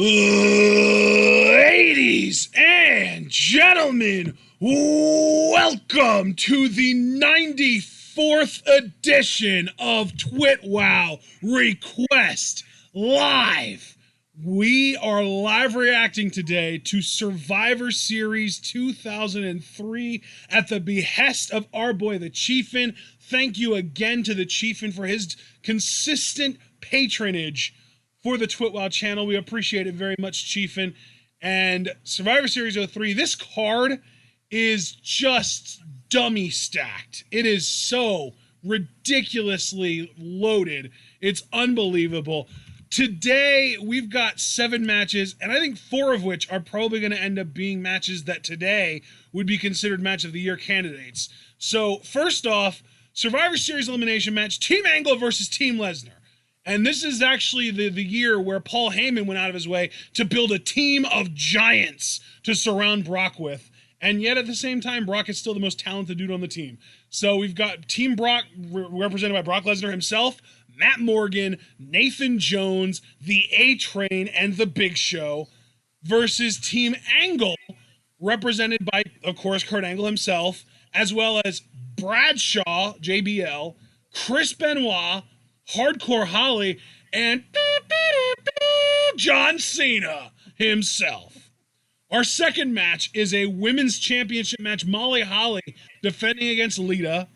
Ladies and gentlemen, welcome to the 94th edition of TWitWoW Request Live. We are live reacting today to Survivor Series 2003 at the behest of our boy, the Chiefin. Thank you again to the Chiefin for his consistent patronage for the TWitWoW channel. We appreciate it very much, Chiefin. And Survivor Series 03, this card is just dummy stacked. It is so ridiculously loaded. It's unbelievable. Today, we've got 7 matches, and I think 4 of which are probably going to end up being matches that today would be considered Match of the Year candidates. So, first off, Survivor Series elimination match, Team Angle versus Team Lesnar. And this is actually the year where Paul Heyman went out of his way to build a team of giants to surround Brock with. And yet, at the same time, Brock is still the most talented dude on the team. So we've got Team Brock, represented by Brock Lesnar himself, Matt Morgan, Nathan Jones, the A-Train, and the Big Show, versus Team Angle, represented by, of course, Kurt Angle himself, as well as Bradshaw, JBL, Chris Benoit, Hardcore Holly, and John Cena himself. Our second match is a women's championship match, Molly Holly defending against Lita.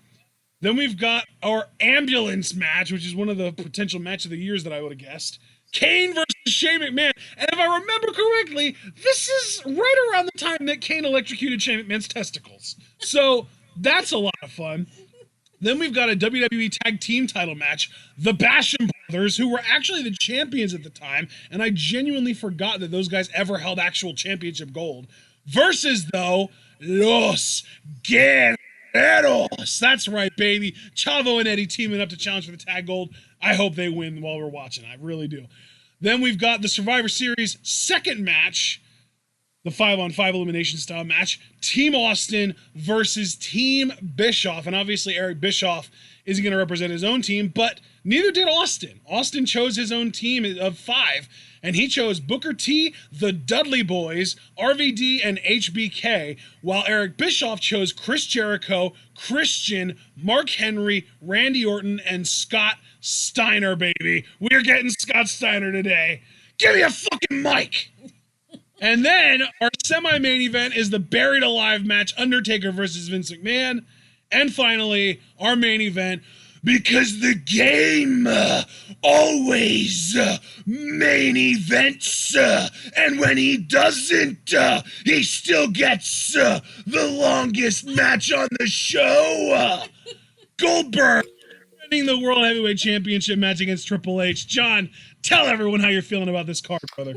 Then we've got our ambulance match, which is one of the potential match of the years that I would have guessed. Kane versus Shane McMahon. And if I remember correctly, this is right around the time that Kane electrocuted Shane McMahon's testicles. So that's a lot of fun. Then we've got a WWE Tag Team title match, the Basham brothers, who were actually the champions at the time, and I genuinely forgot that those guys ever held actual championship gold, versus, though, Los Guerreros. That's right, baby. Chavo and Eddie teaming up to challenge for the tag gold. I hope they win while we're watching. I really do. Then we've got the Survivor Series second match, the 5-on-5 elimination style match, Team Austin versus Team Bischoff. And obviously Eric Bischoff isn't going to represent his own team, but neither did Austin. Austin chose his own team of 5, and he chose Booker T, the Dudley Boys, RVD, and HBK, while Eric Bischoff chose Chris Jericho, Christian, Mark Henry, Randy Orton, and Scott Steiner, baby. We're getting Scott Steiner today. Give me a fucking mic! And then our semi-main event is the Buried Alive match, Undertaker versus Vince McMahon. And finally, our main event, because the game always main events, and when he doesn't, he still gets the longest match on the show. Goldberg winning the World Heavyweight Championship match against Triple H. John, tell everyone how you're feeling about this card, brother.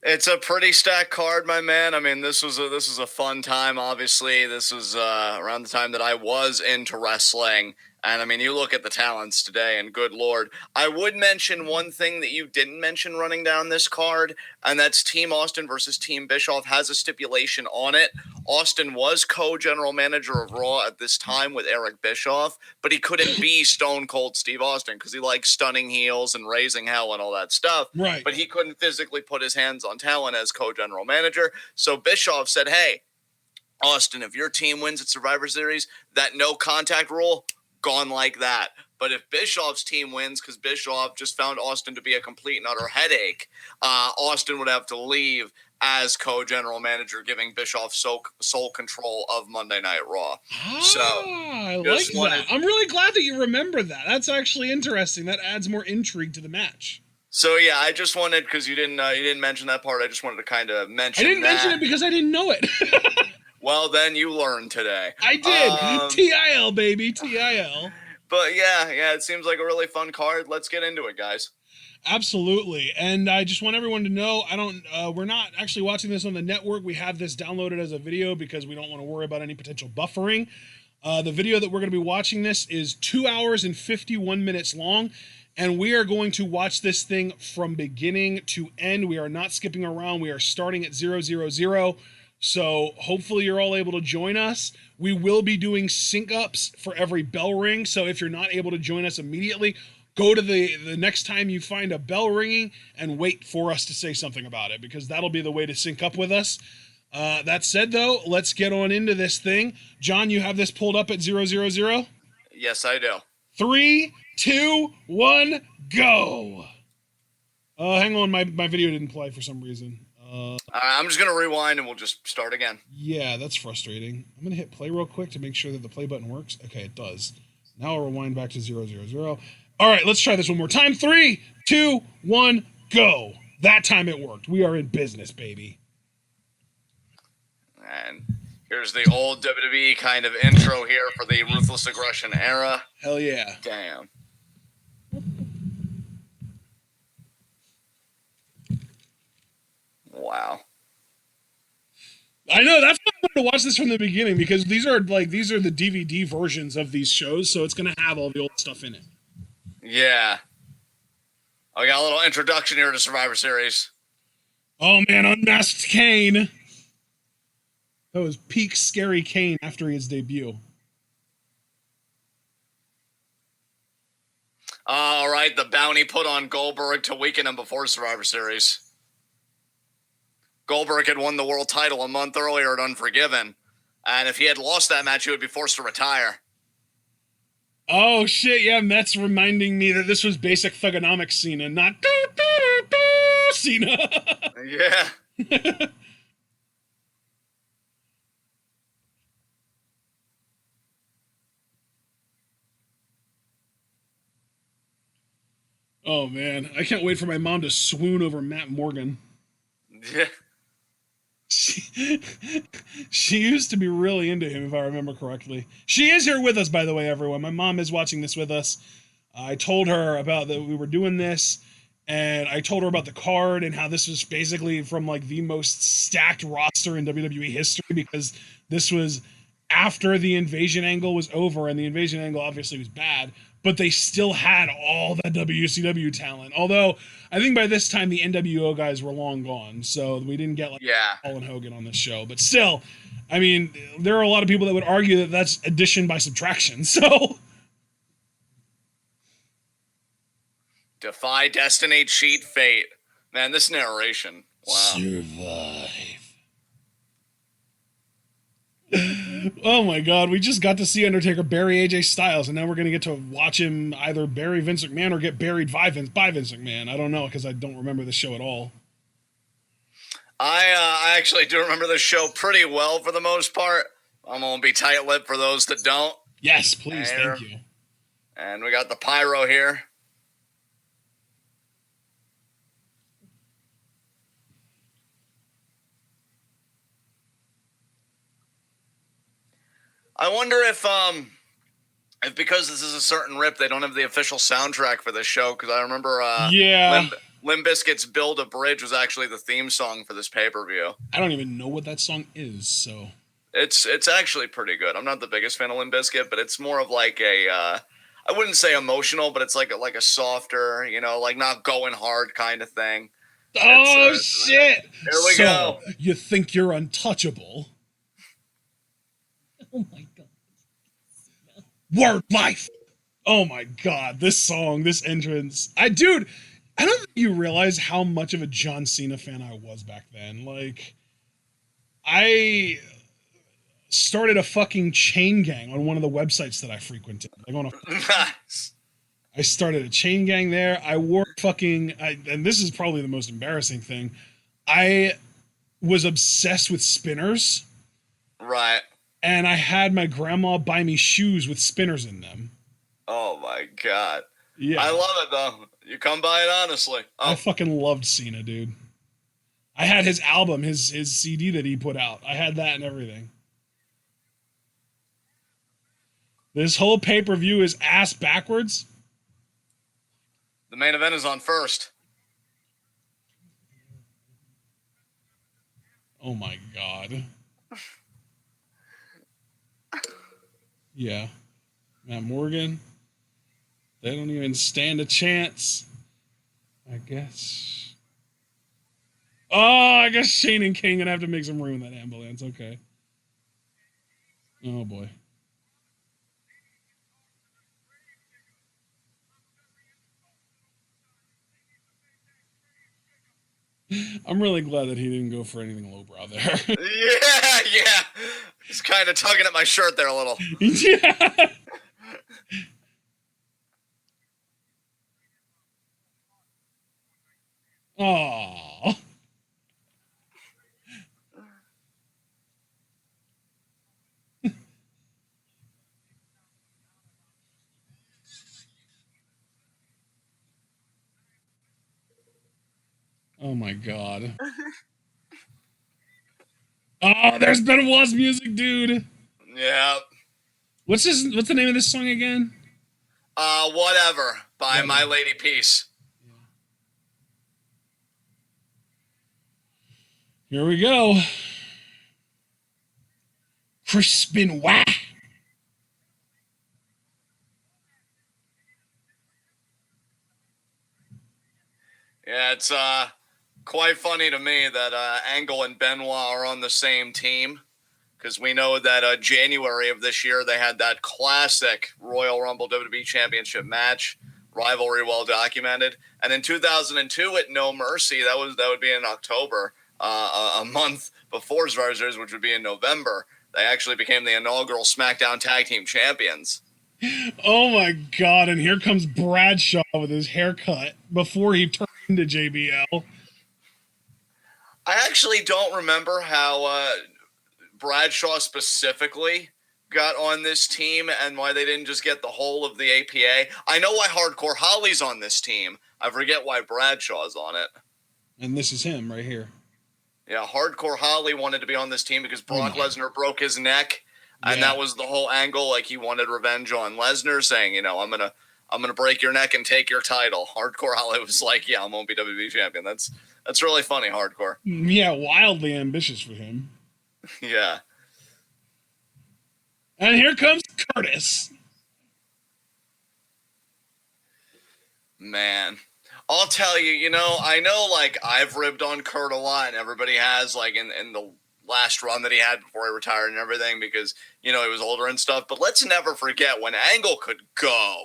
It's a pretty stacked card, my man. I mean, this was a fun time, obviously. This was around the time that I was into wrestling. And, I mean, you look at the talents today, and good Lord. I would mention one thing that you didn't mention running down this card, and that's Team Austin versus Team Bischoff has a stipulation on it. Austin was co-general manager of Raw at this time with Eric Bischoff, but he couldn't be Stone Cold Steve Austin because he likes stunning heels and raising hell and all that stuff. Right. But he couldn't physically put his hands on talent as co-general manager. So Bischoff said, hey, Austin, if your team wins at Survivor Series, that no contact rule, gone like that. But if Bischoff's team wins, because Bischoff just found Austin to be a complete and utter headache, Austin would have to leave as co-general manager, giving Bischoff sole control of Monday Night Raw. I like that. I'm really glad that you remember that. That's actually interesting. That adds more intrigue to the match. So yeah, I just wanted, because you didn't mention that part, I just wanted to kind of mention. I didn't mention it because I didn't know it. Well, then you learned today. I did. TIL, baby. TIL. But yeah, it seems like a really fun card. Let's get into it, guys. Absolutely. And I just want everyone to know, we're not actually watching this on the network. We have this downloaded as a video because we don't want to worry about any potential buffering. The video that we're going to be watching this is 2 hours and 51 minutes long. And we are going to watch this thing from beginning to end. We are not skipping around. We are starting at 000. So hopefully you're all able to join us. We will be doing sync ups for every bell ring. So if you're not able to join us immediately, go to the next time you find a bell ringing and wait for us to say something about it, because that'll be the way to sync up with us. That said, though, let's get on into this thing. John, you have this pulled up at 000? Yes, I do. 3, 2, 1, go. Hang on, my video didn't play for some reason. I'm just gonna rewind and we'll just start again. Yeah, that's frustrating. I'm gonna hit play real quick to make sure that the play button works. Okay, it does. Now I'll rewind back to 000. All right, let's try this one more time. 3, 2, 1, go. That time it worked. We are in business, baby. And here's the old WWE kind of intro here for the Ruthless Aggression era. Hell yeah. Damn. Wow. I know, that's why I wanted to watch this from the beginning, because these are the DVD versions of these shows, so it's gonna have all the old stuff in it. Yeah. I got a little introduction here to Survivor Series. Oh man, Unmasked Kane. That was peak scary Kane after his debut. All right, the bounty put on Goldberg to weaken him before Survivor Series. Goldberg had won the world title a month earlier at Unforgiven, and if he had lost that match, he would be forced to retire. Oh shit, yeah, Met's reminding me that this was basic thugonomics Cena, not Cena. Yeah. Oh man, I can't wait for my mom to swoon over Matt Morgan. Yeah. She used to be really into him, if I remember correctly. She is here with us, by the way, everyone. My mom is watching this with us. I told her about that we were doing this, and I told her about the card and how this was basically from like the most stacked roster in WWE history, because this was after the invasion angle was over, and the invasion angle obviously was bad, but they still had all that WCW talent. Although I think by this time the NWO guys were long gone, so we didn't get like Paul and Hogan on this show. But still, I mean, there are a lot of people that would argue that that's addition by subtraction. So Defy destiny, cheat fate. Man, this narration. Wow. Survive. Oh my god, we just got to see Undertaker bury AJ Styles, and now we're going to get to watch him either bury Vince McMahon or get buried by Vince McMahon. I don't know, because I don't remember the show at all. I actually do remember this show pretty well for the most part. I'm going to be tight-lipped for those that don't. Yes, please, thank you. And we got the pyro here. I wonder if because this is a certain rip, they don't have the official soundtrack for this show, because I remember Limp Bizkit's Build a Bridge was actually the theme song for this pay-per-view. I don't even know what that song is, so it's actually pretty good. I'm not the biggest fan of Limp Bizkit, but it's more of like a I wouldn't say emotional, but it's like a softer, like not going hard kind of thing. Oh shit! Here we go. You think you're untouchable? Oh my god. Word life. Oh my god, this song, this entrance. I don't think you realize how much of a John Cena fan I was back then. Like, I started a fucking chain gang on one of the websites that I frequented. I started a chain gang there. I wore and this is probably the most embarrassing thing. I was obsessed with spinners. Right. And I had my grandma buy me shoes with spinners in them. Oh my god. Yeah. I love it though. You come by it honestly. Oh. I fucking loved Cena, dude. I had his album, his CD that he put out. I had that and everything. This whole pay-per-view is ass backwards. The main event is on first. Oh my god. Yeah. Matt Morgan. They don't even stand a chance. I guess. Oh, I guess Shane and King gonna have to make some room in that ambulance. Okay. Oh boy. I'm really glad that he didn't go for anything lowbrow there. Yeah. He's kind of tugging at my shirt there a little. Yeah. Oh. Oh my god. Oh, there's Benoit's music, dude. Yeah. What's the name of this song again? Whatever by My Lady Peace. Here we go. Chris Benoit. Yeah, it's quite funny to me that Angle and Benoit are on the same team, because we know that January of this year they had that classic Royal Rumble WWE Championship match, rivalry well documented, and in 2002 at No Mercy, that would be in October, a month before Survivor Series, which would be in November. They actually became the inaugural SmackDown Tag Team Champions. Oh my god, and here comes Bradshaw with his haircut before he turned into JBL. I actually don't remember how Bradshaw specifically got on this team and why they didn't just get the whole of the APA. I know why Hardcore Holly's on this team. I forget why Bradshaw's on it. And this is him right here. Yeah, Hardcore Holly wanted to be on this team because Brock Lesnar broke his neck, and that was the whole angle. Like, he wanted revenge on Lesnar, saying, you know, I'm gonna break your neck and take your title. Hardcore Holly was like, yeah, I'm gonna be WWE champion. That's really funny, Hardcore. Yeah, wildly ambitious for him. Yeah. And here comes Curtis. Man, I'll tell you, you know, I know, like, I've ribbed on Kurt a lot, and everybody has, like, in the last run that he had before he retired and everything, because, you know, he was older and stuff. But let's never forget when Angle could go.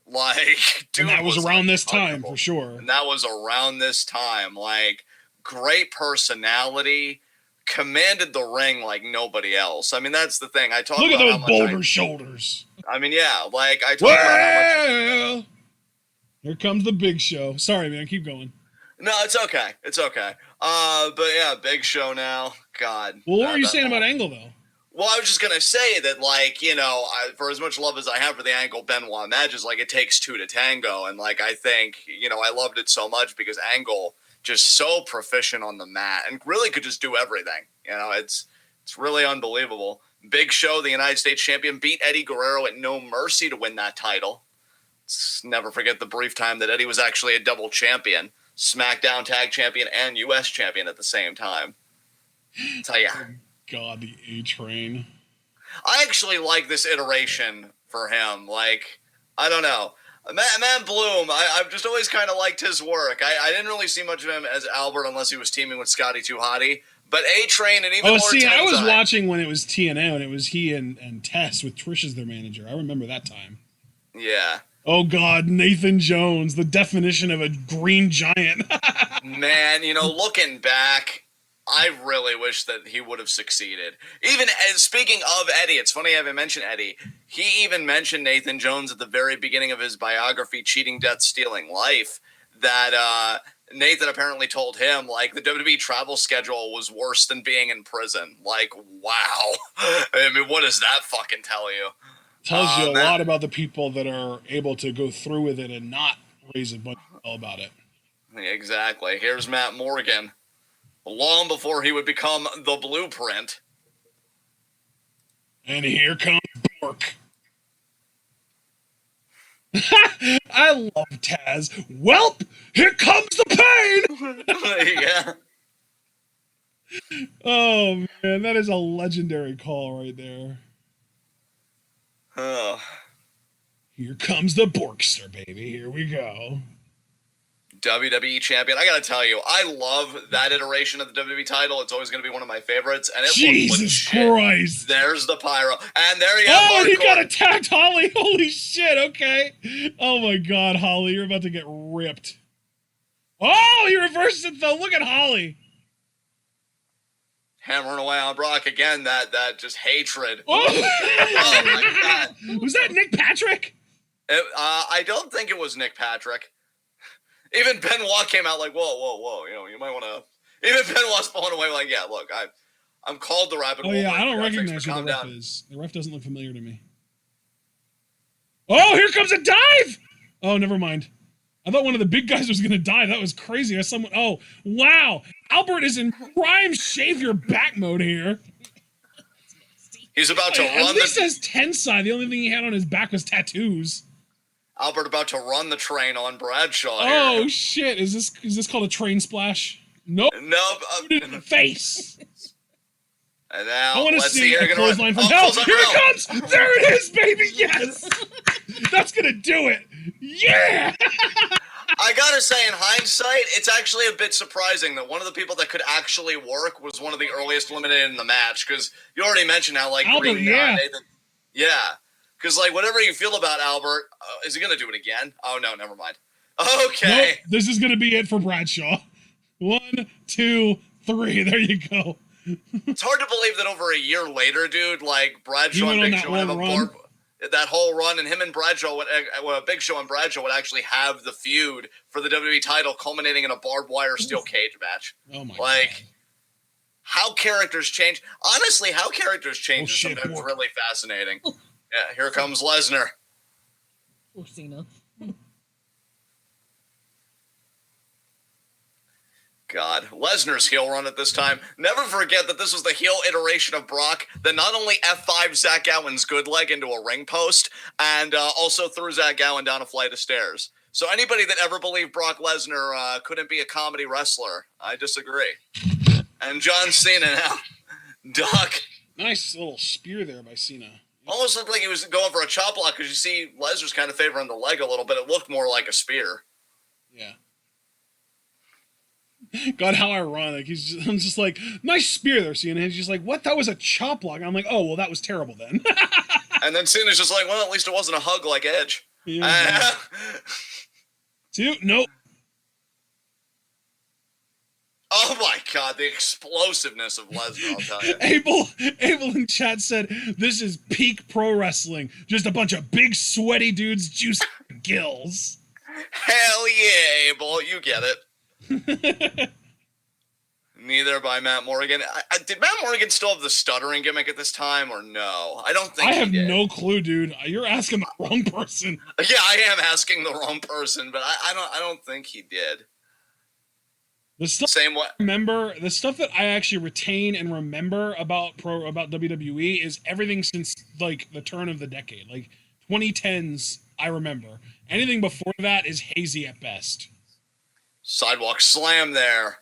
Like, dude, and that was around this time, for sure. And that was around this time. Like, great personality, commanded the ring like nobody else. I mean, that's the thing. I talk Look about at those boulder shoulders. I mean, yeah, like, I talk about how much... Here comes the Big Show. Sorry, man, keep going. No, it's okay. It's okay. But yeah, Big Show now. God. Well, what were you saying about Angle, though? Well, I was just going to say that, like, you know, for as much love as I have for the Angle Benoit matches, like, it takes two to tango. And, like, I think, you know, I loved it so much because Angle just so proficient on the mat and really could just do everything. You know, it's really unbelievable. Big Show, the United States champion, beat Eddie Guerrero at No Mercy to win that title. Let's never forget the brief time that Eddie was actually a double champion, SmackDown Tag Champion and U.S. Champion at the same time. I'll tell ya. God, the A-Train. I actually like this iteration for him. Like, I don't know. Man Bloom, I've just always kind of liked his work. I didn't really see much of him as Albert unless he was teaming with Scotty Too Hottie. But A-Train and even more I was watching when it was TNA, and it was he and Tess with Trish as their manager. I remember that time. Yeah. Oh, God, Nathan Jones, the definition of a green giant. Man, you know, looking back, I really wish that he would have succeeded. Even speaking of Eddie, it's funny I haven't mentioned Eddie. He even mentioned Nathan Jones at the very beginning of his biography, Cheating, Death, Stealing Life, that Nathan apparently told him, like, the WWE travel schedule was worse than being in prison. Like, wow. I mean, what does that fucking tell you? Tells you a lot about the people that are able to go through with it and not raise a bunch of hell about it. Exactly. Here's Matt Morgan. Long before he would become the Blueprint. And here comes Bork. I love Taz. Welp, here comes the pain! Yeah. Oh, man, that is a legendary call right there. Oh. Here comes the Borkster, baby. Here we go. WWE champion. I gotta tell you, I love that iteration of the WWE title. It's always gonna be one of my favorites. And it Jesus Christ! There's the pyro, and there you go. Oh, he got attacked, Holly! Holy shit! Okay. Oh my God, Holly, you're about to get ripped. Oh, he reverses it though. Look at Holly. Hammering away on Brock again. That just hatred. Oh, Oh my God. Was that Nick Patrick? I don't think it was Nick Patrick. Even Benoit came out like, whoa. You know, you might want to. Even Benoit's blown away like, yeah, look, I'm called the Rapid. Oh yeah, I don't recognize who the ref is. The ref doesn't look familiar to me. Oh, here comes a dive! Oh, never mind. I thought one of the big guys was gonna die. That was crazy. Oh, wow. Albert is in prime shave your back mode here. He's about to run. At least as Tensai, the only thing he had on his back was tattoos. Albert about to run the train on Bradshaw. Oh here. shit! Is this called a train splash? Nope. Nope. In the face. And now, I want to see a clothesline from oh, hell. Here it comes! There it is, baby! Yes! That's gonna do it! Yeah! I gotta say, in hindsight, it's actually a bit surprising that one of the people that could actually work was one of the earliest eliminated in the match, because you already mentioned how, like, Albert, yeah. Nathan, yeah. Because, like, whatever you feel about Albert, is he gonna do it again? Oh, no, never mind. Okay. Nope, this is gonna be it for Bradshaw. 1, 2, 3. There you go. It's hard to believe that over a year later, dude, like, Bradshaw and Big Show have that whole run, and him and Bradshaw, Big Show and Bradshaw would actually have the feud for the WWE title, culminating in a barbed wire steel cage match. Oh my God. God. How characters change. Honestly, how characters change is sometimes boy. really fascinating. Yeah, here comes Lesnar. Or Cena. God, Lesnar's heel run at this time. Never forget that this was the heel iteration of Brock that not only F5 Zach Gowen's good leg into a ring post, and also threw Zach Gowen down a flight of stairs. So anybody that ever believed Brock Lesnar couldn't be a comedy wrestler, I disagree. And John Cena now. Duck. Nice little spear there by Cena. Almost looked like he was going for a chop block, because you see Lesnar's kind of favoring the leg a little bit. It looked more like a spear. Yeah. God, how ironic. I'm just like, nice spear there, Cena. And he's just like, what? That was a chop block. I'm like, oh, well, that was terrible then. And then Cena's just like, well, at least it wasn't a hug like Edge. Yeah. 2, nope. Oh my God, the explosiveness of Lesnar, I'll tell you. Abel in chat said, this is peak pro wrestling. Just a bunch of big sweaty dudes, juicy gills. Hell yeah, Abel, you get it. Neither by Matt Morgan. Did Matt Morgan still have the stuttering gimmick at this time, or no? I don't think I have no clue, dude. You're asking the wrong person. Yeah, I am asking the wrong person, but I don't think he did. The stuff Same way. The stuff that I actually retain and remember about WWE is everything since like the turn of the decade, like 2010s. I remember anything before that is hazy at best. Sidewalk slam there.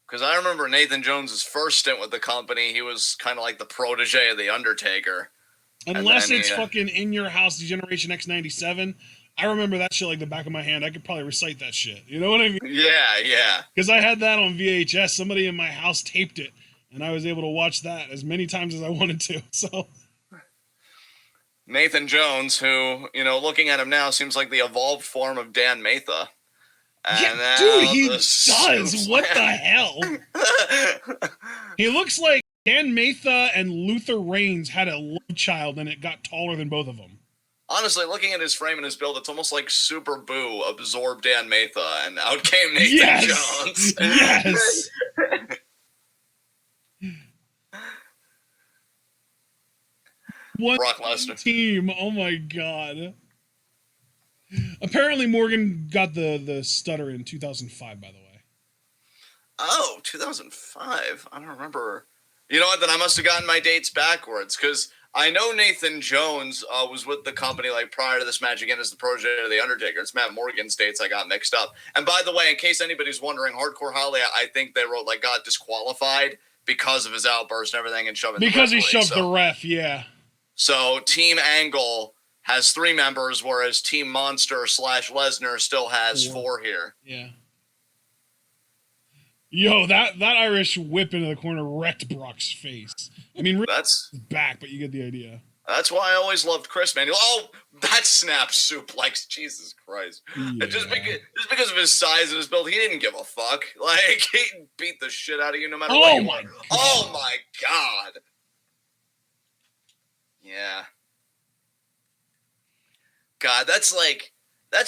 Because I remember Nathan Jones' first stint with the company, he was kind of like the protege of the Undertaker. Unless it's fucking In Your House Generation X 97. I remember that shit like the back of my hand. I could probably recite that shit. You know what I mean? Yeah. Because I had that on VHS. Somebody in my house taped it, and I was able to watch that as many times as I wanted to. So Nathan Jones, who, you know, looking at him now, seems like the evolved form of Dan Matha. And yeah, dude, he does. Slam. What the hell? He looks like Dan Matha and Luther Reigns had a love child, and it got taller than both of them. Honestly, looking at his frame and his build, it's almost like Super Boo absorbed Dan Matha, and out came Nathan Jones. Yes. What Brock Lesnar team? Oh my God. Apparently Morgan got the stutter in 2005, by the way. Oh, 2005? I don't remember. You know what? Then I must have gotten my dates backwards, because I know Nathan Jones was with the company like prior to this match again as the protege of the Undertaker. It's Matt Morgan's dates I got mixed up. And by the way, in case anybody's wondering, Hardcore Holly, I think they wrote like got disqualified because of his outburst and everything and shoving because the he shoved the ref, yeah. So Team Angle has 3 members, whereas Team Monster / Lesnar still has 4 here. Yeah. Yo, that Irish whip into the corner wrecked Brock's face. I mean, that's back, but you get the idea. That's why I always loved Chris, man. Oh, that snap suplex, Jesus Christ. Yeah. Just because of his size and his build, he didn't give a fuck. Like, he beat the shit out of you no matter what you want. Oh, my God. Yeah. God, that's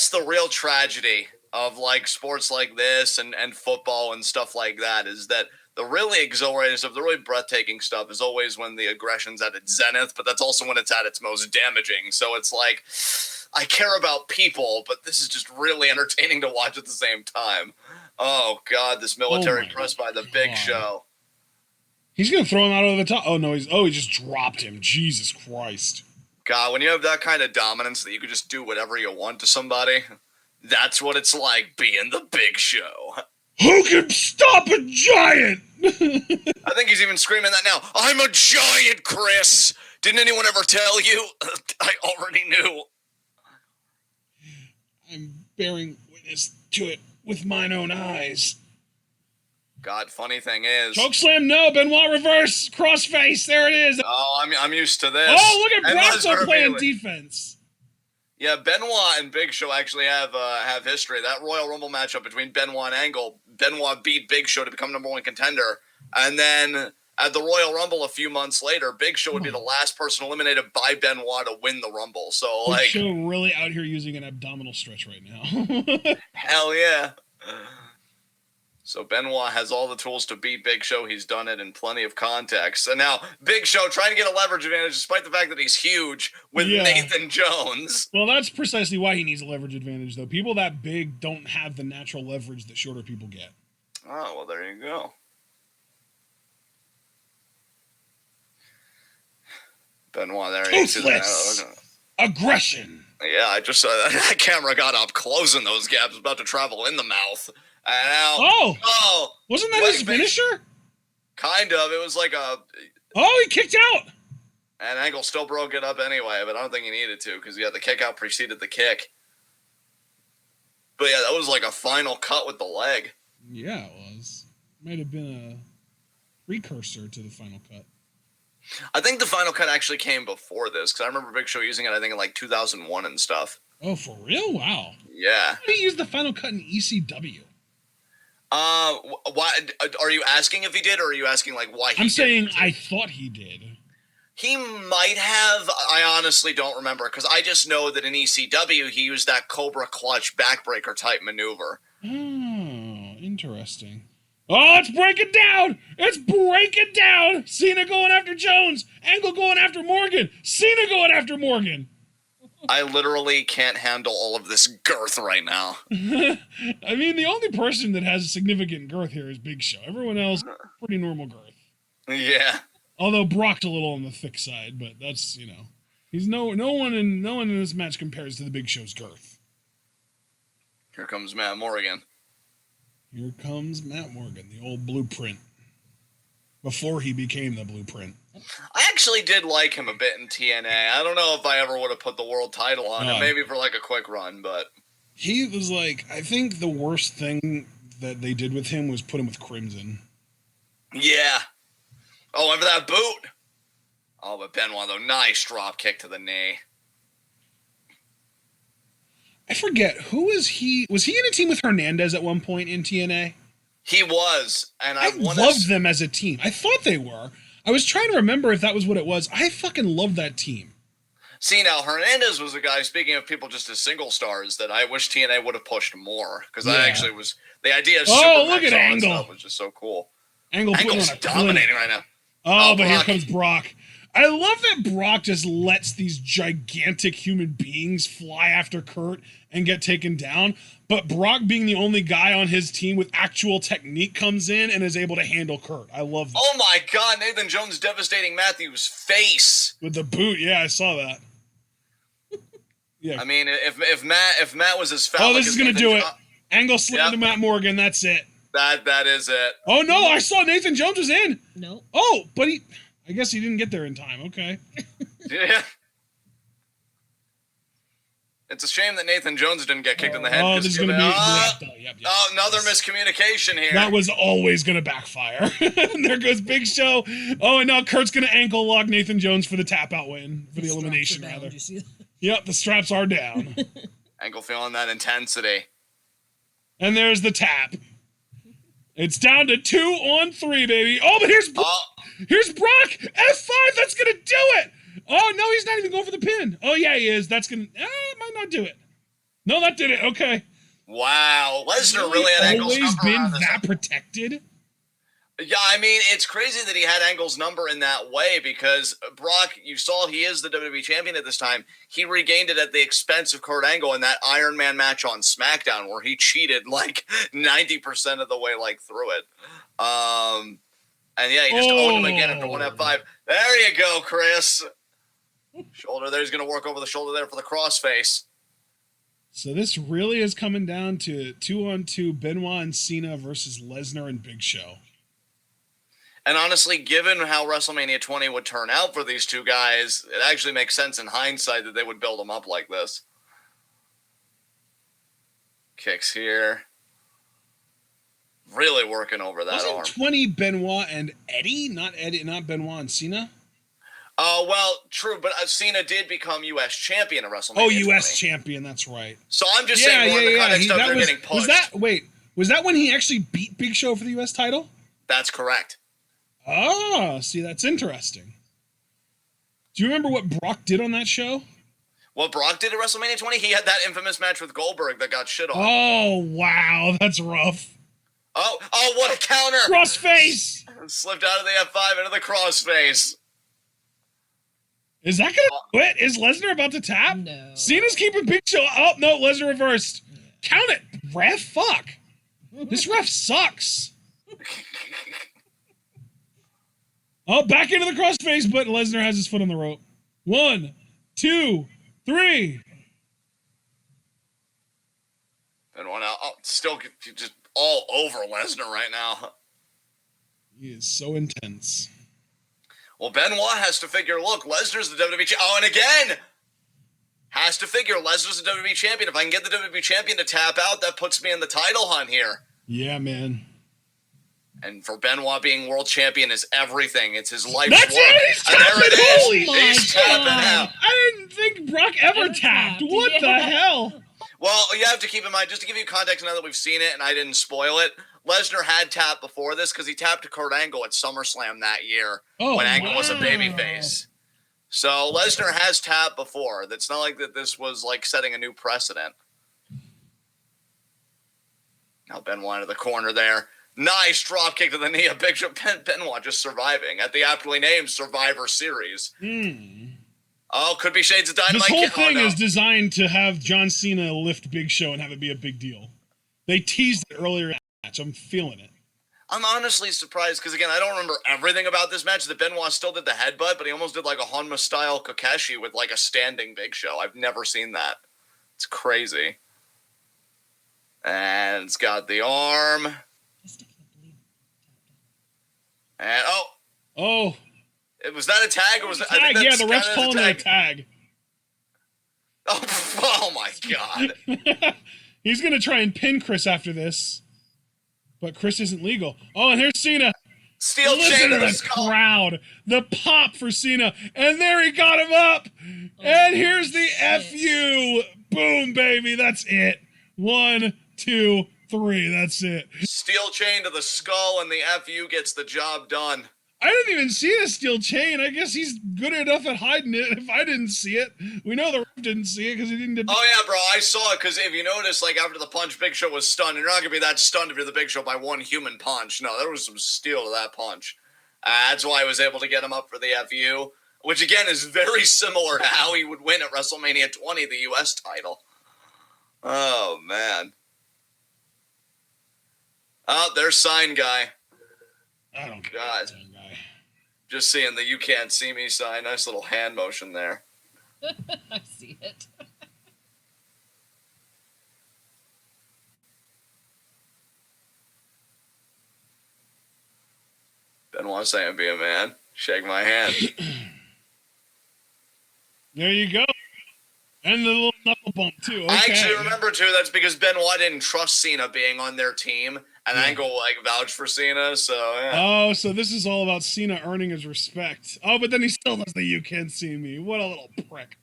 the real tragedy of, like, sports like this and football and stuff like that, is that the really exhilarating stuff, the really breathtaking stuff is always when the aggression's at its zenith, but that's also when it's at its most damaging. So it's like, I care about people, but this is just really entertaining to watch at the same time. Oh, God, this military press by the Big Show. He's going to throw him out over the top. Oh, no, he just dropped him. Jesus Christ. God, when you have that kind of dominance that you can just do whatever you want to somebody, that's what it's like being the Big Show. Who can stop a giant? I think he's even screaming that now. I'm a giant, Chris. Didn't anyone ever tell you? I already knew. I'm bearing witness to it with mine own eyes. God, funny thing is... Chokeslam, no. Benoit reverse. Crossface. There it is. Oh, I'm used to this. Oh, look at Bradshaw playing defense. Yeah, Benoit and Big Show actually have history. That Royal Rumble matchup between Benoit and Angle, Benoit beat Big Show to become #1 contender. And then at the Royal Rumble a few months later, Big Show would be the last person eliminated by Benoit to win the Rumble. So, Big like... Show really out here using an abdominal stretch right now. Hell yeah. So Benoit has all the tools to beat Big Show. He's done it in plenty of contexts. And now Big Show trying to get a leverage advantage despite the fact that he's huge with Nathan Jones. Well, that's precisely why he needs a leverage advantage, though. People that big don't have the natural leverage that shorter people get. Oh, well, there you go. Benoit there. Toothless aggression. Yeah, I just saw that camera got up close in those gaps, about to travel in the mouth. And now, wasn't that his finisher? Kind of. It was like a... Oh, he kicked out. And Angle still broke it up anyway, but I don't think he needed to because the kick out preceded the kick. But yeah, that was like a final cut with the leg. Yeah, it was. Might have been a precursor to the final cut. I think the final cut actually came before this because I remember Big Show using it, I think, in like 2001 and stuff. Oh, for real? Wow. Yeah. How did he use the final cut in ECW? Why are you asking if he did, or are you asking like why he I'm saying didn't? I thought he did. He might have. I honestly don't remember because I just know that in ECW he used that Cobra Clutch backbreaker type maneuver. Oh, interesting. Oh, it's breaking down! It's breaking down! Cena going after Jones! Angle going after Morgan! Cena going after Morgan! I literally can't handle all of this girth right now. I mean, the only person that has significant girth here is Big Show. Everyone else, pretty normal girth. Yeah. Although Brock's a little on the thick side, but that's, he's no one in this match compares to the Big Show's girth. Here comes Matt Morgan. Here comes Matt Morgan, the old blueprint. Before he became the blueprint. I actually did like him a bit in TNA. I don't know if I ever would have put the world title on him, maybe for like a quick run, but... He was like, I think the worst thing that they did with him was put him with Crimson. Yeah. Oh, and for that boot. Oh, but Benoit, though, nice drop kick to the knee. I forget, who was he? Was he in a team with Hernandez at one point in TNA? He was, and I loved them as a team. I thought they were. I was trying to remember if that was what it was. I fucking loved that team. See, now, Hernandez was a guy, speaking of people just as single stars, that I wish TNA would have pushed more. Because that actually was, the idea of look at Angle. Stuff was just so cool. Angle's dominating right now. Oh, but Brock. Here comes Brock. I love that Brock just lets these gigantic human beings fly after Kurt and get taken down. But Brock, being the only guy on his team with actual technique, comes in and is able to handle Kurt. I love that. Oh my God, Nathan Jones devastating Matthews' face. With the boot, yeah, I saw that. Yeah. I mean, if Matt was as phallic this is going to do it. Angle slam to Matt Morgan, that's it. That is it. Oh no, I saw Nathan Jones was in. No. Oh, but I guess he didn't get there in time. Okay. Yeah. It's a shame that Nathan Jones didn't get kicked in the head. Oh, this is going to be... Oh, another miscommunication here. That was always going to backfire. There goes Big Show. Oh, and now Kurt's going to ankle lock Nathan Jones for the tap-out win. For the elimination, down, rather. you see that? Yep, the straps are down. Ankle feeling that intensity. And there's the tap. It's down to 2 on 3, baby. Oh, but here's Brock. Here's Brock. F5, that's going to do it. Oh, no, he's not even going for the pin. Oh, yeah, he is. That's going to... might not do it. No, that did it. Okay. Wow. Lesnar really had Angle's always number. Been that protected? Yeah, I mean, it's crazy that he had Angle's number in that way because Brock, you saw he is the WWE champion at this time. He regained it at the expense of Kurt Angle in that Iron Man match on SmackDown where he cheated like 90% of the way like through it. And yeah, he just owned him again after 1 F5. There you go, Chris. Shoulder there. He's going to work over the shoulder there for the crossface. So this really is coming down to 2-on-2 Benoit and Cena versus Lesnar and Big Show. And honestly, given how WrestleMania 20 would turn out for these two guys, it actually makes sense in hindsight that they would build them up like this. Kicks here. Really working over that arm. 20 Benoit and Eddie? Not Benoit and Cena? Well, true, but Cena did become U.S. champion at WrestleMania. Oh, U.S. champion, that's right. So I'm just saying more in the context of they're getting pushed. Was that when he actually beat Big Show for the U.S. title? That's correct. Oh, see, that's interesting. Do you remember what Brock did on that show? What Brock did at WrestleMania 20? He had that infamous match with Goldberg that got shit on. Oh, wow, that's rough. Oh, what a counter! Crossface! Slipped out of the F5 into the crossface. Is that gonna quit? Is Lesnar about to tap? No. Cena's keeping Big Show. Oh, no, Lesnar reversed. Yeah. Count it, ref. Fuck. This ref sucks. Oh, back into the crossface, but Lesnar has his foot on the rope. 1, 2, 3. And one out. Oh, still just all over Lesnar right now. He is so intense. Well, Benoit has to figure, look, Lesnar's the WWE champion. Oh, and again, has to figure Lesnar's the WWE champion. If I can get the WWE champion to tap out, that puts me in the title hunt here. Yeah, man. And for Benoit, being world champion is everything. It's his life's That's work. It, he's and there it is. Oh He's tapping out. I didn't think Brock ever tapped. What the hell? Well, you have to keep in mind, just to give you context now that we've seen it and I didn't spoil it, Lesnar had tapped before this because he tapped to Kurt Angle at SummerSlam that year when Angle was a babyface. So Lesnar has tapped before. That's not like that this was like setting a new precedent. Now Benoit into the corner there. Nice drop kick to the knee of Big Show. Benoit just surviving at the aptly named Survivor Series. Oh, could be shades of Dynamite. This whole thing is designed to have John Cena lift Big Show and have it be a big deal. They teased it earlier in the match. I'm feeling it. I'm honestly surprised because, again, I don't remember everything about this match. That Benoit still did the headbutt, but he almost did like a Honma-style Kokeshi with like a standing Big Show. I've never seen that. It's crazy. And it's got the arm. And, was that a tag? Or was that, tag, yeah, the ref's calling it a tag. Oh my God. He's going to try and pin Chris after this. But Chris isn't legal. Oh, and here's Cena. Steel chain to the crowd. The pop for Cena. And there he got him up. And here's the FU. Boom, baby. That's it. 1, 2, 3. That's it. Steel chain to the skull, and the FU gets the job done. I didn't even see the steel chain. I guess he's good enough at hiding it. If I didn't see it, we know the ref didn't see it because he didn't. Oh yeah, bro, I saw it because if you notice, like after the punch, Big Show was stunned. And you're not gonna be that stunned if you're the Big Show by one human punch. No, there was some steel to that punch. That's why I was able to get him up for the FU, which again is very similar to how he would win at WrestleMania 20, the U.S. title. Oh man. Oh, there's Sign Guy. I don't care. God. Sign Guy. Just seeing the "you can't see me" sign. Nice little hand motion there. I see it. Benoit saying, "Be a man, shake my hand." There you go. And the little knuckle bump, too. Okay. I actually remember, too, that's because Benoit didn't trust Cena being on their team, and Angle, vouched for Cena, so, yeah. Oh, so this is all about Cena earning his respect. Oh, but then he still does the "you can't see me." What a little prick.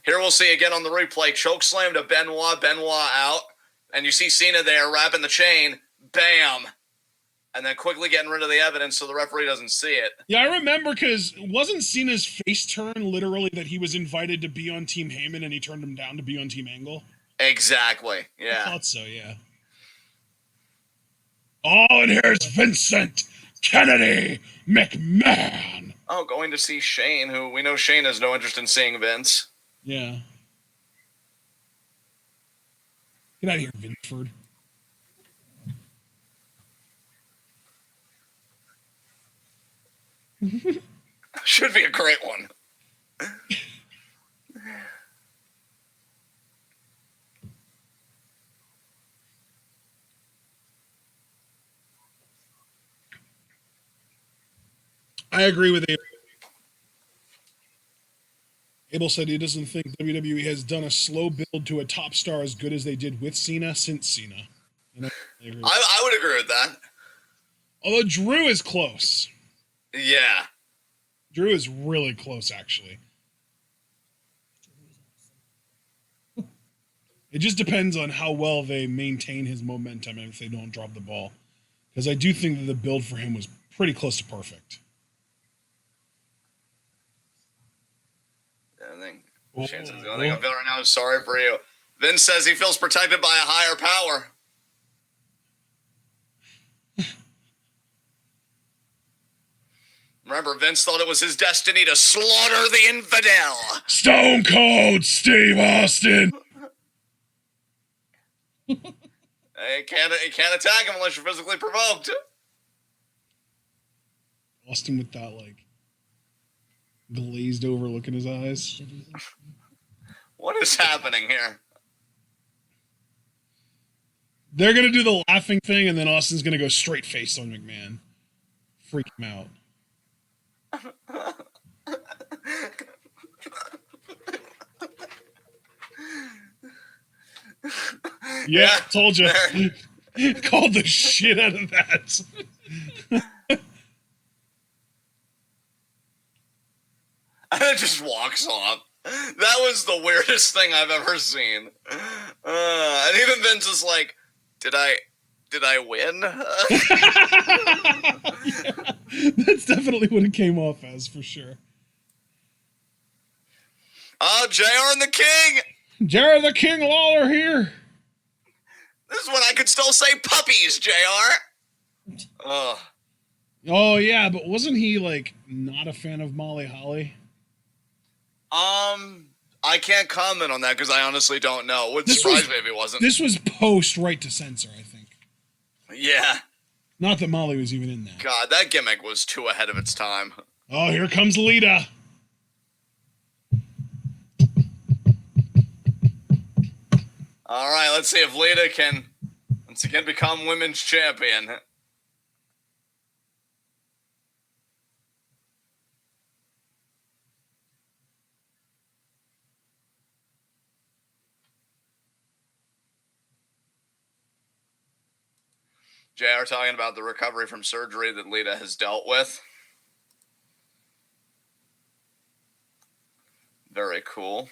Here we'll see again on the replay. Chokeslam to Benoit out, and you see Cena there wrapping the chain. Bam! And then quickly getting rid of the evidence so the referee doesn't see it. Yeah, I remember because wasn't Cena's face turn literally that he was invited to be on Team Heyman and he turned him down to be on Team Angle? Exactly, yeah. I thought so, yeah. Oh, and here's Vincent Kennedy McMahon. Oh, going to see Shane, who we know Shane has no interest in seeing Vince. Yeah. Get out of here, Vinford. Should be a great one. I agree with Abel. Abel said he doesn't think WWE has done a slow build to a top star as good as they did with Cena since Cena. And I would agree with that. Although Drew is close. Yeah. Drew is really close, actually. It just depends on how well they maintain his momentum and if they don't drop the ball. Because I do think that the build for him was pretty close to perfect. I think Shane says the only thing I feel right now is sorry for you. Vince says he feels protected by a higher power. Remember, Vince thought it was his destiny to slaughter the infidel. Stone Cold Steve Austin. You can't attack him unless you're physically provoked. Austin with that, like, glazed over look in his eyes. What is happening here? They're going to do the laughing thing, and then Austin's going to go straight face on McMahon. Freak him out. Yeah, told you. Called the shit out of that. And it just walks off. That was the weirdest thing I've ever seen. And even Vince is like, did I win? Yeah, that's definitely what it came off as, for sure. Oh, JR and the King! JR the King Lawler here. This is when I could still say puppies, JR. Ugh. Oh, yeah, but wasn't he, like, not a fan of Molly Holly? I can't comment on that because I honestly don't know. Would surprise me if he wasn't. This was post Right to Censor, I think. Yeah. Not that Molly was even in that. God, that gimmick was too ahead of its time. Oh, here comes Lita. All right, let's see if Lita can once again become women's champion. JR talking about the recovery from surgery that Lita has dealt with. Very cool.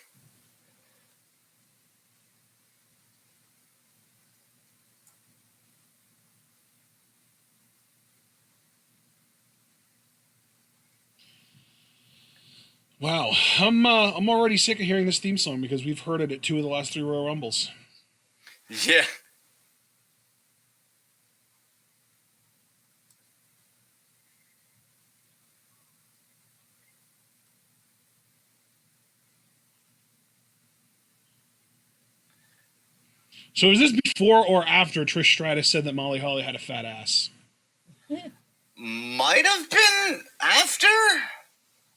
Wow, I'm already sick of hearing this theme song because we've heard it at 2 of the last 3 Royal Rumbles. Yeah. So is this before or after Trish Stratus said that Molly Holly had a fat ass? Might have been after?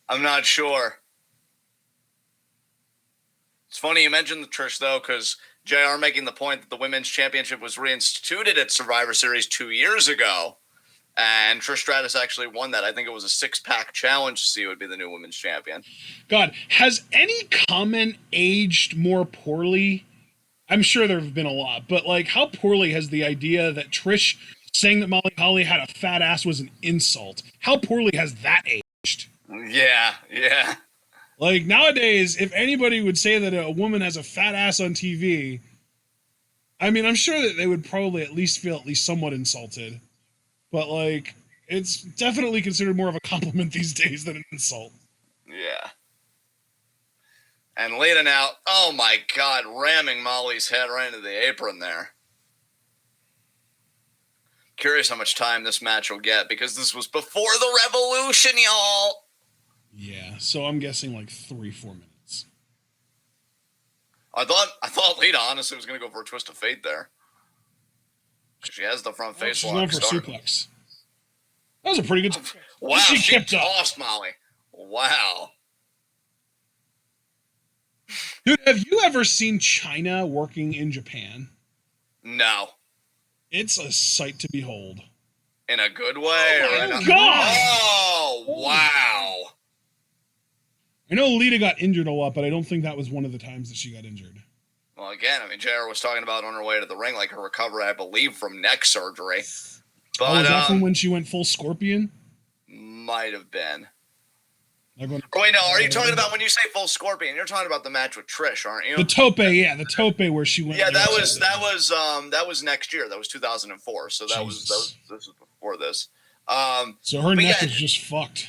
I'm not sure. It's funny you mentioned the Trish, though, because JR making the point that the Women's Championship was reinstituted at Survivor Series 2 years ago. And Trish Stratus actually won that. I think it was a 6-pack challenge to see who would be the new women's champion. God, has any comment aged more poorly? I'm sure there have been a lot, but like, how poorly has the idea that Trish saying that Molly Holly had a fat ass was an insult? How poorly has that aged? Yeah. Like, nowadays, if anybody would say that a woman has a fat ass on TV, I mean, I'm sure that they would probably at least feel at least somewhat insulted. But, like, it's definitely considered more of a compliment these days than an insult. Yeah. And Lita now, oh my God, ramming Molly's head right into the apron there. Curious how much time this match will get, because this was before the Revolution, y'all. Yeah, so I'm guessing like 3-4 minutes. I thought Lita honestly was going to go for a twist of fate there. She has the front face She's lock. going for a suplex. That was a pretty good. Wow, she tossed Molly. Wow. Dude, have you ever seen China working in Japan? No. It's a sight to behold. In a good way? Oh my God! Oh, wow. I know Lita got injured a lot, but I don't think that was one of the times that she got injured. Well, again, I mean, JR was talking about on her way to the ring, like her recovery, I believe, from neck surgery. But, was that from when she went full Scorpion? Might have been. Like when, wait, no, are you talking about when you say full Scorpion? You're talking about the match with Trish, aren't you? The tope, yeah, the tope where she went. Yeah, that was next year. That was 2004. So that was this was before this. So her neck is just fucked.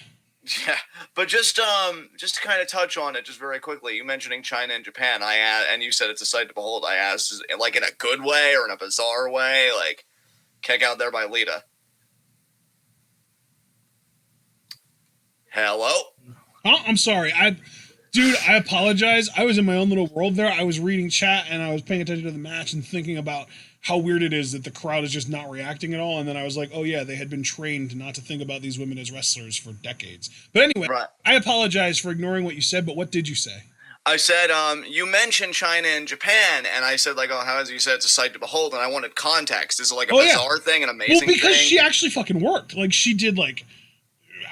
Yeah, but just to kind of touch on it just very quickly, you mentioning China and Japan, and you said it's a sight to behold. I asked, is it like in a good way or in a bizarre way? Like, kick out there by Lita. Hello? Oh, I'm sorry. Dude, I apologize. I was in my own little world there. I was reading chat and I was paying attention to the match and thinking about how weird it is that the crowd is just not reacting at all. And then I was like, oh yeah, they had been trained not to think about these women as wrestlers for decades. But anyway, right. I apologize for ignoring what you said, but what did you say? I said, you mentioned China and Japan, and I said, like, oh, how as you said, it's a sight to behold, and I wanted context. Is it like a bizarre thing, an amazing thing? Well, because she actually fucking worked. Like, she did, like,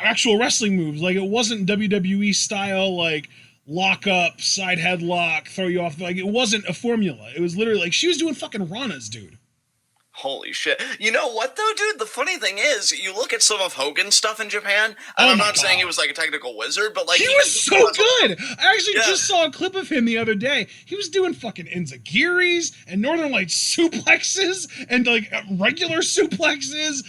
actual wrestling moves. Like, it wasn't WWE style, like, lock up, side headlock, throw you off. Like, it wasn't a formula. It was literally, like, she was doing fucking ranas, dude. Holy shit. You know what, though, dude? The funny thing is, you look at some of Hogan's stuff in Japan, and I'm not saying he was like a technical wizard, but like... He was so good! I actually just saw a clip of him the other day. He was doing fucking enzuigiris and Northern Lights suplexes and like regular suplexes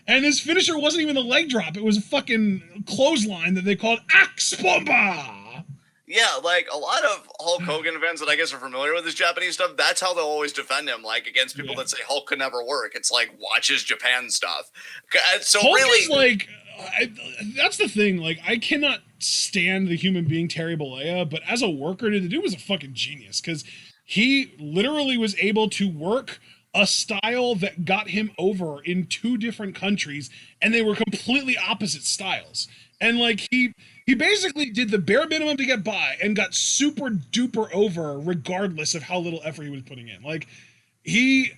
and his finisher wasn't even the leg drop. It was a fucking clothesline that they called Axe Bomba! Yeah, like, a lot of Hulk Hogan fans that I guess are familiar with his Japanese stuff, that's how they'll always defend him, like, against people that say Hulk could never work. It's like, watch his Japan stuff. So Hulk really... is like, that's the thing, like, I cannot stand the human being Terry Bollea, but as a worker, the dude was a fucking genius, because he literally was able to work a style that got him over in 2 different countries, and they were completely opposite styles. And, like, he basically did the bare minimum to get by and got super duper over regardless of how little effort he was putting in. Like, he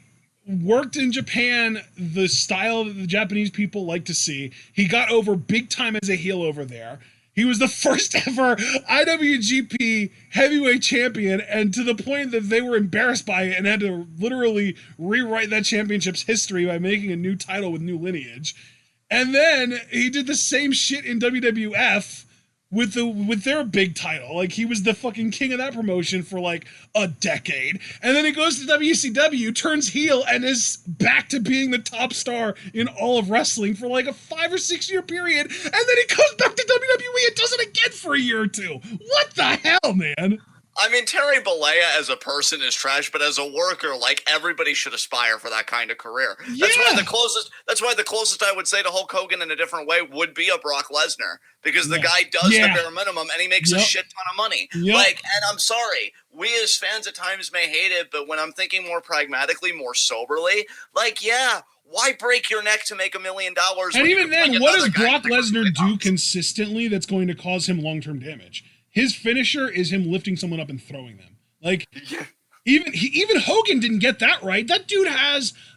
worked in Japan the style that the Japanese people like to see. He got over big time as a heel over there. He was the first ever IWGP heavyweight champion, and to the point that they were embarrassed by it and had to literally rewrite that championship's history by making a new title with new lineage. And then he did the same shit in WWF with their big title. Like, he was the fucking king of that promotion for like a decade. And then he goes to WCW, turns heel, and is back to being the top star in all of wrestling for like a 5 or 6 year period. And then he comes back to WWE and does it again for a year or 2. What the hell, man? I mean, Terry Bollea as a person is trash, but as a worker, like, everybody should aspire for that kind of career. Yeah. That's why the closest I would say to Hulk Hogan in a different way would be a Brock Lesnar, because the guy does the bare minimum and he makes a shit ton of money. Like, and I'm sorry, we as fans at times may hate it, but when I'm thinking more pragmatically, more soberly, like, why break your neck to make $1 million? And even then, what does Brock Lesnar do consistently that's going to cause him long-term damage? His finisher is him lifting someone up and throwing them. Like, even Hogan didn't get that right. That dude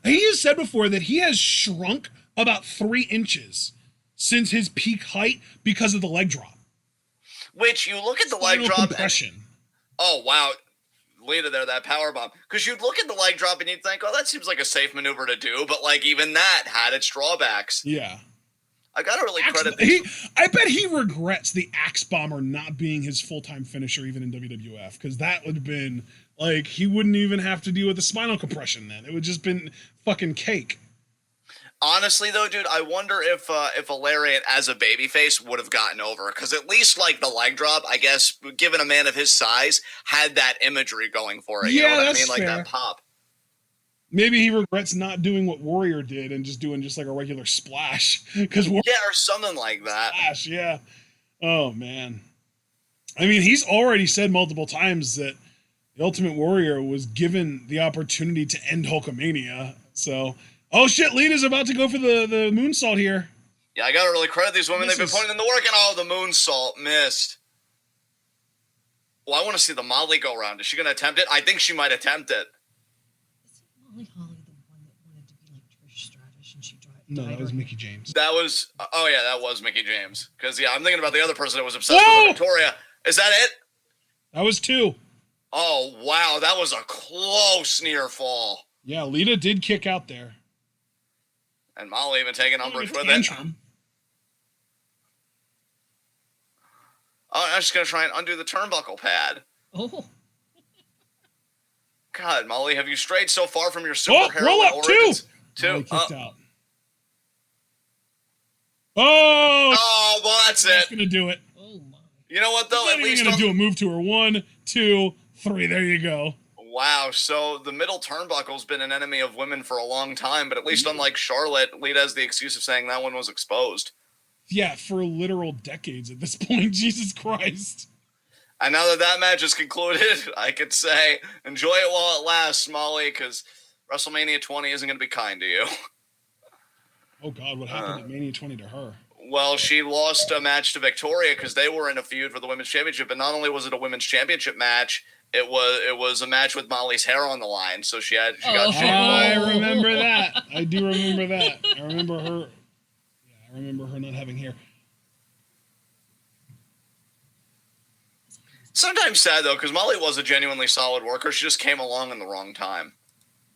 he has said before that he has shrunk about 3 inches since his peak height because of the leg drop. Which you look at the leg Spinal drop. compression. Oh, wow. Lita there, that power bomb. Because you'd look at the leg drop and you'd think, oh, that seems like a safe maneuver to do. But, like, even that had its drawbacks. Yeah. I got to really credit I bet he regrets the Axe Bomber not being his full-time finisher even in WWF. Because that would have been, like, he wouldn't even have to deal with the spinal compression then. It would just been fucking cake. Honestly, though, dude, I wonder if a Lariat as a babyface would have gotten over. Because at least, like, the leg drop, I guess, given a man of his size, had that imagery going for it. You know what I mean? Like, that pop. Maybe he regrets not doing what Warrior did and just doing just like a regular splash. Yeah, or something like that. Splash, yeah. Oh, man. I mean, he's already said multiple times that the Ultimate Warrior was given the opportunity to end Hulkamania. So... Oh shit, Lita's about to go for the moonsault here. Yeah, I gotta really credit these women. They've been putting in the work, and oh, the moonsault missed. Well, I want to see the Molly go around. Is she gonna attempt it? I think she might attempt it. Is Molly Holly the one that wanted to be like Trish Stratus and she died? No, that was Mickie James. That was, oh yeah, that was Mickie James. Because, yeah, I'm thinking about the other person that was obsessed with Victoria. Is that it? That was 2. Oh, wow, that was a close near fall. Yeah, Lita did kick out there. And Molly even taking umbrage with it. Oh, I'm just going to try and undo the turnbuckle pad. Oh. God, Molly, have you strayed so far from your superhero roll up, origins? 2. Kicked out. Oh, well, that's it. That's going to do it. Oh, my. You know what, though? At least going to do a move to her. 1, 2, 3. There you go. Wow, so the middle turnbuckle's been an enemy of women for a long time, but at least unlike Charlotte, Lita has the excuse of saying that one was exposed. Yeah, for literal decades at this point. Jesus Christ. And now that match is concluded, I could say, enjoy it while it lasts, Molly, because WrestleMania 20 isn't going to be kind to you. Oh, God, what happened at Mania 20 to her? Well, she lost a match to Victoria because they were in a feud for the Women's Championship, but not only was it a Women's Championship match, it was a match with Molly's hair on the line, so she got shaved. I remember that. I do remember that. I remember her. Yeah, I remember her not having hair. Sometimes sad though, because Molly was a genuinely solid worker. She just came along in the wrong time.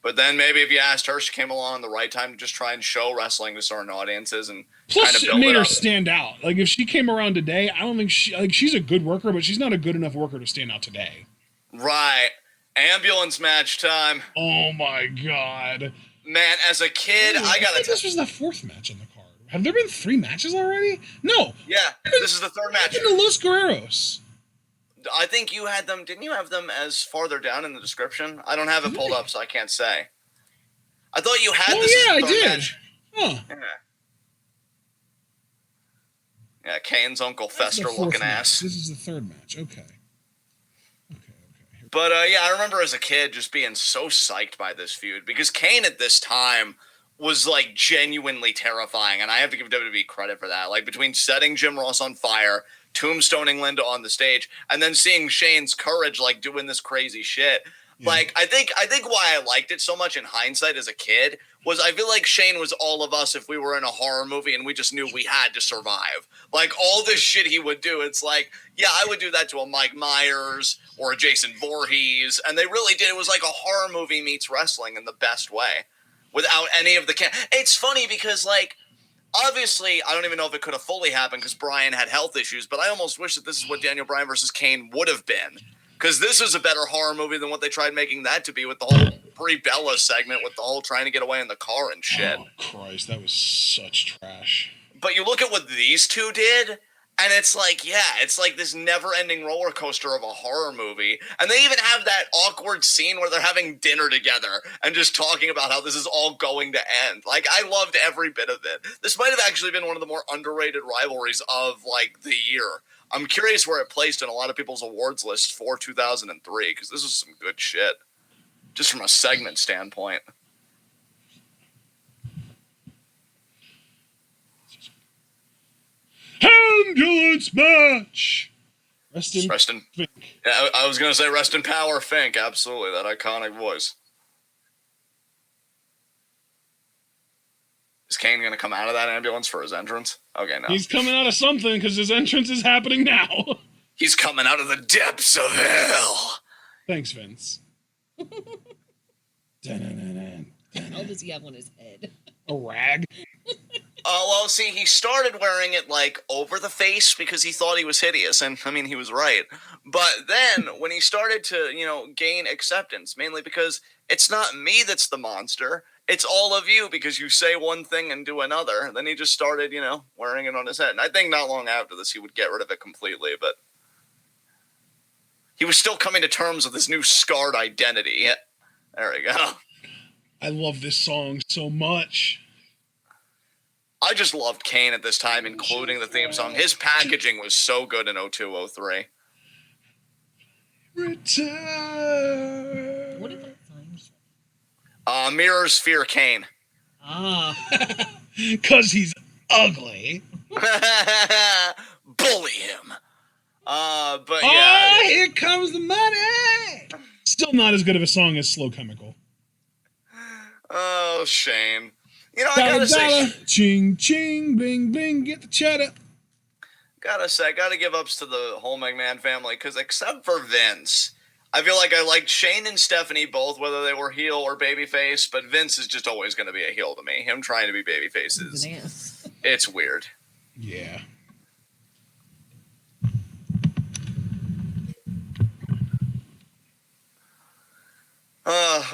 But then maybe if you asked her, she came along in the right time to just try and show wrestling to certain audiences and plus kind of build it made her up. stand out. Like if she came around today, I don't think she's a good worker, but she's not a good enough worker to stand out today. Right. Ambulance match time. Oh my God. Man, as a kid, I gotta this was the 4th match on the card. Have there been 3 matches already? No. Yeah, this is the 3rd match. In the Los Guerreros. I think you had them. Didn't you have them as farther down in the description? I don't have it pulled up, so I can't say. I thought you had this. Oh, yeah, as the I 3rd did. match. Huh. Yeah, Kane's Uncle Fester looking ass. This is the 3rd match. Okay. But, yeah, I remember as a kid just being so psyched by this feud because Kane at this time was, like, genuinely terrifying, and I have to give WWE credit for that. Like, between setting Jim Ross on fire, tombstoning Linda on the stage, and then seeing Shane's courage, like, doing this crazy shit. Yeah. Like, I think why I liked it so much in hindsight as a kid was I feel like Shane was all of us if we were in a horror movie and we just knew we had to survive. Like, all this shit he would do, it's like, yeah, I would do that to a Mike Myers or a Jason Voorhees, and they really did. It was like a horror movie meets wrestling in the best way without any of the... It's funny because, like, obviously, I don't even know if it could have fully happened because Bryan had health issues, but I almost wish that this is what Daniel Bryan versus Kane would have been. Because this is a better horror movie than what they tried making that to be with the whole Brie Bella segment with the whole trying to get away in the car and shit. Oh, Christ, that was such trash. But you look at what these two did, and it's like, yeah, it's like this never-ending roller coaster of a horror movie. And they even have that awkward scene where they're having dinner together and just talking about how this is all going to end. Like, I loved every bit of it. This might have actually been one of the more underrated rivalries of, like, the year. I'm curious where it placed in a lot of people's awards lists for 2003, because this was some good shit, just from a segment standpoint. Ambulance match! Rest in Fink. Yeah, I was going to say rest in power, Fink. Absolutely, that iconic voice. Is Kane going to come out of that ambulance for his entrance? Okay, no. He's coming out of something because his entrance is happening now. He's coming out of the depths of hell. Thanks, Vince. How does he have on his head? A rag? Well, see, he started wearing it, like, over the face because he thought he was hideous, and, I mean, he was right. But then, when he started to, gain acceptance, mainly because it's not me that's the monster, it's all of you because you say one thing and do another, then he just started, wearing it on his head. And I think not long after this, he would get rid of it completely, but he was still coming to terms with his new scarred identity. There we go. I love this song so much. I just loved Kane at this time, including the theme song. His packaging was so good in 0203. Return. What did that sign say? Mirrors fear Kane. Ah. Because he's ugly. Bully him. But yeah. Oh, here comes the money. Still not as good of a song as Slow Chemical. Oh, Shane. I Dollar, gotta say, ching, ching, bling, bling, get the cheddar. gotta give ups to the whole McMahon family, because except for Vince, I feel like I liked Shane and Stephanie both, whether they were heel or babyface, but Vince is just always going to be a heel to me. Him trying to be babyface is, it's weird. Yeah.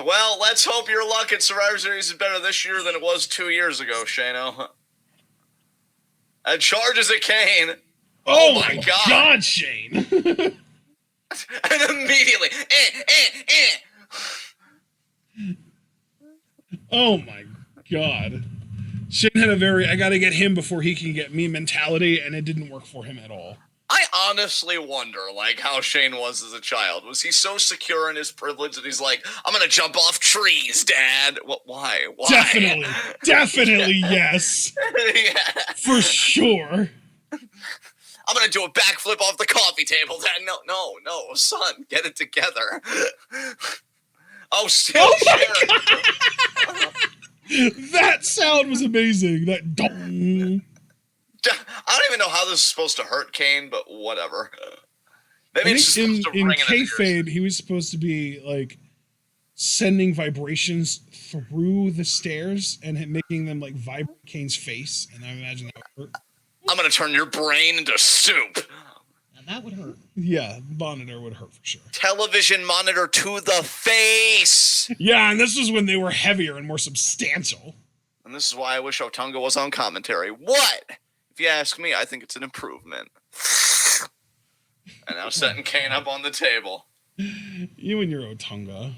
Well, let's hope your luck at Survivor Series is better this year than it was 2 years ago, Shano. And charges at Kane. Oh my God, Shane. And immediately, Oh my God. Shane had a very, I gotta get him before he can get me mentality, and it didn't work for him at all. I honestly wonder, how Shane was as a child. Was he so secure in his privilege that he's like, I'm gonna jump off trees, Dad? Why? Definitely yes. Yeah. For sure. I'm gonna do a backflip off the coffee table, Dad. No, son, get it together. Oh, still Sharon. That sound was amazing. That dong. I don't even know how this is supposed to hurt Kane, but whatever. Maybe I it's think just supposed to in ring in his ears. kayfabe, he was supposed to be sending vibrations through the stairs and making them vibrate Kane's face, and I imagine that would hurt. I'm gonna turn your brain into soup. Now that would hurt. Yeah, monitor would hurt for sure. Television monitor to the face. Yeah, and this was when they were heavier and more substantial. And this is why I wish Otunga was on commentary. What? If you ask me, I think it's an improvement. And now setting Kane up on the table. You and your Otunga.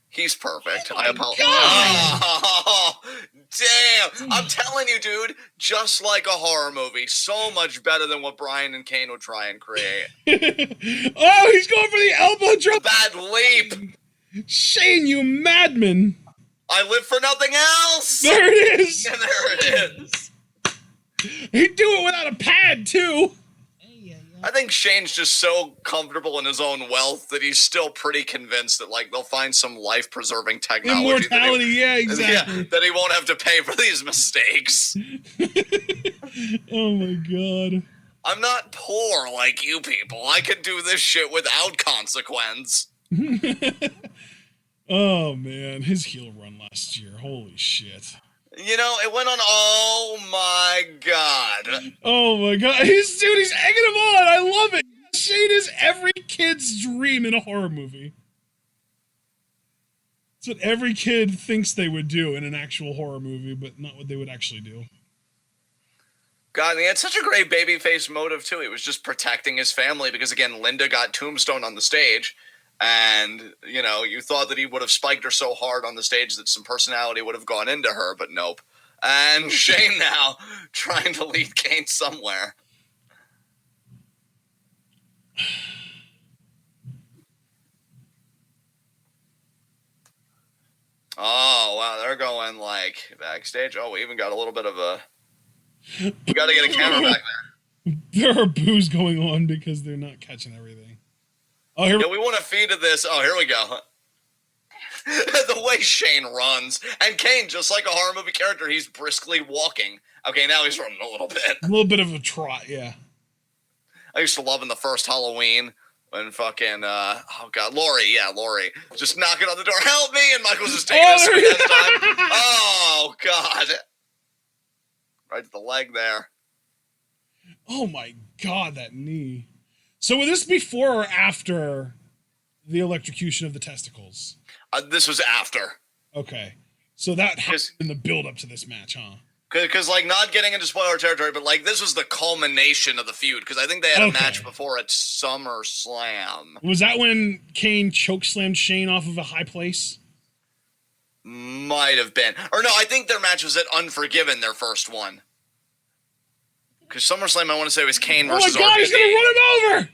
He's perfect. Oh I apologize. God. Oh, damn. I'm telling you, dude, just like a horror movie. So much better than what Bryan and Kane would try and create. Oh, he's going for the elbow drop. Bad leap. Shane, you madman. I live for nothing else. There it is. And there it is. He'd do it without a pad, too. I think Shane's just so comfortable in his own wealth that he's still pretty convinced that they'll find some life-preserving technology. Immortality, yeah, exactly. Yeah, that he won't have to pay for these mistakes. Oh my God. I'm not poor like you people. I can do this shit without consequence. Oh man, his heel run last year. Holy shit. It went on. Oh my God. Oh my God. He's egging him on. I love it. Shane is every kid's dream in a horror movie. It's what every kid thinks they would do in an actual horror movie, but not what they would actually do. God, he had such a great babyface motive, too. He was just protecting his family because, again, Linda got tombstone on the stage. And, you thought that he would have spiked her so hard on the stage that some personality would have gone into her, but nope. And Shane now trying to lead Kane somewhere. Oh, wow, they're going, backstage. Oh, we even got a little bit of a... We got to get a camera back there. There are boos going on because they're not catching everything. Oh, here we want to feed to this. Oh, here we go. The way Shane runs. And Kane, just like a horror movie character, he's briskly walking. Okay, now he's running a little bit. A little bit of a trot, yeah. I used to love in the first Halloween when fucking, oh God, Laurie, just knocking on the door, help me, and Michael's just taking a sweet ass time. Oh, God. Right to the leg there. Oh my God, that knee. So was this before or after the electrocution of the testicles? This was after. Okay. So that happened in the build-up to this match, huh? Because, like, not getting into spoiler territory, but, like, this was the culmination of the feud. Because I think they had a match before at SummerSlam. Was that when Kane chokeslammed Shane off of a high place? Might have been. Or no, I think their match was at Unforgiven, their first one. Because SummerSlam, I want to say, was Kane versus Oh my God, RVD. he's going to run him over!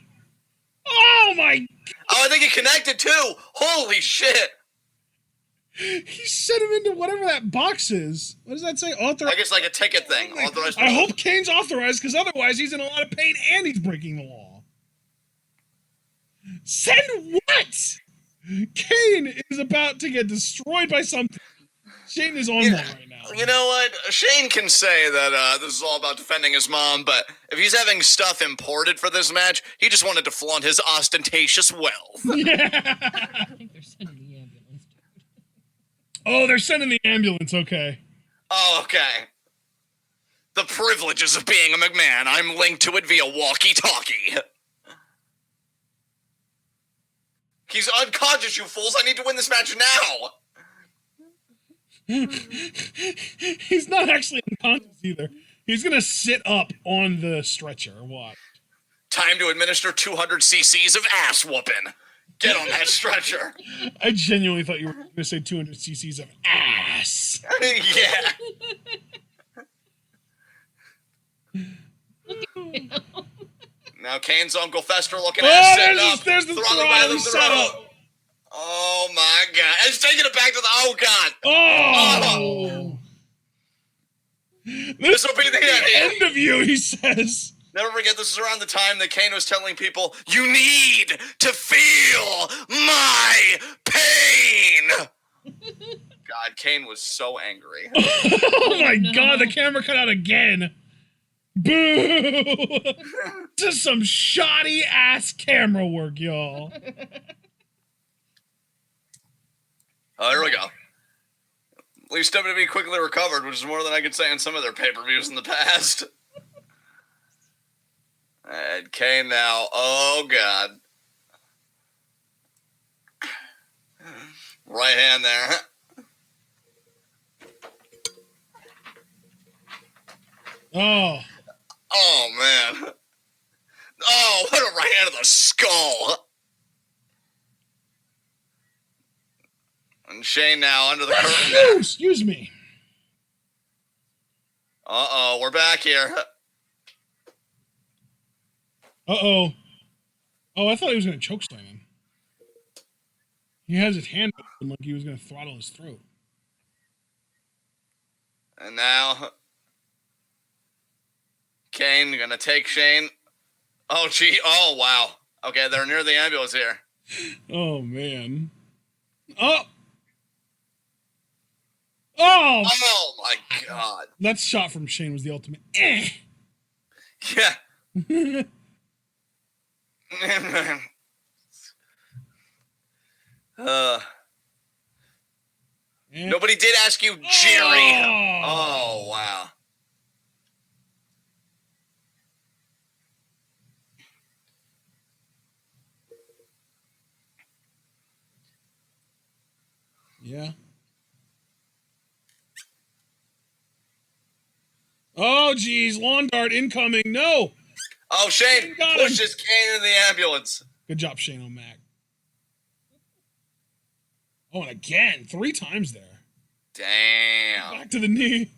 Oh my God! Oh, I think he connected, too! Holy shit! He sent him into whatever that box is. What does that say? I guess like a ticket thing. Authorized. I hope Kane's authorized, because otherwise he's in a lot of pain and he's breaking the law. Send what? Kane is about to get destroyed by something. Shane is on one right now. You know what? Shane can say that this is all about defending his mom, but if he's having stuff imported for this match, he just wanted to flaunt his ostentatious wealth. Yeah. I think they're sending the ambulance. Oh, they're sending the ambulance, okay. Oh, okay. The privileges of being a McMahon. I'm linked to it via walkie-talkie. He's unconscious, you fools. I need to win this match now. He's not actually unconscious either. He's going to sit up on the stretcher. Watch. Time to administer 200 cc's of ass whooping. Get on that stretcher. I genuinely thought you were going to say 200 cc's of ass. Yeah. Now Kane's Uncle Fester looking at sitting up. There's the throttle setup. Oh my God. And he's taking it back to the, oh God. Oh. This will be the end of you, he says. Never forget, this is around the time that Kane was telling people, you need to feel my pain. God, Kane was so angry. Oh my God, the camera cut out again. Boo! This is some shoddy ass camera work, y'all. Oh, here we go. At least WWE quickly recovered, which is more than I could say on some of their pay-per-views in the past. And Kane now. Oh, God. Right hand there. Oh. Oh, man. Oh, what a right hand to the skull. And Shane now under the curtain. Excuse me. Uh-oh, we're back here. Uh-oh. Oh, I thought he was going to chokeslam him. He has his hand open like he was going to throttle his throat. And now, Kane going to take Shane. Oh, gee. Oh, wow. Okay, they're near the ambulance here. Oh, man. Oh! Oh! Oh, my God. That shot from Shane was the ultimate. Yeah. Nobody did ask you, Jerry. Oh, wow. Yeah. Oh, geez. Lawn dart incoming. No. Oh, Shane pushes Kane in the ambulance. Good job, Shane O'Mac. Oh, and again. 3 times there. Damn. Back to the knee.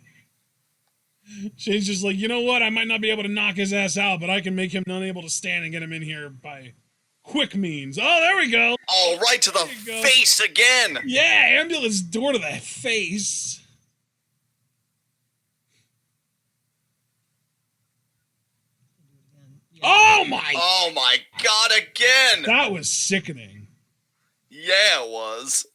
Shane's just like, you know what? I might not be able to knock his ass out, but I can make him unable to stand and get him in here by quick means. Oh, there we go. Oh, right to the face again. Yeah, ambulance door to the face. Oh my God, again. That was sickening. Yeah, it was.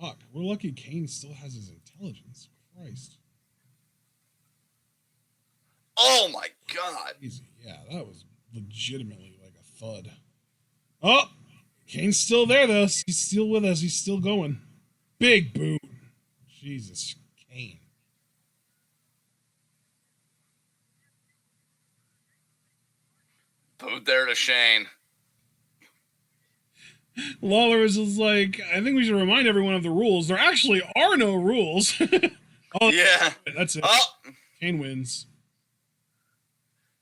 Fuck. We're lucky Kane still has his intelligence. Christ. Oh my God. Easy. Yeah, that was legitimately like a thud. Oh, Kane's still there though. He's still with us. He's still going. Big boot. Jesus, Kane. Boot there to Shane. Lawler was just like, I think we should remind everyone of the rules. There actually are no rules. Oh, Yeah. that's it. Oh, Kane wins.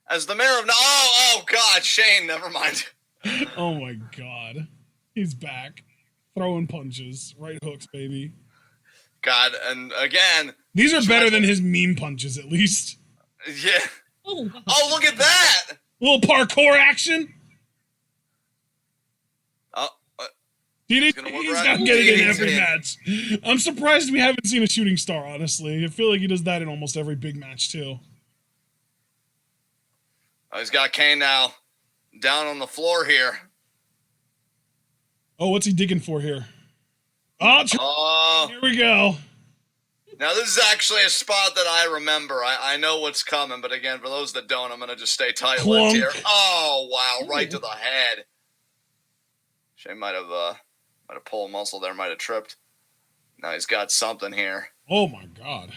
as the mayor of... Oh, God, Shane, never mind. Oh my God. He's back. Throwing punches. Right hooks, baby. God, and again... These are better than his meme punches, at least. Yeah. Oh, wow. Oh, look at that! A little parkour action. Oh, He's gonna work got right- to get it in He's every in. match. I'm surprised we haven't seen a shooting star, honestly. I feel like he does that in almost every big match, too. oh, he's got Kane now down on the floor here. Oh, what's he digging for here? Oh, Oh, here we go. now this is actually a spot that I remember. I know what's coming, but again, for those that don't, I'm going to just stay tight-lipped Clunk. here. Oh, wow, right to the head. Shane might have pulled a muscle there, might have tripped. Now he's got something here. Oh, my God.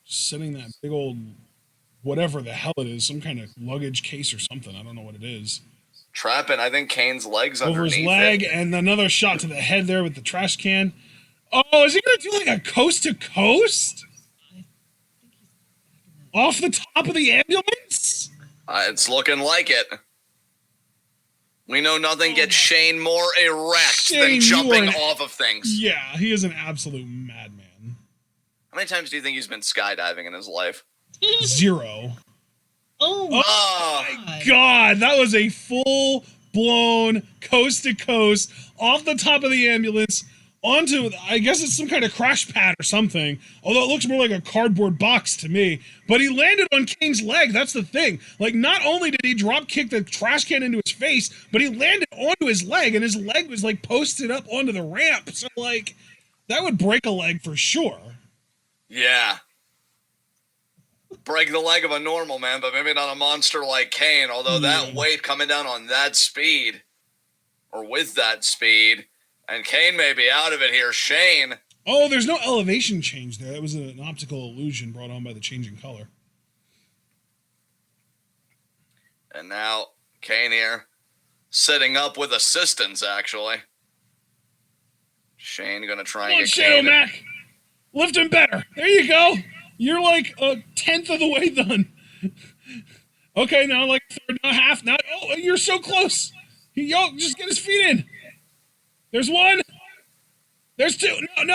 Just sitting that big old, whatever the hell it is, some kind of luggage case or something. I don't know what it is. Trapping, I think, Kane's legs Over his underneath leg, it. and another shot to the head there with the trash can. Oh, is he going to do like a coast to coast? I think he's back in that. Off the top of the ambulance? It's looking like it. We know nothing gets Shane more erect Shane, than you jumping are- off of things. Yeah, he is an absolute madman. How many times do you think he's been skydiving in his life? 0. Oh, my Oh, God, that was a full-blown coast-to-coast off the top of the ambulance onto, I guess it's some kind of crash pad or something, although it looks more like a cardboard box to me. But he landed on Kane's leg, that's the thing. Like, not only did he drop kick the trash can into his face, but he landed onto his leg, and his leg was, like, posted up onto the ramp. So, like, that would break a leg for sure. yeah. Break the leg of a normal man, but maybe not a monster like Kane, although that weight coming down on that speed, or with that speed, and Kane may be out of it here. Shane, Oh, there's no elevation change there. That was an optical illusion brought on by the changing color. and now Kane here, sitting up with assistance, actually. Shane gonna try Come and on, get Shadow Kane. Mac. Lift him better. There you go. You're like a 10th of the way done. Okay, now like third, not half. Now, oh, you're so close. Yo, just get his feet in. There's one. There's two. No.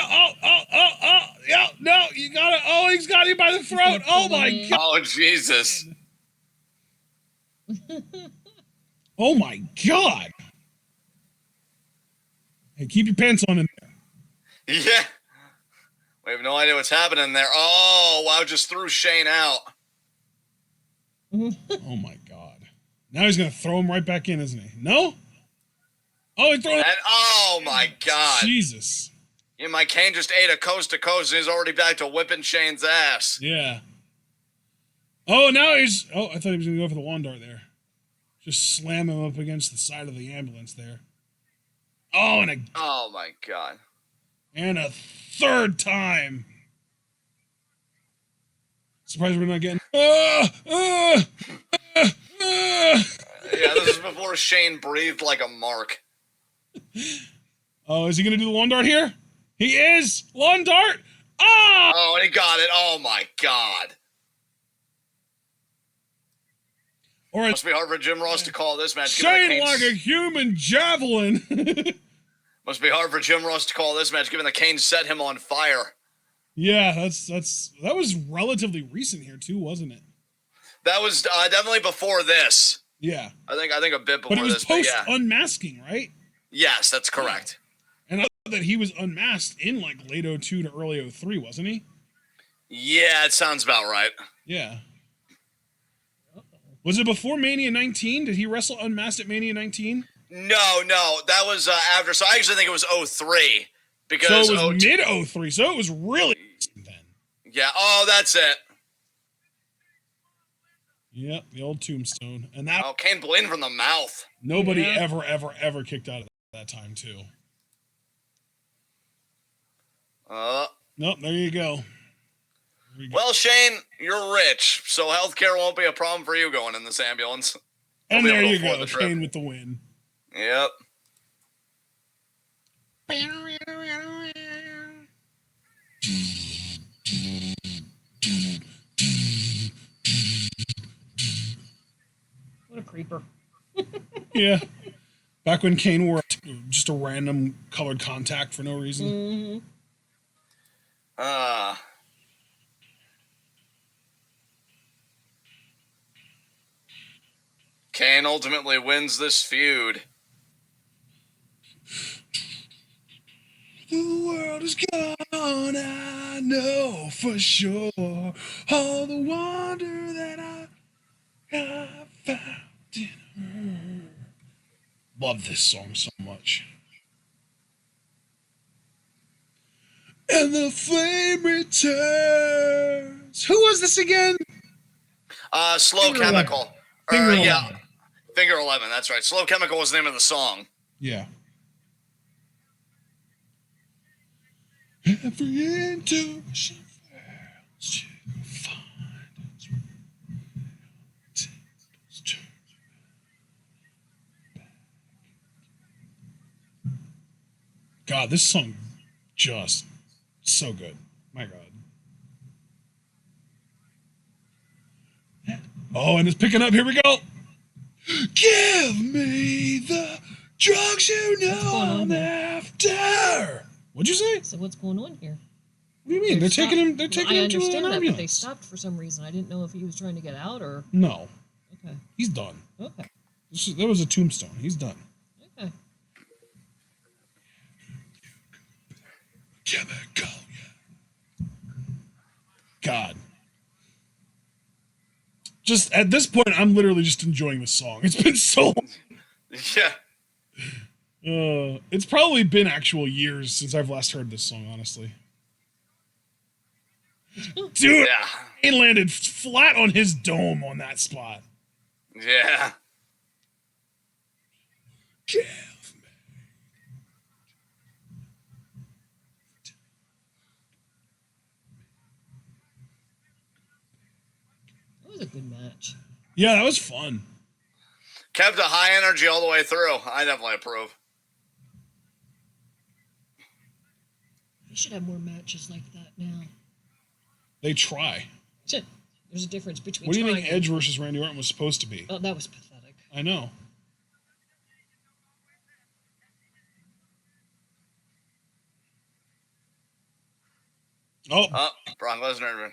Yeah, no. You got it. Oh, he's got you by the throat. Oh my God. Oh, Jesus. Oh my God. Hey, keep your pants on in there. Yeah. We have no idea what's happening there. Oh, wow, just threw Shane out. Oh my God. Now he's gonna throw him right back in, isn't he? No. Oh, he threw him. And oh my God. Jesus. Yeah, my Kane just ate a coast to coast and he's already back to whipping Shane's ass. Yeah. Oh, now he's. Oh, I thought he was gonna go for the lawn dart there. Just slam him up against the side of the ambulance there. Oh, Oh my God. and a third time. Surprised we're not getting. Yeah, this is before Shane breathed like a mark. Oh, is he gonna do the lawn dart here? He is lawn dart. Ah! Oh, and he got it. Oh my God. Or a Must be hard for Jim Ross to call this match. given that Shane Kane's- like a human javelin. Must be hard for Jim Ross to call this match, given that Kane set him on fire. Yeah, that was relatively recent here too, wasn't it? That was definitely before this. Yeah, I think a bit before but it was this. post But yeah. unmasking, right? Yes, that's correct. And I thought that he was unmasked in like late 02 to early 03, wasn't he? Yeah, it sounds about right. Yeah. Was it before Mania 19? Did he wrestle unmasked at Mania 19? No, that was after. So I actually think it was 03. Because so it was mid 03, so it was really then. Yeah, oh, that's it. Yep, the old tombstone. And that Kane bleeding from the mouth. nobody ever kicked out of that time too. Nope, there you go. Well, Shane, you're rich, so healthcare won't be a problem for you going in this ambulance. And there you go, Kane with the win. Yep. What a creeper. Yeah. Back when Kane wore just a random colored contact for no reason. Mm-hmm. Kane ultimately wins this feud. The world is gone, I know for sure. All the wonder that I found in her. Love this song so much. And the flame returns. Who was this again? Slow Finger Chemical. 11. Yeah. Finger 11, that's right. Slow Chemical was the name of the song. Yeah. Every intuition fails to find its God, this song just so good. My God. Oh, and it's picking up. Here we go. Give me the drugs you know I'm after. What'd you say? So what's going on here? What do you mean? They're taking him. They're taking him to an I understand that, ambulance. but they stopped for some reason. I didn't know if he was trying to get out or. No. Okay. He's done. Okay. That was a tombstone. He's done. Okay. Chemical. God. Just at this point, I'm literally just enjoying the song. It's been so long. Yeah. It's probably been actual years since I've last heard this song, honestly. Dude, Yeah. he landed flat on his dome on that spot. Yeah. That was a good match. Yeah, that was fun. Kept a high energy all the way through. I definitely approve. We should have more matches like that now. They try. There's a difference between. What do you think Edge versus Randy Orton was supposed to be? Oh, that was pathetic. I know. Oh, Brock Lesnar.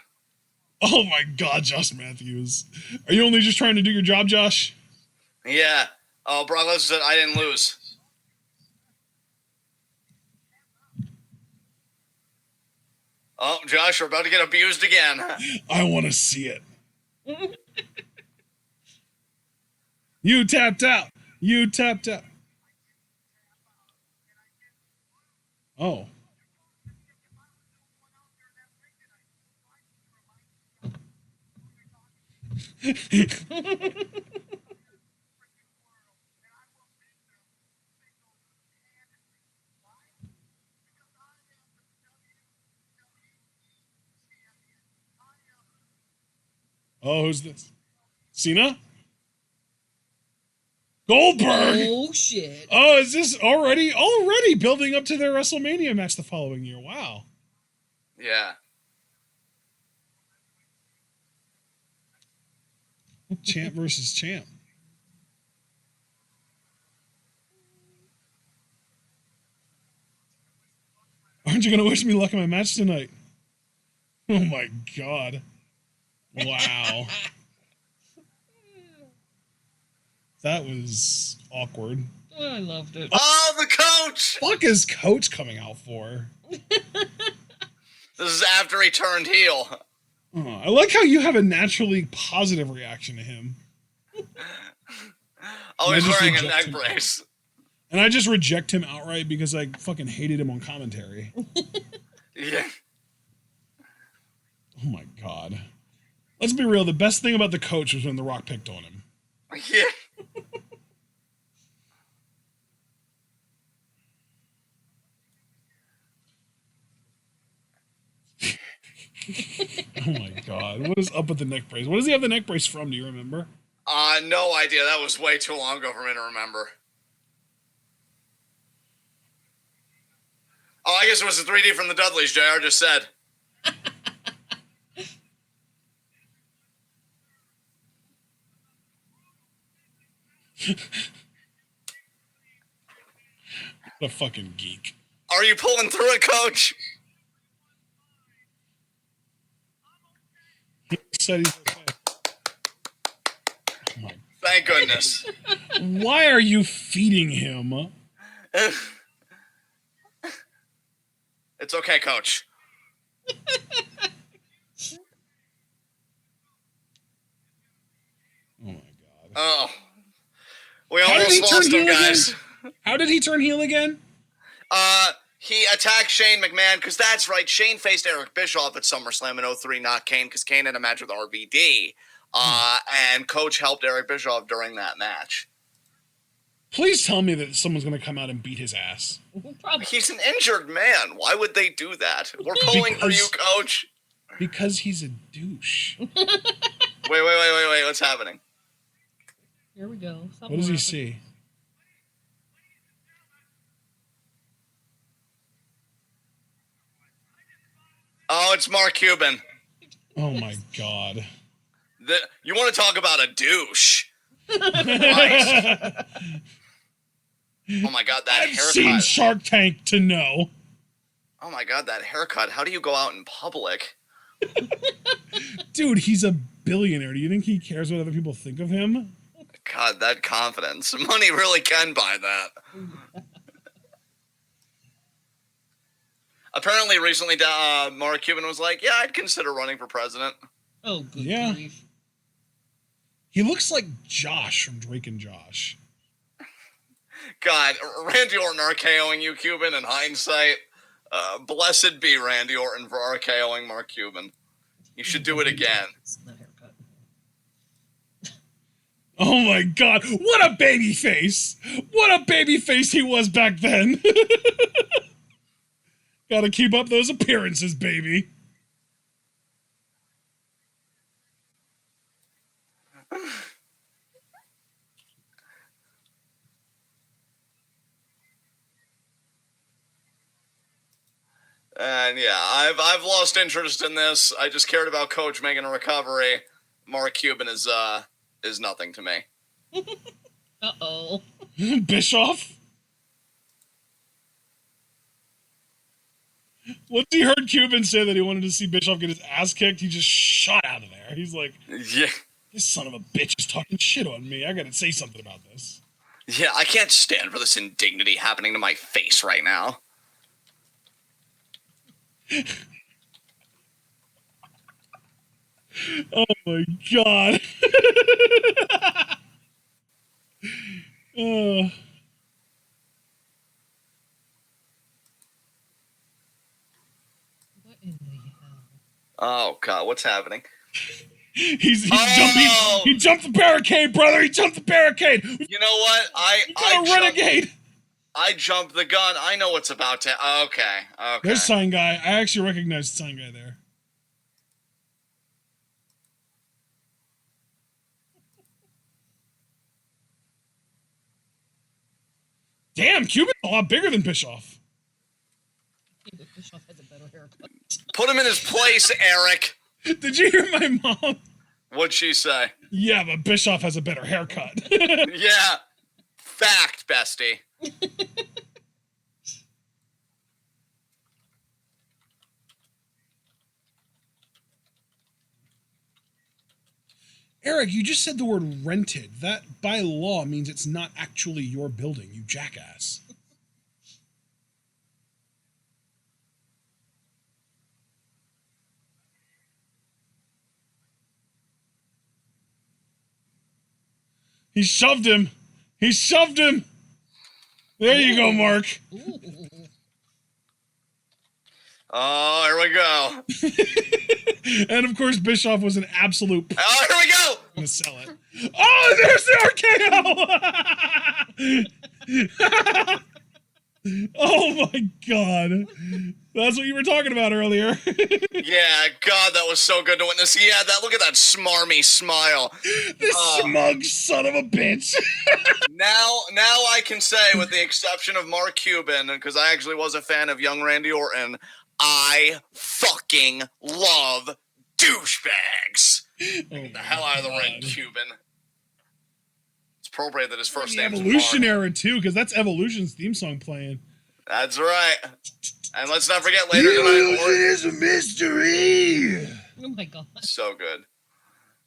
oh my God, Josh Matthews. Are you only just trying to do your job, Josh? Yeah. Oh, Brock Lesnar said, I didn't lose. Oh, Josh, we're about to get abused again. I want to see it. You tapped out. You tapped out. Oh. Oh, who's this? Cena? Goldberg! Oh shit! Oh, is this already building up to their WrestleMania match the following year? Wow. Yeah. Champ versus champ. Aren't you gonna wish me luck in my match tonight? Oh my God. Wow. That was awkward. Oh, I loved it. Oh, the coach! Fuck is Coach coming out for? This is after he turned heel. Oh, I like how you have a naturally positive reaction to him. Oh, he's I just wearing a reject neck him. brace. And I just reject him outright because I fucking hated him on commentary. Yeah. Oh my god. Let's be real, the best thing about the coach was when The Rock picked on him. Yeah. Oh my god. What is up with the neck brace? What does he have the neck brace from? Do you remember? No idea. That was way too long ago for me to remember. Oh, I guess it was the 3D from the Dudleys, JR just said. What a fucking geek. Are you pulling through it, Coach? He said he's okay. Oh my. Thank goodness. Why are you feeding him? It's okay, Coach. Oh my god. Oh. We How did almost he turn lost him, heel guys. again? How did he turn heel again? He attacked Shane McMahon, because that's right, Shane faced Eric Bischoff at SummerSlam in 03, not Kane, because Kane had a match with RVD. And Coach helped Eric Bischoff during that match. Please tell me that someone's going to come out and beat his ass. Probably. He's an injured man. Why would they do that? We're pulling for you, Coach. Because he's a douche. Wait. What's happening? Here we go. What does he see? Oh, it's Mark Cuban. Oh my god. You want to talk about a douche? Right. Oh my god, that I've haircut. seen Shark Tank to know. Oh my god, that haircut. How do you go out in public? Dude, he's a billionaire. Do you think he cares what other people think of him? God, that confidence. Money really can buy that. Apparently, recently, Mark Cuban was like, yeah, I'd consider running for president. Oh, good Yeah. grief. He looks like Josh from Drake and Josh. God, Randy Orton RKOing you, Cuban, in hindsight. Blessed be Randy Orton for RKOing Mark Cuban. You should do it again. That haircut. Oh my god, what a baby face! What a baby face he was back then! Gotta keep up those appearances, baby. And yeah, I've lost interest in this. I just cared about Coach making a recovery. Mark Cuban is nothing to me. Uh-oh. Bischoff? Once he heard Cuban say that he wanted to see Bischoff get his ass kicked, he just shot out of there. He's like, Yeah. this son of a bitch is talking shit on me. I gotta say something about this. Yeah, I can't stand for this indignity happening to my face right now. Oh my god. What in the hell? Oh god, what's happening? He's he jumped the barricade, brother. He jumped the barricade. You know what? He got a renegade. I jumped the gun. I know what's about to. Okay. There's sign guy. I actually recognize the sign guy there. Damn, Cuban's a lot bigger than Bischoff. Yeah, but Bischoff has a better haircut. Put him in his place, Eric. Did you hear my mom? What'd she say? Yeah, but Bischoff has a better haircut. Yeah. Fact, bestie. Eric, you just said the word rented. That, by law, means it's not actually your building, you jackass. He shoved him. He shoved him. There you go, Mark. Ooh. Oh, here we go. And of course, Bischoff was an absolute Oh, here we go. gonna sell it. Oh, there's the RKO! Oh my god. That's what you were talking about earlier. Yeah, God, that was so good to witness. Yeah, look at that smarmy smile. This smug son of a bitch. Now I can say, with the exception of Mark Cuban, because I actually was a fan of young Randy Orton, I fucking love douchebags. Get the hell out of the ring, Cuban. It's appropriate that his first name's Evolution Mark. era too, because that's Evolution's theme song playing. That's right. And let's not forget later tonight, Orton is a mystery. Oh my god. So good.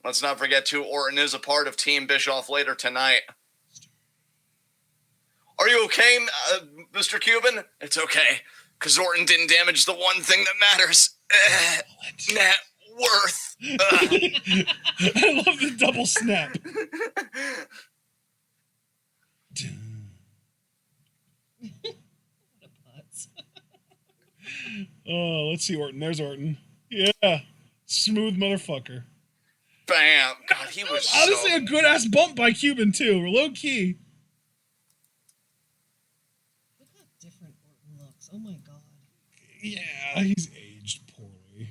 Let's not forget, too, Orton is a part of Team Bischoff later tonight. Are you okay, Mr. Cuban? It's okay, because Orton didn't damage the one thing that matters. Net worth. I love the double snap. Oh, let's see Orton. There's Orton. Yeah. Smooth motherfucker. Bam. God, he was honestly so... a good ass bump by Cuban too. Low key. Look how different Orton looks. Oh my god. Yeah, he's aged poorly.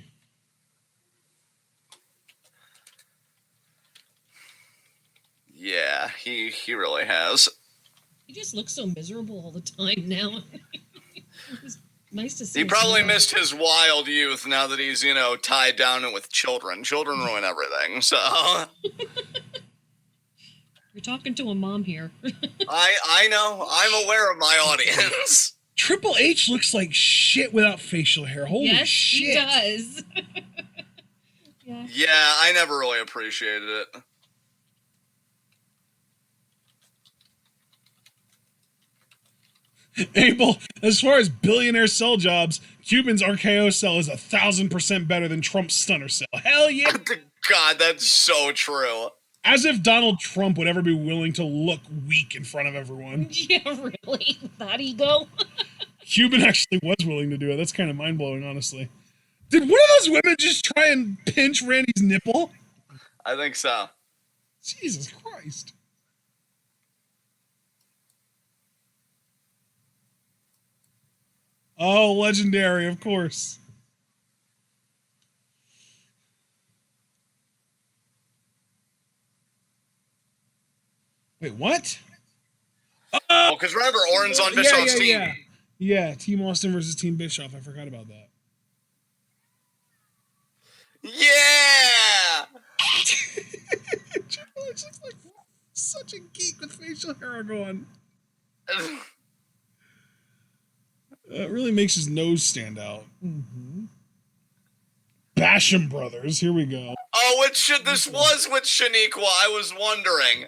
Yeah, he really has. He just looks so miserable all the time now. It's nice to see. He him probably smile. missed his wild youth now that he's, tied down with children. Children ruin everything, so... You're talking to a mom here. I know. I'm aware of my audience. Triple H looks like shit without facial hair. Holy Yes, shit. he does. Yeah. Yeah, I never really appreciated it. Abel, as far as billionaire cell jobs, Cuban's RKO cell is 1,000% better than Trump's stunner cell. Hell yeah! God, that's so true. As if Donald Trump would ever be willing to look weak in front of everyone. Yeah, really? That ego? Cuban actually was willing to do it. That's kind of mind-blowing, honestly. Did one of those women just try and pinch Randy's nipple? I think so. Jesus Christ. Oh, legendary, of course. Wait, what? Oh, because remember, Orton's on Bischoff's team. Yeah, Team Austin versus Team Bischoff. I forgot about that. Yeah! Triple H looks like such a geek with facial hair going. It really makes his nose stand out. Mm-hmm. Basham Brothers, here we go. Oh, this was with Shaniqua. I was wondering.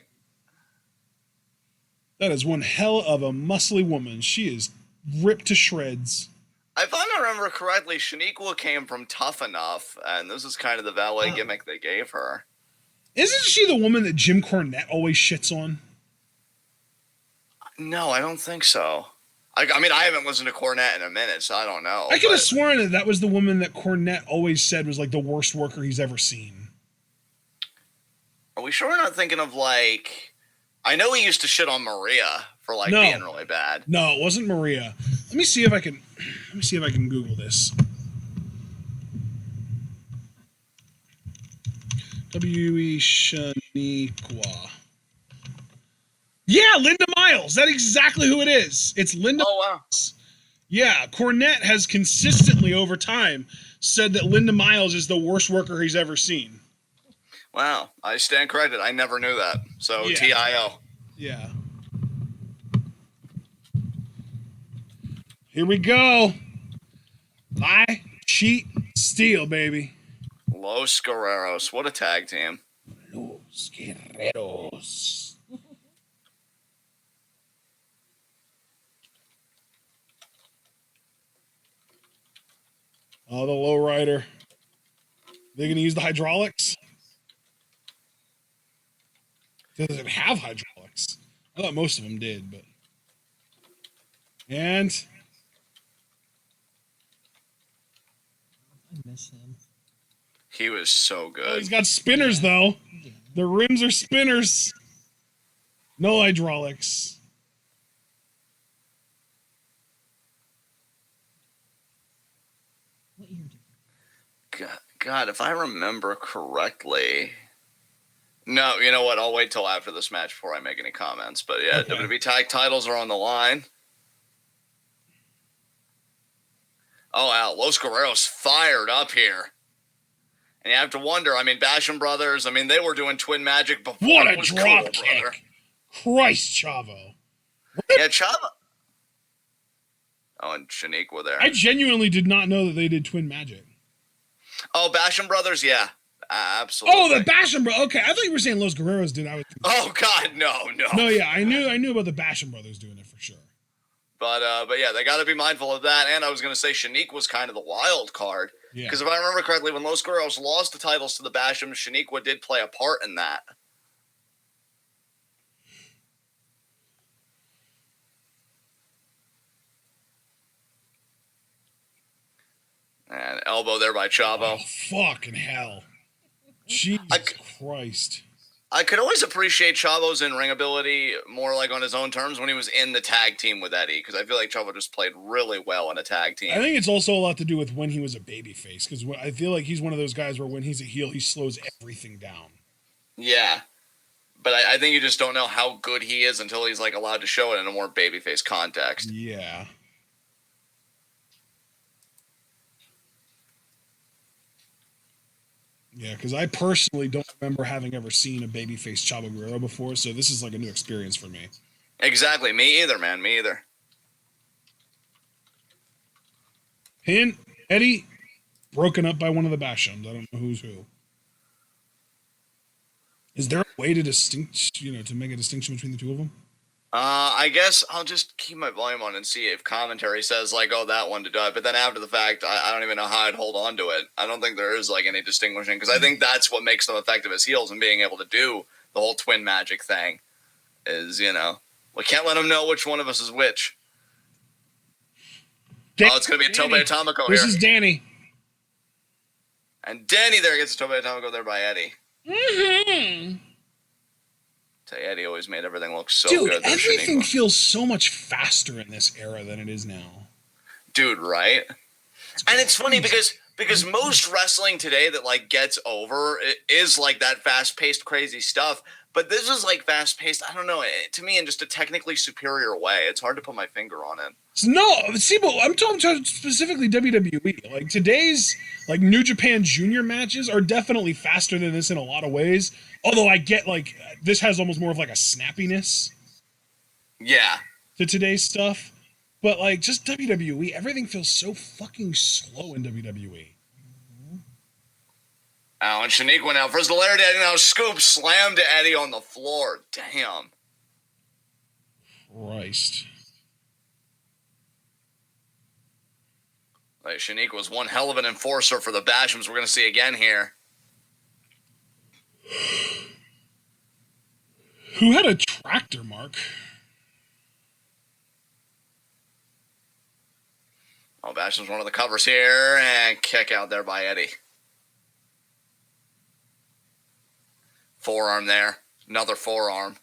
That is one hell of a muscly woman. She is ripped to shreds. If I remember correctly, Shaniqua came from Tough Enough, and this is kind of the valet gimmick they gave her. Isn't she the woman that Jim Cornette always shits on? No, I don't think so. I mean, I haven't listened to Cornette in a minute, so I don't know. I could have sworn that was the woman that Cornette always said was like the worst worker he's ever seen. Are we sure we're not thinking of like... I know he used to shit on Maria for like being really bad. No, it wasn't Maria. Let me see if I can Google this. W.E. Shaniqua. Yeah, Linda Miles. That's exactly who it is. It's Linda Miles. Yeah, Cornette has consistently over time said that Linda Miles is the worst worker he's ever seen. Wow, I stand corrected. I never knew that. So, Yeah. TIO. Yeah. Here we go. Lie, cheat, steal, baby. Los Guerreros. What a tag team. Los Guerreros. Oh, the lowrider. They're going to use the hydraulics? Does it have hydraulics? I thought most of them did, but... And I miss him. He was so good. oh, he's got spinners, though. Yeah. The rims are spinners. No hydraulics. What year did God, if I remember correctly. No, you know what? I'll wait till after this match before I make any comments. But yeah, Okay. WWE tag titles are on the line. Oh, wow. Los Guerreros fired up here. And you have to wonder, I mean, Basham brothers, I mean, they were doing twin magic before. What it a was drop cool, kick. brother. Christ, Chavo. Yeah, Chava. Oh, and Shaniqua there. I genuinely did not know that they did twin magic. Oh, Basham brothers, yeah. Absolutely. Oh, the Basham Brothers. Okay, I thought you were saying Los Guerreros did. Oh, God, no. No, yeah, I knew about the Basham Brothers doing it for sure. But yeah, they got to be mindful of that. And I was going to say Shaniqua was kind of the wild card. Yeah. Because if I remember correctly, when Los Guerreros lost the titles to the Bashams, Shaniqua did play a part in that. And elbow there by Chavo. Oh, fucking hell. Jesus Christ. I could always appreciate Chavo's in-ring ability more like on his own terms when he was in the tag team with Eddie, because I feel like Chavo just played really well in a tag team. I think it's also a lot to do with when he was a babyface, because I feel like he's one of those guys where when he's a heel, he slows everything down. Yeah. But I think you just don't know how good he is until he's like allowed to show it in a more babyface context. Yeah. Yeah, because I personally don't remember having ever seen a babyface Chavo Guerrero before, so this is like a new experience for me. Exactly. Me either, man. Me either. Pin, Eddie, broken up by one of the Bashams. I don't know who's who. Is there a way to to make a distinction between the two of them? I guess I'll just keep my volume on and see if commentary says, like, oh, that one to die. But then after the fact, I don't even know how I'd hold on to it. I don't think there is, like, any distinguishing. Because I think that's what makes them effective as heels and being able to do the whole twin magic thing is, we can't let them know which one of us is which. Oh, it's going to be a Tope Atomico here. This is Danny. And Danny there gets a Tope Atomico there by Eddie. Mm-hmm. Eddie always made everything look so Dude, good. everything feels so much faster in this era than it is now. Dude, right? And it's funny because most wrestling today that like gets over is like that fast-paced crazy stuff, but this is like fast-paced, I don't know, to me in just a technically superior way. It's hard to put my finger on it. No, see, but I'm talking specifically WWE. Like today's like New Japan Junior matches are definitely faster than this in a lot of ways. Although I get like this has almost more of like a snappiness. Yeah. To today's stuff. But like just WWE, everything feels so fucking slow in WWE. Oh, and Shaniqua now first the Laird Eddie now scoop slam to Eddie on the floor. Damn. Christ. Like Shaniqua was one hell of an enforcer for the Bashams. We're gonna see again here. Who had a tractor mark? Oh, Basham's one of the covers here, and kick out there by Eddie. Forearm there. Another forearm.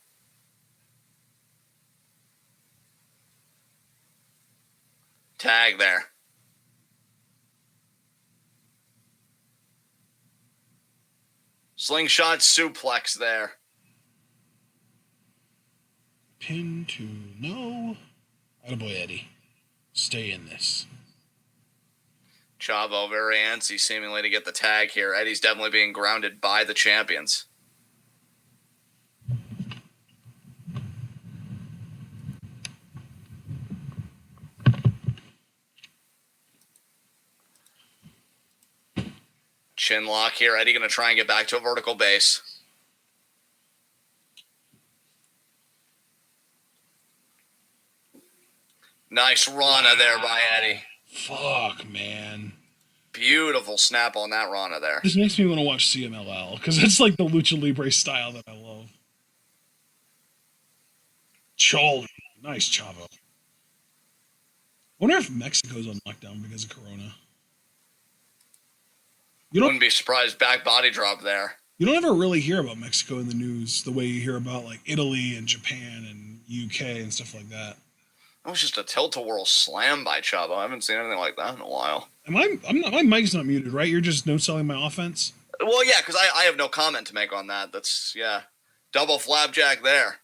Tag there. Slingshot suplex there. Pin to no. Attaboy, Eddie. Stay in this. Chavo very antsy seemingly to get the tag here. Eddie's definitely being grounded by the champions. Chin lock here. Eddie going to try and get back to a vertical base. Nice Rana there by Eddie. Fuck, man. Beautiful snap on that Rana there. This makes me want to watch CMLL, because it's like the Lucha Libre style that I love. Chol. Nice, Chavo. wonder if Mexico's on lockdown because of Corona. Wouldn't be surprised. Back body drop there. You don't ever really hear about Mexico in the news the way you hear about like Italy and Japan and UK and stuff like that. That was just a tilt-a-whirl slam by Chavo. I haven't seen anything like that in a while. I'm not, my mic's not muted, right? You're just no-selling my offense? Well, yeah, because I have no comment to make on that. That's, yeah. Double flapjack there.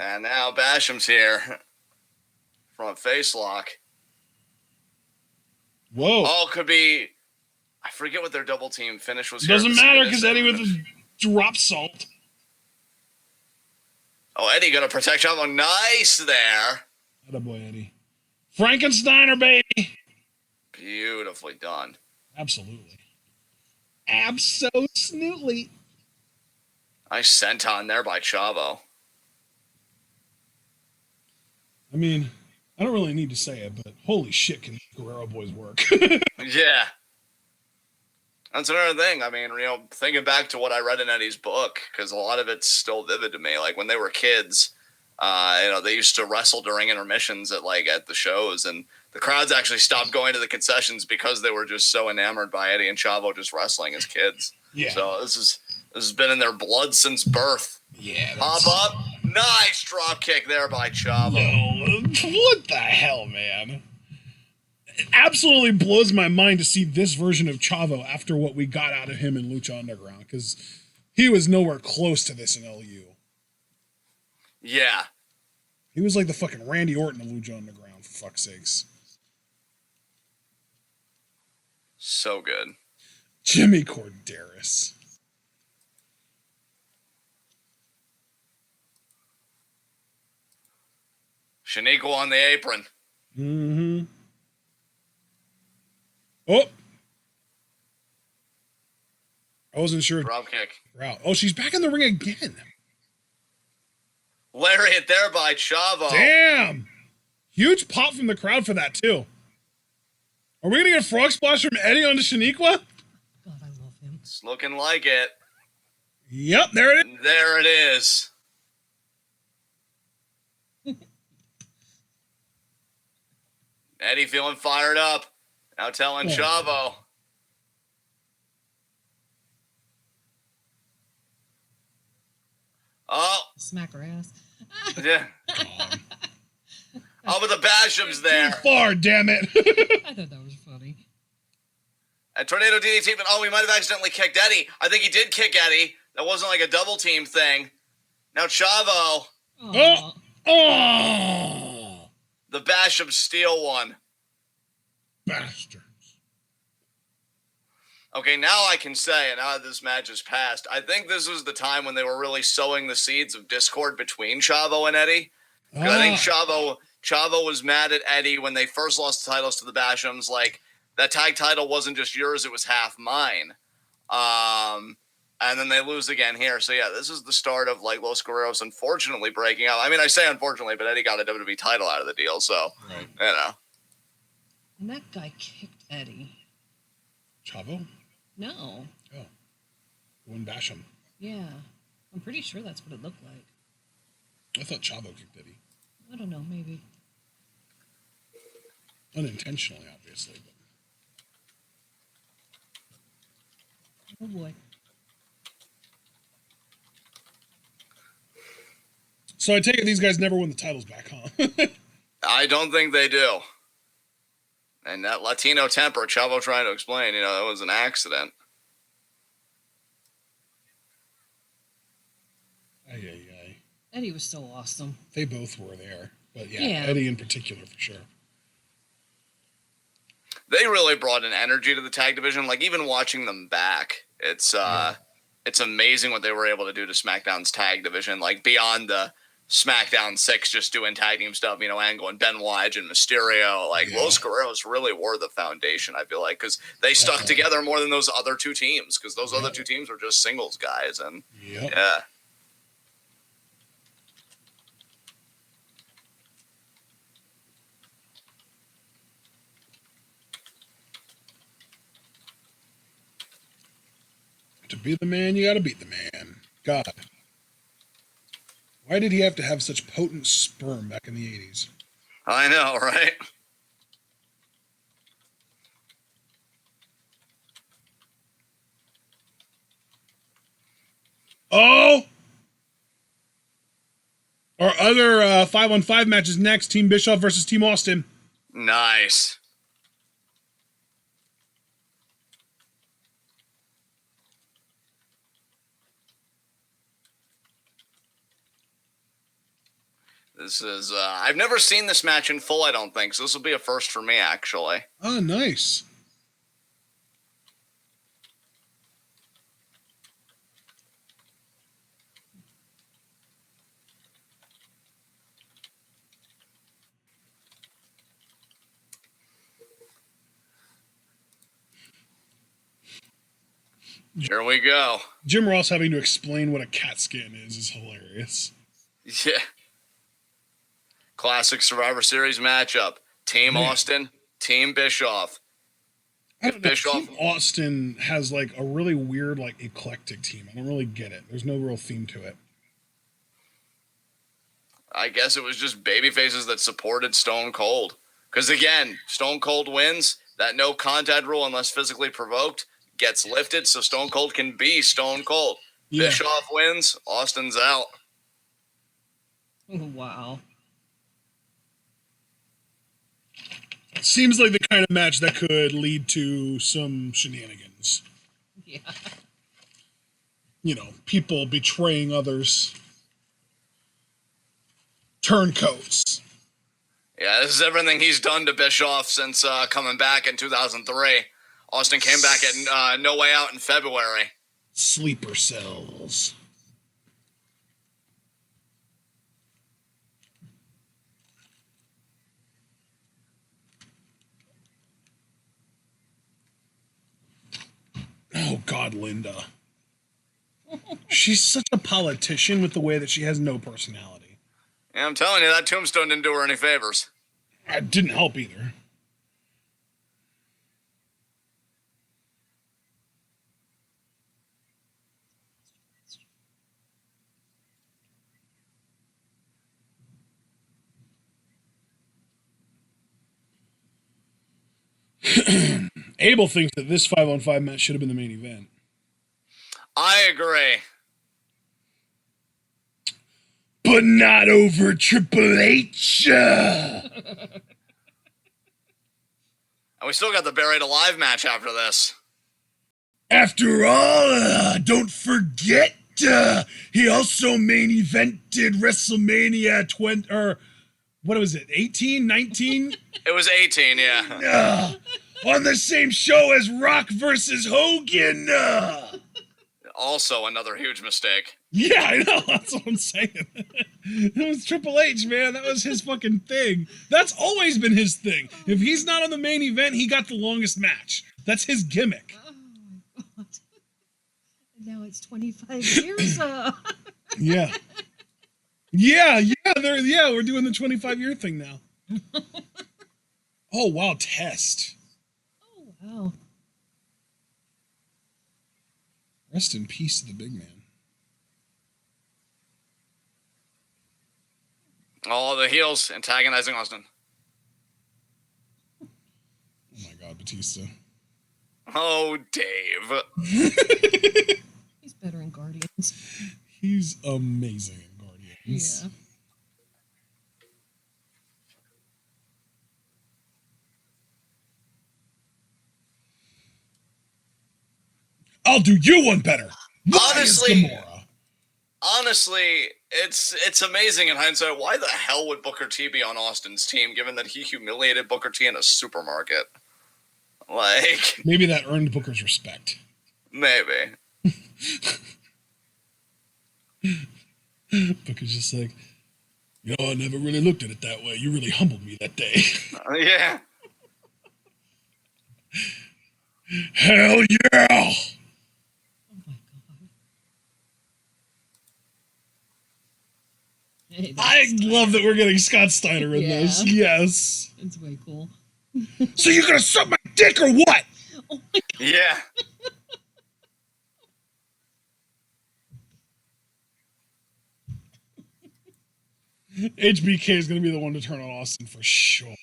And now Basham's here. Front face lock. Whoa. Oh, could be... I forget what their double team finish was here. Doesn't matter because Eddie with his drop salt. Oh, Eddie going to protect Chavo. Nice there. Attaboy, Eddie. Frankensteiner, baby. Beautifully done. Absolutely. Absolutely. Nice senton there by Chavo. I mean, I don't really need to say it, but holy shit, can Guerrero boys work? Yeah. That's another thing. I mean, thinking back to what I read in Eddie's book, because a lot of it's still vivid to me. Like when they were kids, they used to wrestle during intermissions at the shows, and the crowds actually stopped going to the concessions because they were just so enamored by Eddie and Chavo just wrestling as kids. Yeah. So this has been in their blood since birth. Yeah. Pop up, nice drop kick there by Chavo. No, what the hell, man? It absolutely blows my mind to see this version of Chavo after what we got out of him in Lucha Underground, because he was nowhere close to this in LU. Yeah. He was like the fucking Randy Orton of Lucha Underground, for fuck's sakes. So good. Jimmy Corderas. Shaniqua on the apron. Mm-hmm. Oh. I wasn't sure. Drop kick. Oh, she's back in the ring again. Lariat there by Chavo. Damn. Huge pop from the crowd for that, too. Are we going to get frog splash from Eddie onto Shaniqua? God, I love him. It's looking like it. Yep, there it is. There it is. Eddie feeling fired up. Now telling Chavo. Oh. Smack her ass. Yeah. Oh, but the Basham's there. Too far, damn it. I thought that was funny. And Tornado DDT, but we might have accidentally kicked Eddie. I think he did kick Eddie. That wasn't like a double team thing. Now Chavo. Oh. Oh. The Basham steal one. Bastards. Okay, now I can say, and now that this match has passed, I think this was the time when they were really sowing the seeds of discord between Chavo and Eddie. I think Chavo was mad at Eddie when they first lost the titles to the Bashams. Like, that tag title wasn't just yours, it was half mine. And then they lose again here. So, yeah, this is the start of, Los Guerreros unfortunately breaking up. I mean, I say unfortunately, but Eddie got a WWE title out of the deal, so, And that guy kicked Eddie. Chavo? No. Oh. One Basham. Yeah. I'm pretty sure that's what it looked like. I thought Chavo kicked Eddie. I don't know, maybe. Unintentionally, obviously. But... Oh, boy. So I take it these guys never win the titles back, huh? I don't think they do. And that Latino temper, Chavo trying to explain, it was an accident. Ay. Eddie was so awesome. They both were there. But yeah, Eddie in particular, for sure. They really brought an energy to the tag division. Like, even watching them back, it's amazing what they were able to do to SmackDown's tag division. Like, beyond the SmackDown 6 just doing tag team stuff, Angle and Benoit and Mysterio. Los Guerreros really were the foundation, I feel like, because they stuck together more than those other two teams, because those other two teams were just singles guys. And yeah. To be the man, you gotta beat the man. God. Why did he have to have such potent sperm back in the 80s? I know, right? Oh! Our other 5-on-5 match is next. Team Bischoff versus Team Austin. Nice. This is, I've never seen this match in full, I don't think, so this will be a first for me, actually. Oh, nice. Here we go. Jim Ross having to explain what a CAT scan is hilarious. Yeah. Classic Survivor Series matchup. Team Austin, Team Bischoff. I don't know. Bischoff. Team Austin has like a really weird, like eclectic team. I don't really get it. There's no real theme to it. I guess it was just babyfaces that supported Stone Cold. Because again, Stone Cold wins. That no contact rule unless physically provoked gets lifted, so Stone Cold can be Stone Cold. Yeah. Bischoff wins. Austin's out. Oh, wow. Seems like the kind of match that could lead to some shenanigans. Yeah. You know, people betraying others. Turncoats. Yeah, this is everything he's done to Bischoff since coming back in 2003. Austin came back at No Way Out in February. Sleeper cells. Oh, God, Linda. She's such a politician with the way that she has no personality. Yeah, I'm telling you, that tombstone didn't do her any favors. It didn't help either. Abel thinks that this 5-on-5 match should have been the main event. I agree. But not over Triple H. And we still got the Buried Alive match after this. After all, don't forget, he also main evented WrestleMania 20, or what was it, 18, 19? It was 18, yeah. On the same show as Rock versus Hogan. Also another huge mistake. Yeah, I know. That's what I'm saying. It was Triple H, man. That was his fucking thing. That's always been his thing. If he's not on the main event, he got the longest match. That's his gimmick. Oh, my God. Now it's 25 years. Yeah. Yeah, we're doing the 25-year thing now. Oh, wow, Test. Oh, wow. Rest in peace to the big man. All the heels antagonizing Austin. Oh my God, Batista. Oh, Dave. He's better in Guardians. He's amazing in Guardians. Yeah. I'll do you one better. Honestly, it's amazing in hindsight. Why the hell would Booker T be on Austin's team, given that he humiliated Booker T in a supermarket? Like, maybe that earned Booker's respect. Maybe. Booker's just like, you know, I never really looked at it that way. You really humbled me that day. Yeah. Hell yeah! Hey, I love that we're getting Scott Steiner in this. Yes. It's way cool. So you're gonna suck my dick or what? Oh my God. Yeah. HBK is going to be the one to turn on Austin for sure.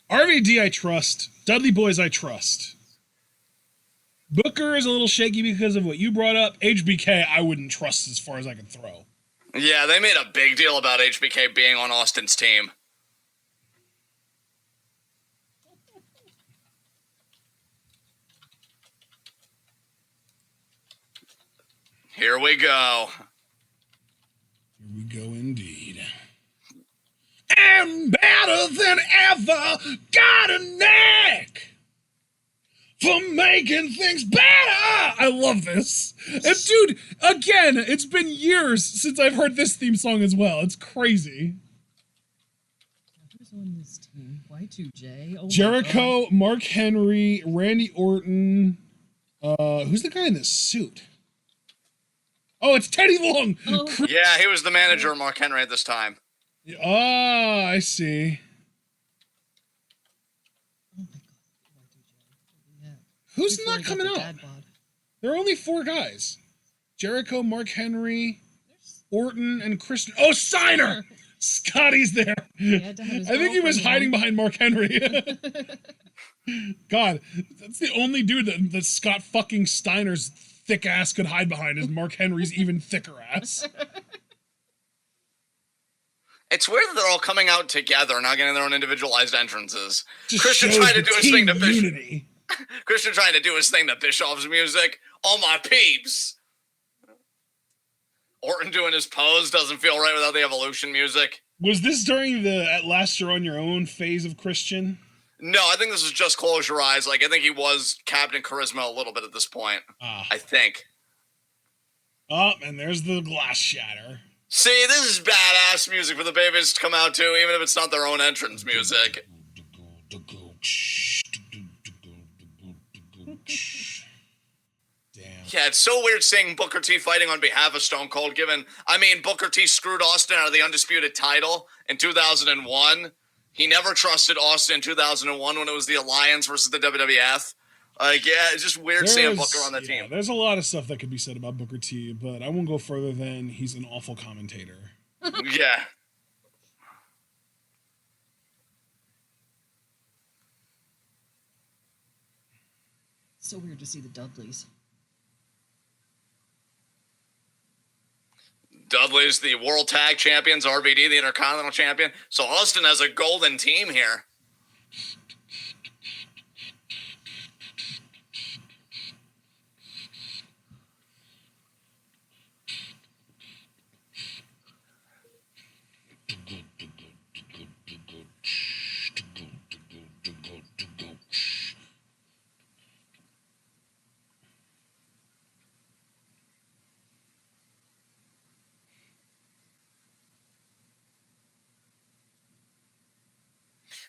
RVD, I trust. Dudley Boys, I trust. Booker is a little shaky because of what you brought up. HBK, I wouldn't trust as far as I can throw. Yeah, they made a big deal about HBK being on Austin's team. Here we go. Here we go indeed. I'm better than ever. Got a knack for making things better. I love this. And dude, again, it's been years since I've heard this theme song as well. It's crazy. Who's on this team? Y2J. Oh, Jericho, Mark Henry, Randy Orton. Who's the guy in this suit? Oh, it's Teddy Long. Oh. Yeah, he was the manager of Mark Henry at this time. Oh, I see. Oh my God. Y2J. Yeah. Who's Before not he got coming the out? dad bod. There are only 4 guys. Jericho, Mark Henry, Orton, and Christian. Oh, Steiner! Scotty's there. He had to have his I think he was girlfriend hiding along. behind Mark Henry. God, that's the only dude that Scott fucking Steiner's thick ass could hide behind is Mark Henry's even thicker ass. It's weird that they're all coming out together, not getting their own individualized entrances. Just Christian shows trying to the do his thing to team Bischoff. unity. Christian trying to do his thing to Bischoff's music. All my peeps. Orton doing his pose doesn't feel right without the Evolution music. Was this during the At Last You're On Your Own phase of Christian? No, I think this was just Close Your Eyes. Like, I think he was Captain Charisma a little bit at this point. I think. Oh, and there's the glass shatter. See, this is badass music for the babies to come out to, even if it's not their own entrance music. Damn. Yeah, it's so weird seeing Booker T fighting on behalf of Stone Cold, given, I mean, Booker T screwed Austin out of the Undisputed title in 2001. He never trusted Austin in 2001 when it was the Alliance versus the WWF. Like, yeah, it's just weird seeing Booker on the team. There's a lot of stuff that could be said about Booker T, but I won't go further than he's an awful commentator. Yeah. So weird to see the Dudleys. Dudley's the World Tag Champions, RVD the Intercontinental Champion. So Austin has a golden team here.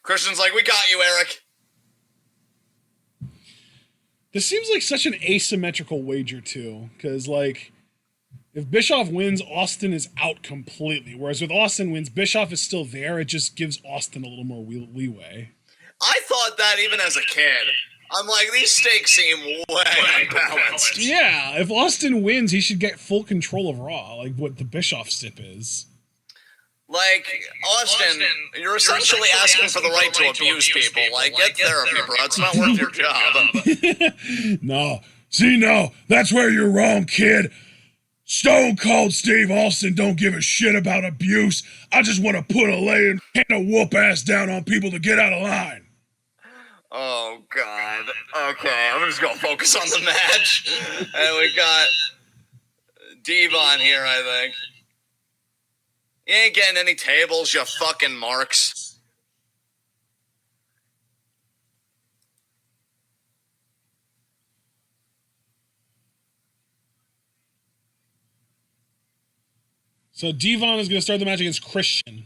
Christian's like, we got you, Eric. This seems like such an asymmetrical wager, too, because, like, if Bischoff wins, Austin is out completely, whereas with Austin wins, Bischoff is still there. It just gives Austin a little more leeway. I thought that even as a kid. I'm like, these stakes seem way unbalanced. Yeah, if Austin wins, he should get full control of Raw, like what the Bischoff stip is. Like, Austin, you're essentially asking for the right to abuse people. Like, get therapy, bro. It's not worth your job. No, that's where you're wrong, kid. Stone Cold Steve Austin don't give a shit about abuse. I just want to put a laying and a whoop ass down on people to get out of line. Oh, God. Okay, I'm just going to focus on the match. And we got Devon here, I think. You ain't getting any tables, you fucking marks. So Devon is going to start the match against Christian.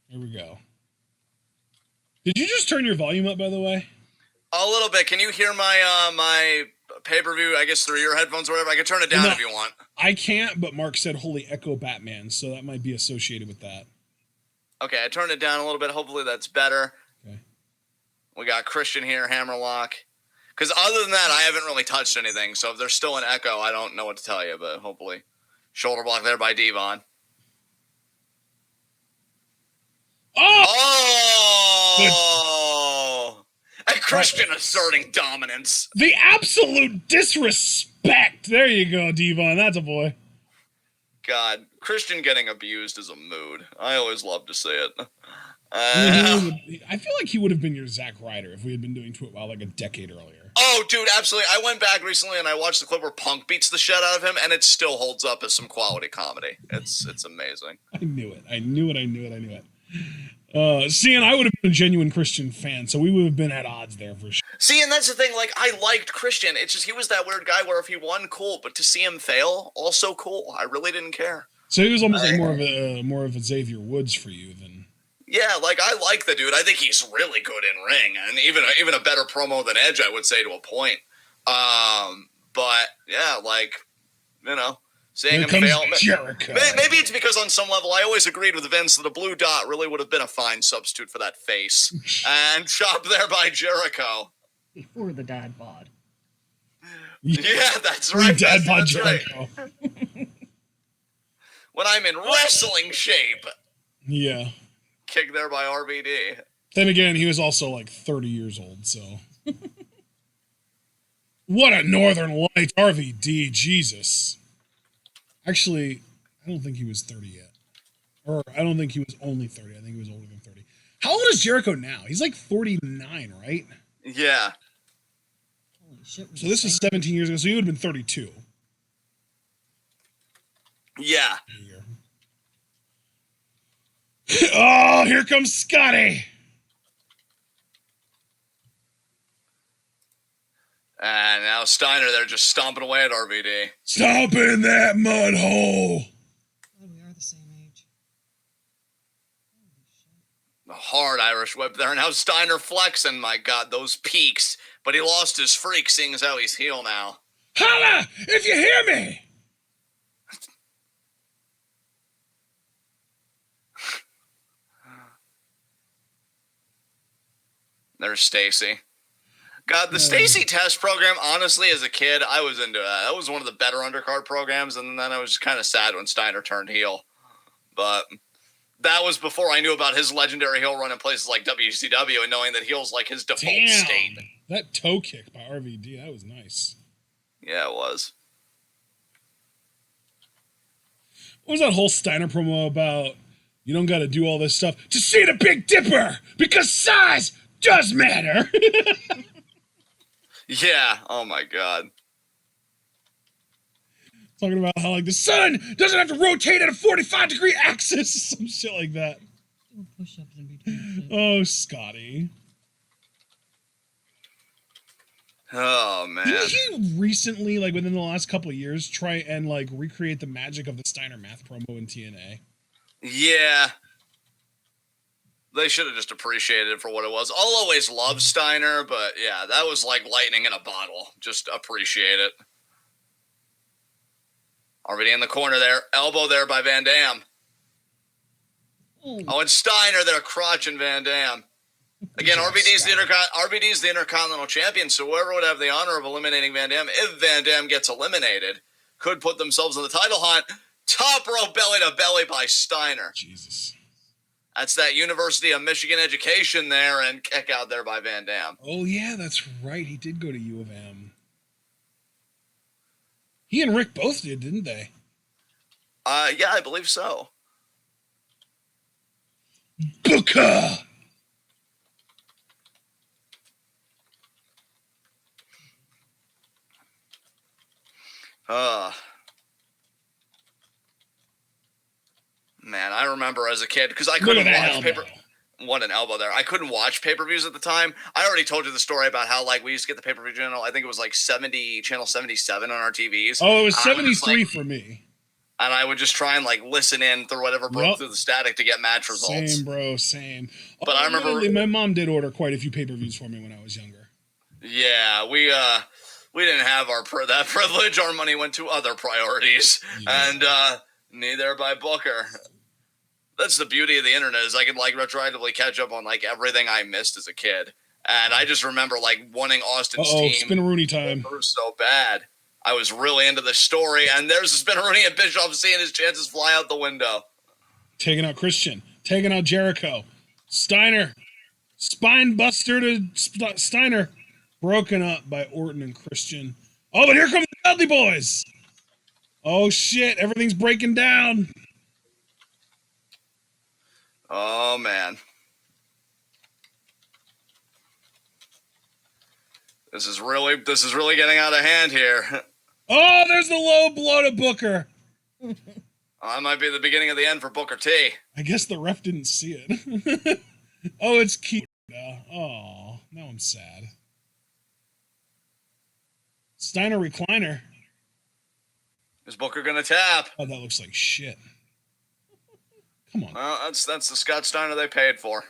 Here we go. Did you just turn your volume up, by the way? A little bit. Can you hear my my pay-per-view, I guess, through your headphones or whatever? I can turn it down if you want. I can't, but Mark said, holy echo Batman, so that might be associated with that. Okay, I turned it down a little bit. Hopefully that's better. Okay. We got Christian here, Hammerlock. Because other than that, I haven't really touched anything. So if there's still an echo, I don't know what to tell you, but hopefully. Shoulder block there by Devon. Oh! And Christian asserting dominance. The absolute disrespect. There you go, Devon. That's a boy. God, Christian getting abused is a mood. I always love to see it. I feel like he would have been your Zack Ryder if we had been doing TWitWoW like a decade earlier. Oh, dude, absolutely. I went back recently and I watched the clip where Punk beats the shit out of him, and it still holds up as some quality comedy. It's amazing. I knew it. See, and I would have been a genuine Christian fan, so we would have been at odds there for sure. See, and that's the thing, like, I liked Christian. It's just he was that weird guy where if he won, cool, but to see him fail, also cool. I really didn't care. So he was almost like more of a Xavier Woods for you than... Yeah, like, I like the dude. I think he's really good in ring, and even a better promo than Edge, I would say, to a point. But, yeah, like, you know, seeing him fail. Jericho. Maybe it's because on some level I always agreed with Vince that a blue dot really would have been a fine substitute for that face. And chopped there by Jericho. Before the dad bod. Yeah, that's right. Dad bod that's Jericho. Right. When I'm in wrestling shape. Yeah. Kick there by RVD. Then again, he was also like 30 years old, so. What a Northern Light, RVD, Jesus. Actually, I don't think he was 30 yet. Or I don't think he was only 30. I think he was older than 30. How old is Jericho now? He's like 49, right? Yeah. Holy shit. So this was 17 years ago, so he would have been 32. Yeah. Oh, here comes Scotty. And now Steiner, they're just stomping away at RVD. Stomp in that mud hole. Oh, we are the same age. Holy shit. A hard Irish whip there. Now Steiner flexing. My God, those peaks. But he lost his freak, seeing as how he's heel now. Holla if you hear me. There's Stacy. God, the Stacy test program, honestly, as a kid, I was into that. That was one of the better undercard programs, and then I was kind of sad when Steiner turned heel. But that was before I knew about his legendary heel run in places like WCW and knowing that heel's like his default state. That toe kick by RVD, that was nice. Yeah, it was. What was that whole Steiner promo about? You don't got to do all this stuff to see the Big Dipper because size does matter. Yeah. Oh my God. Talking about how like the sun doesn't have to rotate at a 45-degree axis, some shit like that. Do push-ups in between. Oh, Scotty. Oh man. Didn't he recently, like within the last couple of years, try and like recreate the magic of the Steiner math promo in TNA? Yeah. They should have just appreciated it for what it was. I'll always love Steiner, but yeah, that was like lightning in a bottle. Just appreciate it. Already in the corner there. Elbow there by Van Dam. Oh, and Steiner there crotching Van Dam. Again, RVD's the Intercontinental Champion, so whoever would have the honor of eliminating Van Dam, if Van Dam gets eliminated, could put themselves in the title hunt. Top rope belly to belly by Steiner. Jesus. That's that University of Michigan education there, and kick out there by Van Dam. Oh, yeah, that's right. He did go to U of M. He and Rick both did, didn't they? Yeah, I believe so. Booker! Man, I remember as a kid, because I couldn't watch What an elbow there. I couldn't watch pay-per-views at the time. I already told you the story about how, like, we used to get the pay-per-view channel. I think it was, like, channel 77 on our TVs. Oh, it was 73 for me. And I would just try and, like, listen in through whatever broke through the static to get match results. Same, bro, same. But I remember... My mom did order quite a few pay-per-views for me when I was younger. Yeah, we didn't have that privilege. Our money went to other priorities. Yeah. And neither by Booker. That's the beauty of the internet, is I can like retroactively catch up on like everything I missed as a kid. And I just remember like wanting Austin's team Spinaroonie time so bad. I was really into the story, and there's a Spinaroonie and Bischoff seeing his chances fly out the window. Taking out Christian, taking out Jericho, Steiner, spine buster to Steiner, broken up by Orton and Christian. Oh, but here come the Dudley boys. Oh shit, everything's breaking down. Oh man. This is really getting out of hand here. Oh, there's the low blow to Booker. That might be the beginning of the end for Booker T. I guess the ref didn't see it. Oh, it's Keibler now. Oh, now I'm sad. Steiner recliner. Is Booker gonna tap? Oh, that looks like shit. Come on. Well, that's the Scott Steiner they paid for.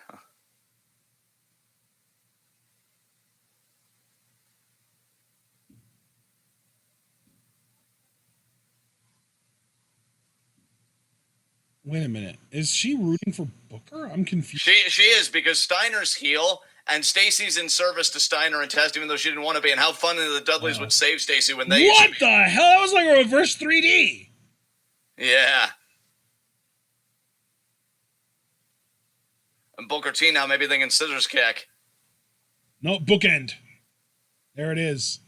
Wait a minute. Is she rooting for Booker? I'm confused. She is, because Steiner's heel and Stacy's in service to Steiner and Test, even though she didn't want to be. And how funny the Dudleys would save Stacy when they What the hell? That was like a reverse 3D. Yeah. And Booker T now maybe thinking scissors kick. No, bookend. There it is.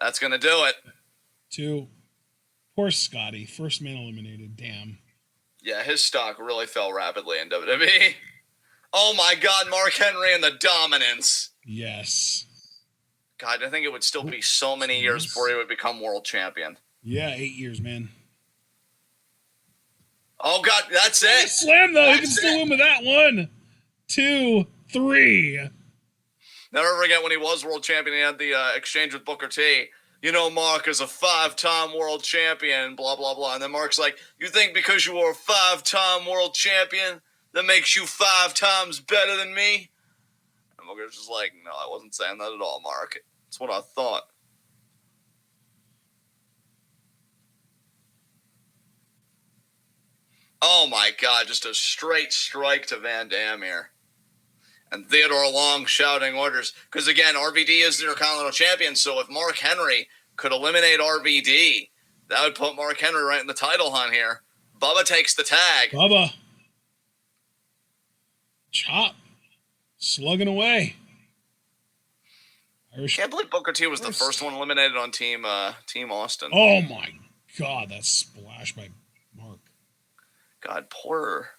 That's gonna do it. 2. Poor Scotty. First man eliminated. Damn. Yeah, his stock really fell rapidly in WWE. Oh my God, Mark Henry and the dominance. Yes. God, I think it would still be so many years before he would become world champion. Yeah, 8 years, man. Oh God, that's it. Slam though. He can still win with that. 1, 2, 3. Never forget when he was world champion, he had the exchange with Booker T. You know, Mark is a 5-time world champion, blah, blah, blah. And then Mark's like, you think because you were a 5-time world champion, that makes you 5 times better than me? And Booker's just like, no, I wasn't saying that at all, Mark. That's what I thought. Oh my God, just a straight strike to Van Dam here. And Theodore Long shouting orders. Because again, RVD is the Intercontinental Champion, so if Mark Henry could eliminate RVD, that would put Mark Henry right in the title hunt here. Bubba takes the tag. Bubba. Chop. Slugging away. I can't believe Booker T was the first one eliminated on Team Austin. Oh my God, that splash by Mark. God, poor.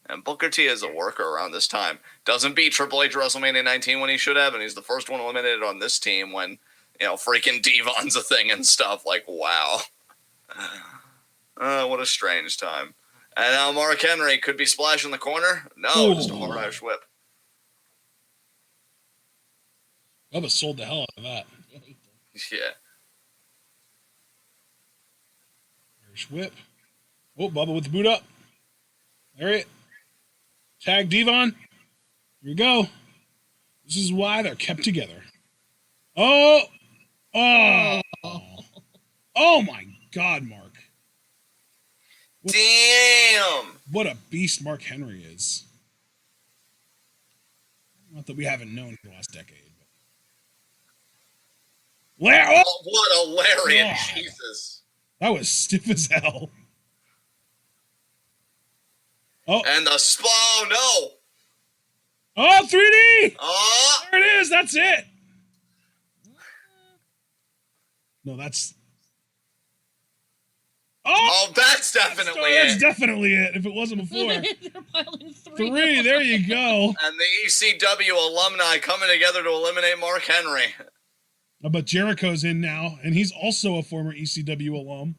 And Booker T is a worker around this time. Doesn't beat Triple H WrestleMania 19 when he should have, and he's the first one eliminated on this team when, you know, freaking Devon's a thing and stuff. Like, wow. What a strange time. And now Mark Henry could be splashing the corner. No, just a hard Irish whip. Bubba sold the hell out of that. Yeah. Irish whip. Oh, Bubba with the boot up. There it. Tag Devon. Here we go. This is why they're kept together. Oh. Oh. Oh my God, Mark. Damn. What a beast Mark Henry is. Not that we haven't known for the last decade. But... Oh, what a lariat. God. Jesus. That was stiff as hell. Oh. And the spawn, no. Oh, 3D. Oh. There it is. That's it. No, that's... Oh, that's definitely it. That's definitely it, if it wasn't before. They're piling 3. 3, there you go. And the ECW alumni coming together to eliminate Mark Henry. But Jericho's in now, and he's also a former ECW alum.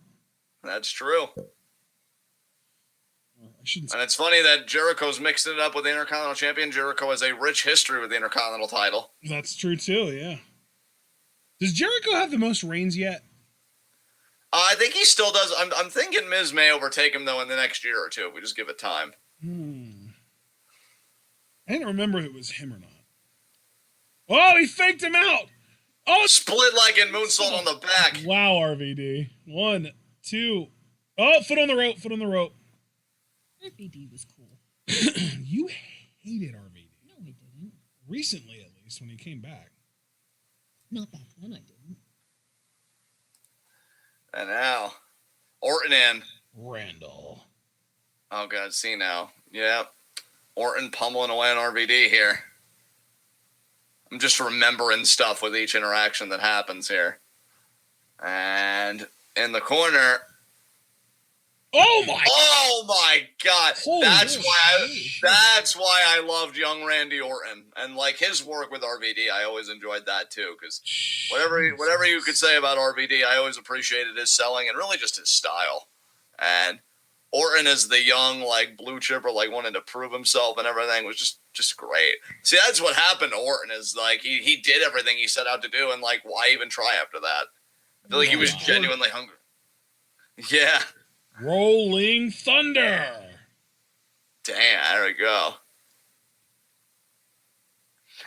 That's true. I shouldn't say. And it's funny that Jericho's mixed it up with the Intercontinental Champion. Jericho has a rich history with the Intercontinental title. That's true, too, yeah. Does Jericho have the most reigns yet? I think he still does. I'm thinking Miz may overtake him, though, in the next year or two, if we just give it time. I didn't remember if it was him or not. Oh, he faked him out! Oh, split leg and moonsault on the back. Wow, RVD. 1, 2. Oh, foot on the rope, foot on the rope. RVD was cool. You hated RVD. No, I didn't. Recently, at least, when he came back. Not back then, I didn't. And now, Orton in. Randall. Oh, God, see now. Yep. Orton pummeling away on RVD here. I'm just remembering stuff with each interaction that happens here. And in the corner. Oh my God! Holy That's shit. why I loved young Randy Orton, and like his work with RVD. I always enjoyed that too, because whatever you could say about RVD, I always appreciated his selling and really just his style. And Orton as the young like blue chipper, like wanting to prove himself and everything was just great. See, that's what happened to Orton is like he did everything he set out to do, and like why even try after that? I feel like he was genuinely hungry. Yeah. Rolling Thunder. Damn, there we go.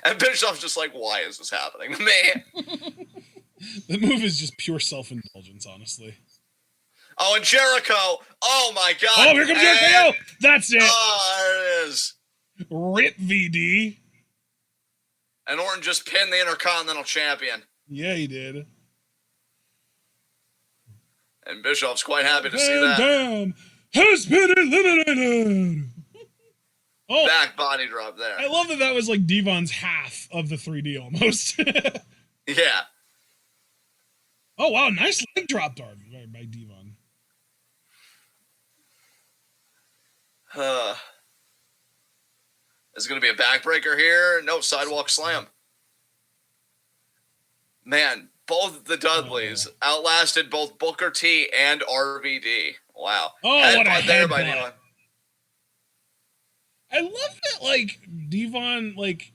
And Bischoff's just like, why is this happening to me? The move is just pure self-indulgence, honestly. Oh, and Jericho. Oh, my God. Oh, here comes Jericho. That's it. Oh, there it is. Rip VD. And Orton just pinned the Intercontinental Champion. Yeah, he did. And Bischoff's quite happy to see that. Damn has been eliminated. Oh, back body drop there. I love that was like Devon's half of the 3D almost. Yeah. Oh, wow. Nice leg drop dart by Devon. Is it going to be a backbreaker here? No, sidewalk slam. Man, both the Dudleys outlasted both Booker T and RVD. Wow. Oh, what a headbutt by headbutt. Devon. I love that, like, Devon, like,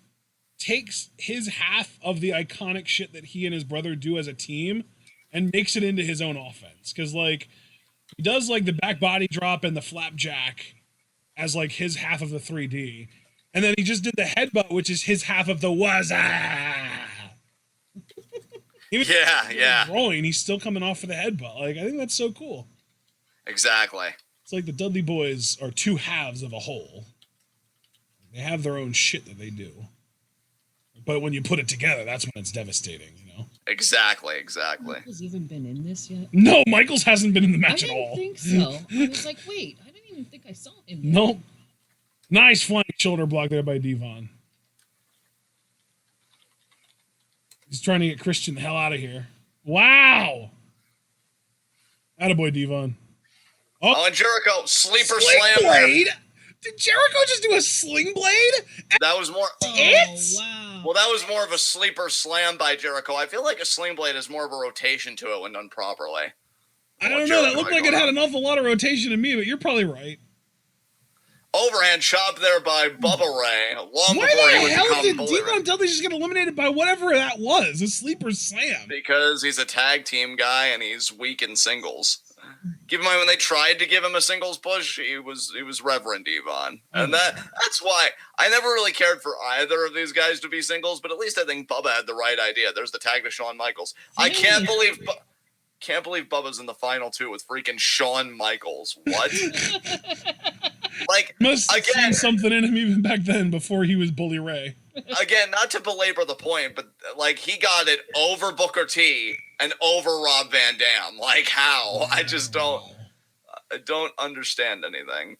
takes his half of the iconic shit that he and his brother do as a team and makes it into his own offense. Because, like, he does, like, the back body drop and the flapjack as, like, his half of the 3D. And then he just did the headbutt, which is his half of the wazza. Yeah. Rolling, he's still coming off for the headbutt. Like, I think that's so cool. Exactly. It's like the Dudley boys are two halves of a whole. They have their own shit that they do. But when you put it together, that's when it's devastating, you know? Exactly. Michael's even been in this yet? No, Michaels hasn't been in the match at all. I didn't think so. I was like, wait, I didn't even think I saw him yet. Nope. Nice flying shoulder block there by Devon. He's trying to get Christian the hell out of here. Wow. Attaboy, Devon. Oh, and Jericho, sleeper Sling slam. blade? Did Jericho just do a sling blade? That was more. Wow. Well, that was more of a sleeper slam by Jericho. I feel like a sling blade is more of a rotation to it when done properly. I don't know. That looked like it had an awful lot of rotation to me, but you're probably right. Overhand chop there by Bubba Ray. Why the hell did Devon Dudley just get eliminated by whatever that was? A sleeper slam. Because he's a tag team guy and he's weak in singles. Keep in mind when they tried to give him a singles push, he was Reverend Devon. And that's why I never really cared for either of these guys to be singles, but at least I think Bubba had the right idea. There's the tag to Shawn Michaels. I can't believe Bubba's in the final two with freaking Shawn Michaels. What? Like, must have again, seen something in him even back then before he was Bully Ray. Again, not to belabor the point, but like he got it over Booker T and over Rob Van Dam. Like how? I just don't understand anything.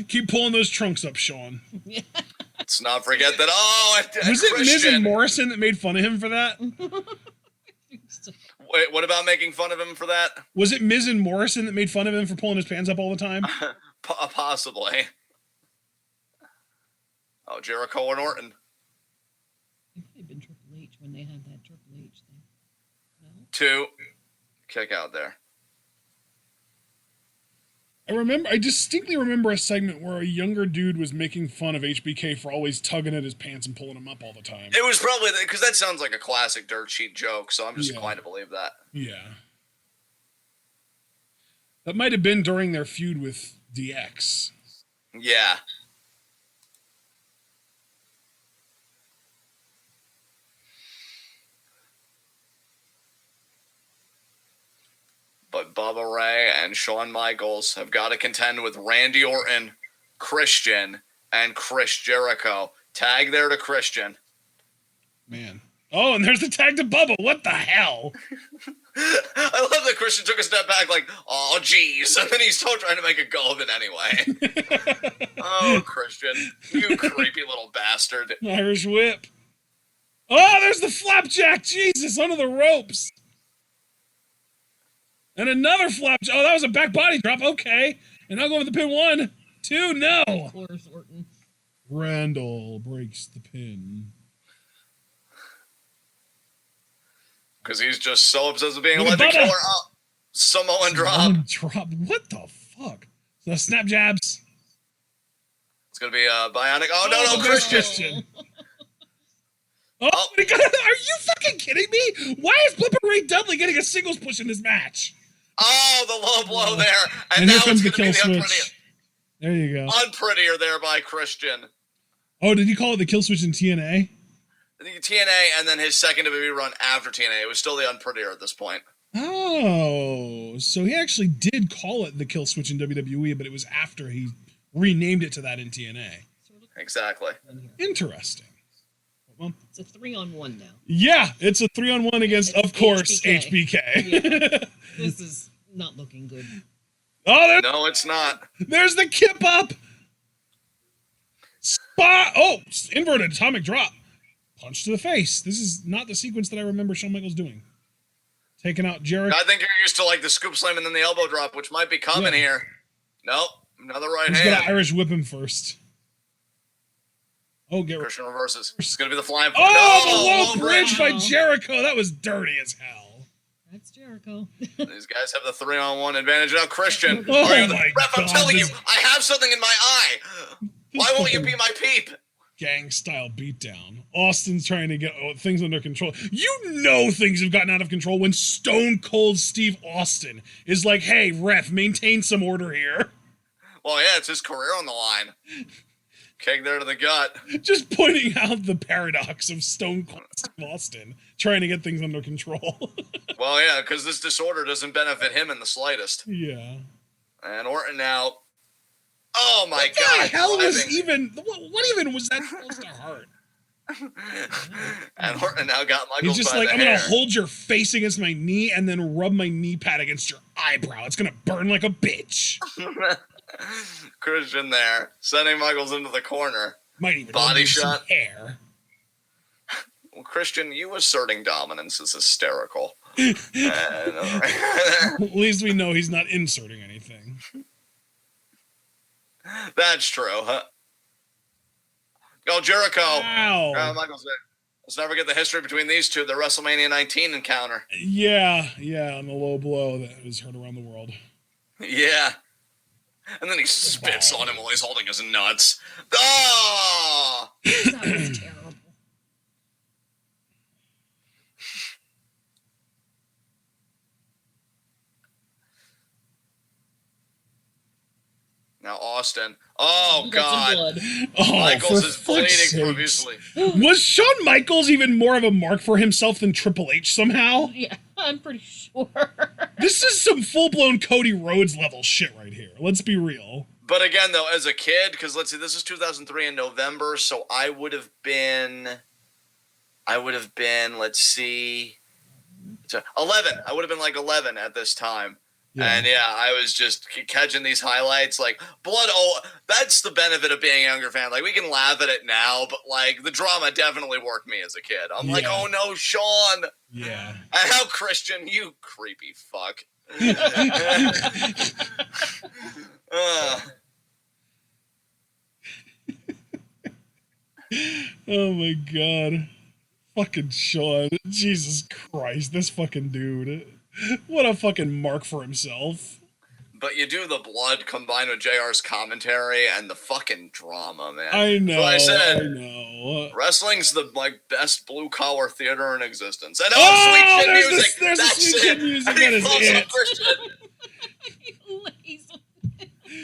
Keep pulling those trunks up, Shawn. Let's not forget that. Oh, was it Miz and Morrison that made fun of him for that? Wait, what about making fun of him for that? Was it Miz and Morrison that made fun of him for pulling his pants up all the time? Possibly. Oh, Jericho and Orton. It might have been Triple H when they had that Triple H thing. No? 2. Kick out there. I distinctly remember a segment where a younger dude was making fun of HBK for always tugging at his pants and pulling him up all the time. It was probably because that sounds like a classic dirt sheet joke, so I'm just inclined to believe that. Yeah. That might have been during their feud with DX. Yeah. But Bubba Ray and Shawn Michaels have got to contend with Randy Orton, Christian, and Chris Jericho. Tag there to Christian. Man. Oh, and there's the tag to Bubba. What the hell? I love that Christian took a step back like, oh, geez. And then he's still trying to make a go of it anyway. Oh, Christian. You creepy little bastard. Irish whip. Oh, there's the flapjack. Jesus, under the ropes. And another flapjack. Oh, that was a back body drop. Okay. And I'll go with the pin 1, 2, no. Of course, Orton. Randall breaks the pin. Because he's just so obsessed with being a Look at legend Bubba. killer. Oh, Samoan drop. Drop. What the fuck? So snap jabs. It's going to be bionic. Oh, no, there's Christian. Oh, my God. Are you fucking kidding me? Why is Bubba Ray Dudley getting a singles push in this match? Oh, the low blow there. And now here comes it's the going kill to be the switch. There you go. unprettier there by Christian. Oh, did you call it the kill switch in TNA? The TNA and then his second WWE run after TNA. It was still the unprettier at this point. Oh, so he actually did call it the kill switch in WWE, but it was after he renamed it to that in TNA. Exactly. Interesting. Well, It's a 3-on-1 now. yeah, it's a 3-on-1 against, It's of course, HBK. HBK. This is not looking good. Oh, No, it's not. there's the kip up. Spot. Oh, inverted atomic drop. Punch to the face. This is not the sequence that I remember Shawn Michaels doing. Taking out Jericho. I think you're used to like the scoop slam and then the elbow drop, which might be coming here. Nope. Another right He's hand. gonna Irish whip him first. Oh, get rid. Christian reverses. It's going to be the flying. Oh, the low bridge by Wow. Jericho. That was dirty as hell. That's Jericho. These guys have the 3-on-1 advantage. Now, Christian. Oh are you the my ref, I'm God, telling you, this- I have something in my eye. Why won't you be my peep? Gang style beatdown. Austin's trying to get things under control. You know things have gotten out of control when Stone Cold Steve Austin is like, hey, ref, maintain some order here. Well, yeah, it's his career on the line. Keg there to the gut. Just pointing out the paradox of Stone Cold Steve Austin trying to get things under control. Well, yeah, because this disorder doesn't benefit him in the slightest. Yeah. And Orton now. Oh my What God! the hell was driving. even? What even was that supposed to hurt? And Orton now got Michaels He's just by like, the I'm hair. gonna hold your face against my knee and then rub my knee pad against your eyebrow. It's gonna burn like a bitch. Christian there, sending Michaels into the corner. Might even Body remove some shot. hair. Well, Christian, you asserting dominance is hysterical. At least we know he's not inserting anything. That's true, huh? Oh, Jericho. Wow. Michaels there. Let's never get the history between these two. The WrestleMania 19 encounter. Yeah, on the low blow that was heard around the world. Yeah. And then he spits on him while he's holding his nuts. Oh! That was terrible. Now Austin. Oh, You got some God. blood. Oh, Michaels for is fuck's bleeding sakes. profusely. Was Shawn Michaels even more of a mark for himself than Triple H somehow? Yeah, I'm pretty sure. This is some full-blown Cody Rhodes level shit right here. Let's be real. But again, though, as a kid, because let's see, this is 2003 in November, so I would have been, let's see, 11. I would have been like 11 at this time. Yeah. And yeah, I was just catching these highlights like blood. Oh, that's the benefit of being a younger fan. Like we can laugh at it now, but like the drama definitely worked me as a kid. I'm like, Yeah. oh no, Shawn. Yeah. And how Christian, you creepy fuck. Oh my god. Fucking Shawn. Jesus Christ, this fucking dude. What a fucking mark for himself. But you do the blood combined with JR's commentary and the fucking drama, man. I know. Like I said, I know. wrestling's the like best blue collar theater in existence. And Oh, sweet chin there's music. there's the That's sweet it. kid music. And That he is falls it. on Christian. Laser.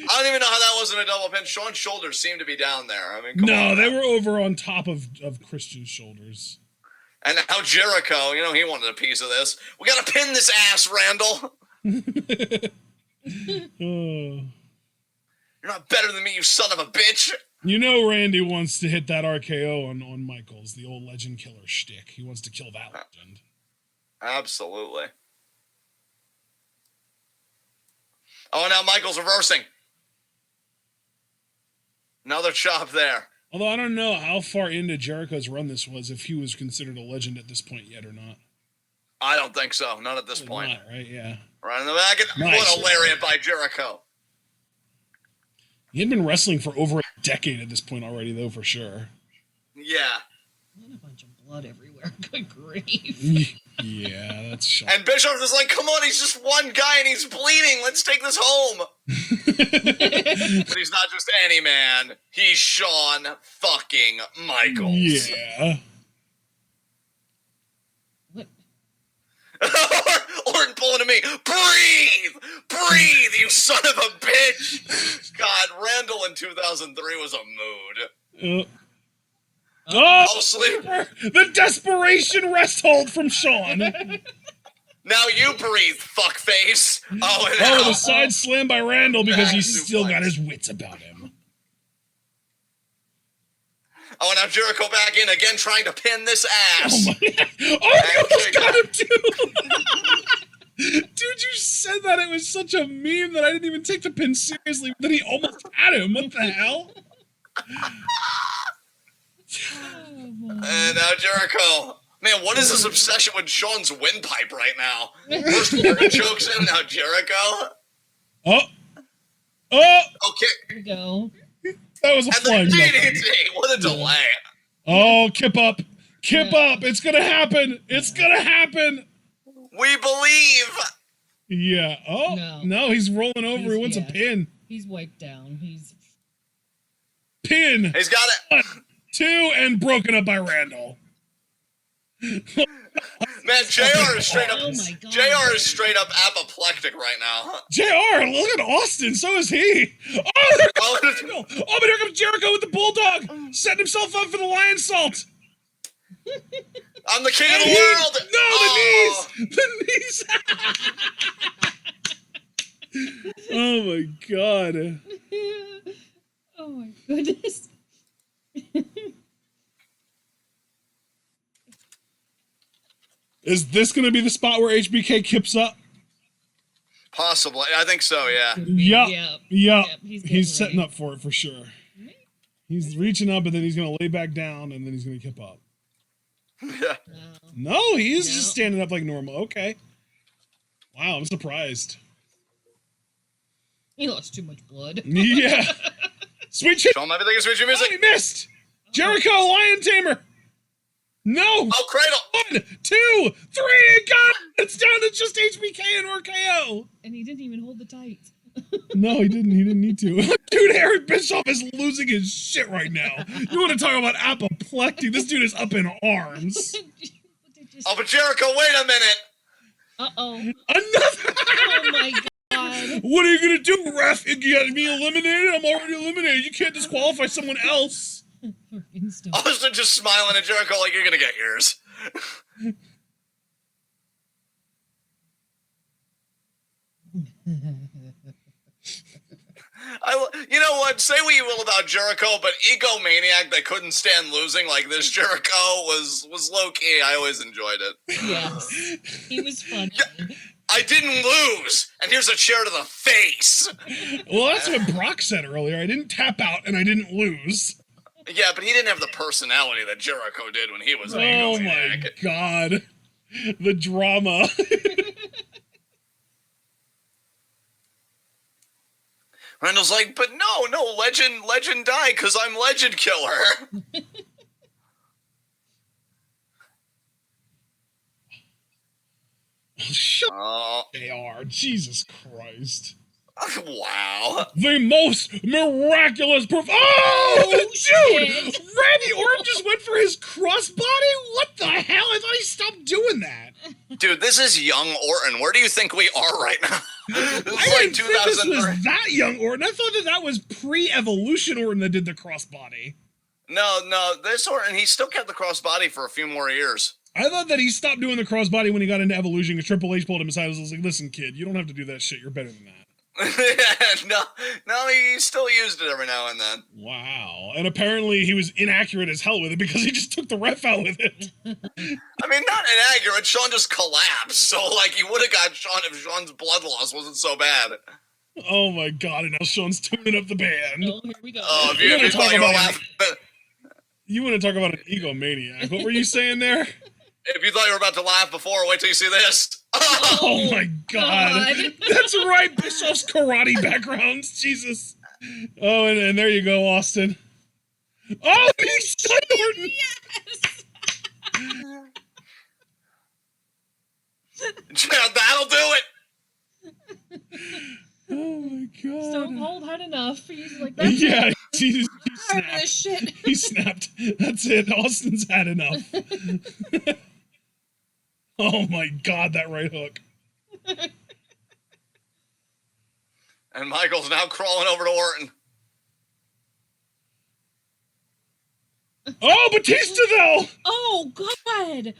I don't even know how that wasn't a double pin. Sean's shoulders seem to be down there. I mean, come No, on. they were over on top of Christian's shoulders. And now Jericho, you know, he wanted a piece of this. We got to pin this ass, Randall. Oh. You're not better than me, you son of a bitch. You know Randy wants to hit that RKO on Michaels, the old legend killer shtick. He wants to kill that legend. Absolutely. Oh, now Michaels reversing. Another chop there. Although I don't know how far into Jericho's run this was, if he was considered a legend at this point yet or not. I don't think so. Not at this point. Not, right? Yeah. Right in the back. Nice. What a lariat by Jericho. He had been wrestling for over a decade at this point already, though, for sure. Yeah. And a bunch of blood everywhere. Good grief. Yeah, that's shocking. And Bischoff is like, come on, he's just one guy and he's bleeding. Let's take this home. But he's not just any man. He's Shawn fucking Michaels. Yeah. What? Orton pulling to me. Breathe! Breathe, you son of a bitch! God, Randall in 2003 was a mood. Oh, Sleep. the desperation rest hold from Shawn. Now you breathe, fuckface. Oh, and Oh, now. the side slam by Randall because Back he's still suplex. got his wits about him. Oh, now Jericho back in again, trying to pin this ass. Oh, my. Oh, he almost got him, too. Dude, you said that. It was such a meme that I didn't even take the pin seriously. Then he almost had him. What the hell? And now Jericho. Man, what is this obsession with Shawn's windpipe right now? First Orton chokes him, now Jericho. Oh. Oh. Okay. Here we go. That was a And flying the knuckle. DDT. What a delay. Oh, kip up. Kip Yeah. up. It's going to happen. It's going to happen. We believe. Yeah. Oh, no, he's rolling over. He wants a pin. He's wiped down. He's Pin. He's got it. 1, 2, and broken up by Randall. Man, JR is straight up. Oh my God. JR is straight up apoplectic right now. JR, look at Austin. So is he. Oh, there Oh, comes Randall. Oh, but here comes Jericho with the bulldog. Setting himself up for the lion salt. I'm the king of And the he- world. No, Oh. the knees. Oh my God. oh my goodness. Is this going to be the spot where HBK kips up? Possibly. I think so, yeah. Yep. Yep. Yep. He's He's getting setting ready. up for it for sure. He's reaching up and then he's going to lay back down and then he's going to kip up. Yeah. No, he is No. just standing up like normal. Okay. Wow, I'm surprised. He lost too much blood. Yeah. Sweet chip. Show him everything is Richard Oh, he music. missed. Jericho, Lion Tamer. No. Oh, Cradle. 1, 2, 3, and got it. It's down to just HBK and RKO. And he didn't even hold the tights. No, he didn't. He didn't need to. Dude, Eric Bischoff is losing his shit right now. You want to talk about apoplectic? This dude is up in arms. Oh, but Jericho, wait a minute. Uh-oh. Another. Oh my God. What are you gonna do, ref? You got me eliminated? I'm already eliminated. You can't disqualify someone else. Instant. Austin just smiling at Jericho like you're gonna get yours. You know what? Say what you will about Jericho, but egomaniac that couldn't stand losing like this Jericho was low key. I always enjoyed it. Yes. He was fun. Yeah. I didn't lose, and here's a chair to the face. Well, that's what Brock said earlier. I didn't tap out and I didn't lose. Yeah, but he didn't have the personality that Jericho did when he was an Oh my egomaniac. God. The drama. Randall's like, but no, legend died because I'm legend killer. Shut Oh, they are. Jesus Christ. wow. The most miraculous Oh, dude! shit. Randy Orton just went for his crossbody? What the hell? I thought he stopped doing that. Dude, this is young Orton. Where do you think we are right now? This is I like didn't think this 2003. was that young Orton. I thought that was pre-evolution Orton that did the crossbody. No, this Orton, he still kept the crossbody for a few more years. I thought that he stopped doing the crossbody when he got into Evolution because Triple H pulled him aside. I was like, listen, kid, you don't have to do that shit. You're better than that. no, he still used it every now and then. Wow. And apparently he was inaccurate as hell with it because he just took the ref out with it. I mean, not inaccurate. Shawn just collapsed. So, like, he would have got Shawn if Shawn's blood loss wasn't so bad. Oh, my God. And now Shawn's tuning up the band. Oh, here we go. Oh, if you thought you were laughing... You want to talk about an egomaniac. What were you saying there? If you thought you were about to laugh before, wait till you see this. Oh my God. That's right. Bischoff's karate backgrounds. Jesus. Oh, and there you go, Austin. Oh, he's stunned Orton. Yes. That'll do it. Oh my God. Stone Cold had enough. He's like, that's yeah, it. he Tired of snapped. this shit. He snapped. That's it. Austin's had enough. Oh my God, that right hook. And Michael's now crawling over to Orton. Oh, Batista though. Oh God.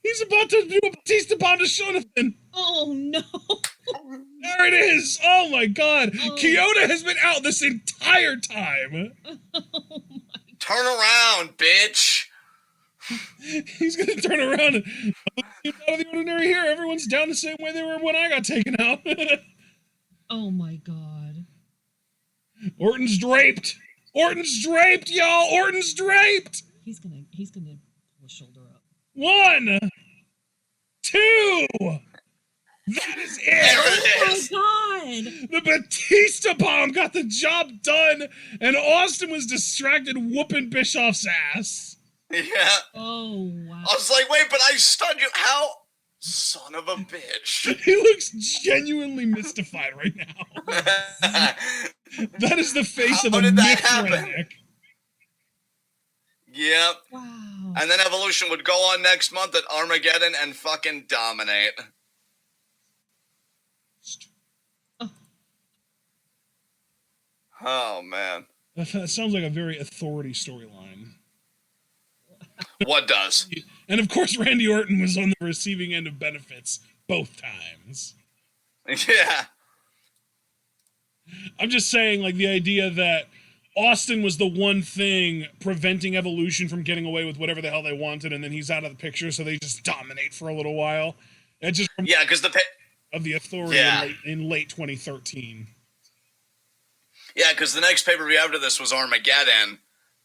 He's about to do a Batista bomb to Jonathan. Oh no. There it is. Oh my God. Oh. Kyoto has been out this entire time. Oh my. Turn around, bitch. He's gonna turn around and out of the ordinary here. Everyone's down the same way they were when I got taken out. Oh my God. Orton's draped. Orton's draped, y'all. Orton's draped. He's gonna pull his shoulder up. 1, 2. That is it. There it is. Oh my God. The Batista bomb got the job done, and Austin was distracted whooping Bischoff's ass. Yeah. Oh wow. I was like, wait, but I stunned you. How? Son of a bitch. He looks genuinely mystified right now. That is the face How of a did that myth. Yep. Wow. And then Evolution would go on next month at Armageddon and fucking dominate. Oh, man. That sounds like a very authority storyline. What does? And of course, Randy Orton was on the receiving end of benefits both times. Yeah. I'm just saying, like, the idea that Austin was the one thing preventing Evolution from getting away with whatever the hell they wanted, and then he's out of the picture, so they just dominate for a little while. It just Yeah, because of the authority in late 2013. Yeah, because the next pay-per-view after this was Armageddon.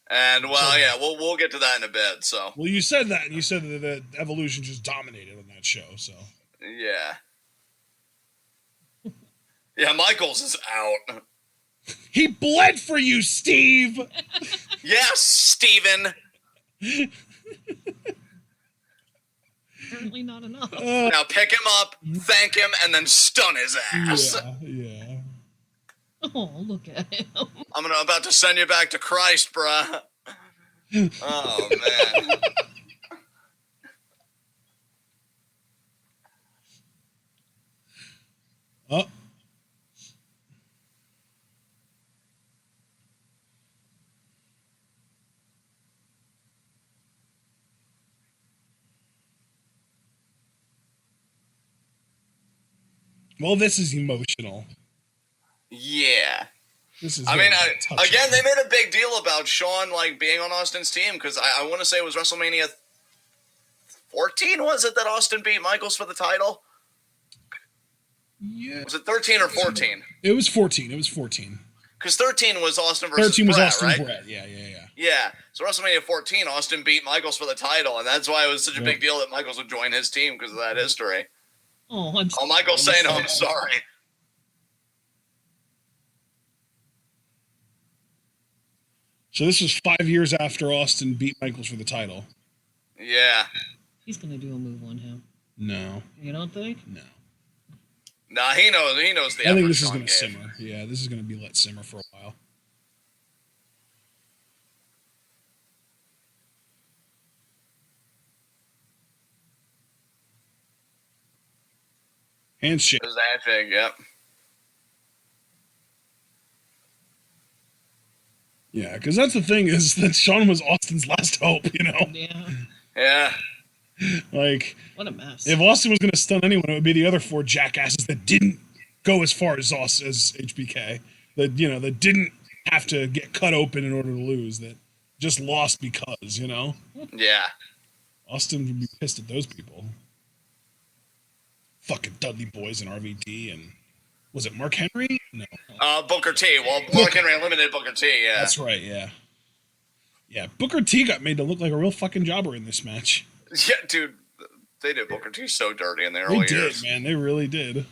And, well, yeah, we'll get to that in a bit, so. Well, you said that, and you said that Evolution just dominated on that show, so. Yeah. Yeah, Michaels is out. He bled for you, Steve! Yes, Steven. Apparently not enough. Now pick him up, thank him, and then stun his ass. Yeah. Oh, look at him. I'm about to send you back to Christ, bruh. Oh, man. Oh. Well, this is emotional. Yeah. This is. I mean, touching. again, they made a big deal about Shawn, like, being on Austin's team, because I want to say it was WrestleMania 14, was it, that Austin beat Michaels for the title? Yeah. Was it 13 or 14? It was 14. It was 14. Because 13 was Austin versus 13 was Brett, Austin right? Brett. Yeah. Yeah. So WrestleMania 14, Austin beat Michaels for the title, and that's why it was such a big deal that Michaels would join his team because of that history. Oh, I'm sorry. Michael's saying, "Oh, I'm sorry." So this was 5 years after Austin beat Michaels for the title. Yeah. He's gonna do a move on him. No. You don't think? No. Nah, he knows the I think effort this is Shawn going to gave. simmer. Yeah, this is going to be let simmer for a while. Handshake. It was the handshake, yep. Yeah, because that's the thing is that Shawn was Austin's last hope, you know? Yeah. Yeah. Like, What a mess. if Austin was going to stun anyone, it would be the other 4 jackasses that didn't go as far as as HBK. That didn't have to get cut open in order to lose. That just lost because, Yeah. Austin would be pissed at those people. Fucking Dudley Boys and RVD and was it Mark Henry? No. Booker T. Well, Mark Henry eliminated Booker T. Yeah. That's right. Yeah. Yeah. Booker T got made to look like a real fucking jobber in this match. Yeah, dude. They did Booker T so dirty in the early years. They did, man. They really did.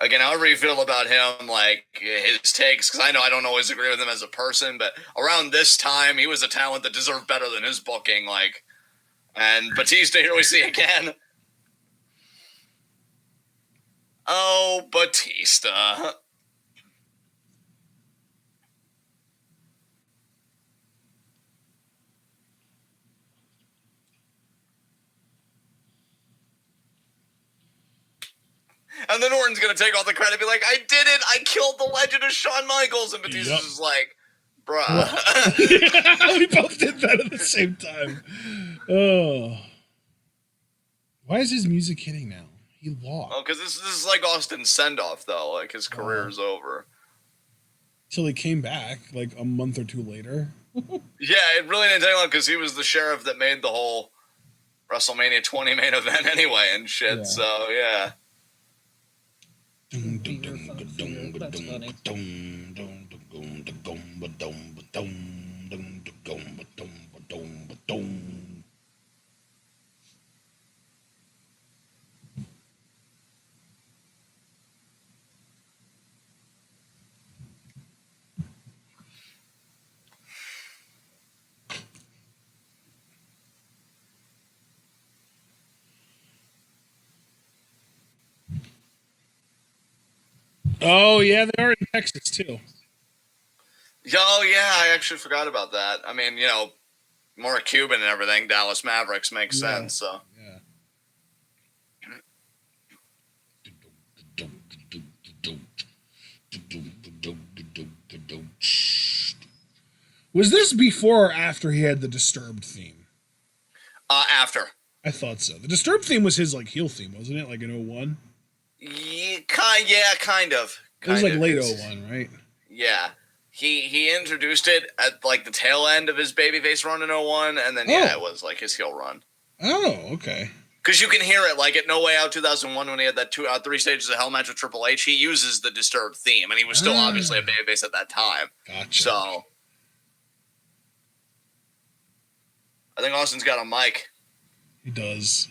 Again, however you feel about him, like his takes, because I know I don't always agree with him as a person, but around this time, he was a talent that deserved better than his booking. And Batista, here we see again. Oh, Batista. And then Orton's going to take all the credit and be like, I did it. I killed the legend of Shawn Michaels. And Batista's just like, bruh. We both did that at the same time. Oh. Why is his music hitting now? He lost. Oh, because this is like Austin's send-off, though. Like, his career's over. Till he came back, like, a month or two later. Yeah, it really didn't take long because he was the sheriff that made the whole WrestleMania 20 main event anyway and shit. Yeah. So, yeah. That's funny. Oh, yeah, they are in Texas, too. Oh, yeah, I actually forgot about that. I mean, more Cuban and everything. Dallas Mavericks makes sense, so. Yeah. Was this before or after he had the Disturbed theme? After. I thought so. The Disturbed theme was his, heel theme, wasn't it? Like in 01? Yeah, kind of. It was late 01, right? Yeah. He introduced it at the tail end of his babyface run in 01, and then it was his heel run. Oh, okay. Because you can hear it at No Way Out 2001 when he had that 3 stages of hell match with Triple H. He uses the Disturbed theme, and he was still obviously a babyface at that time. Gotcha. So I think Austin's got a mic. He does.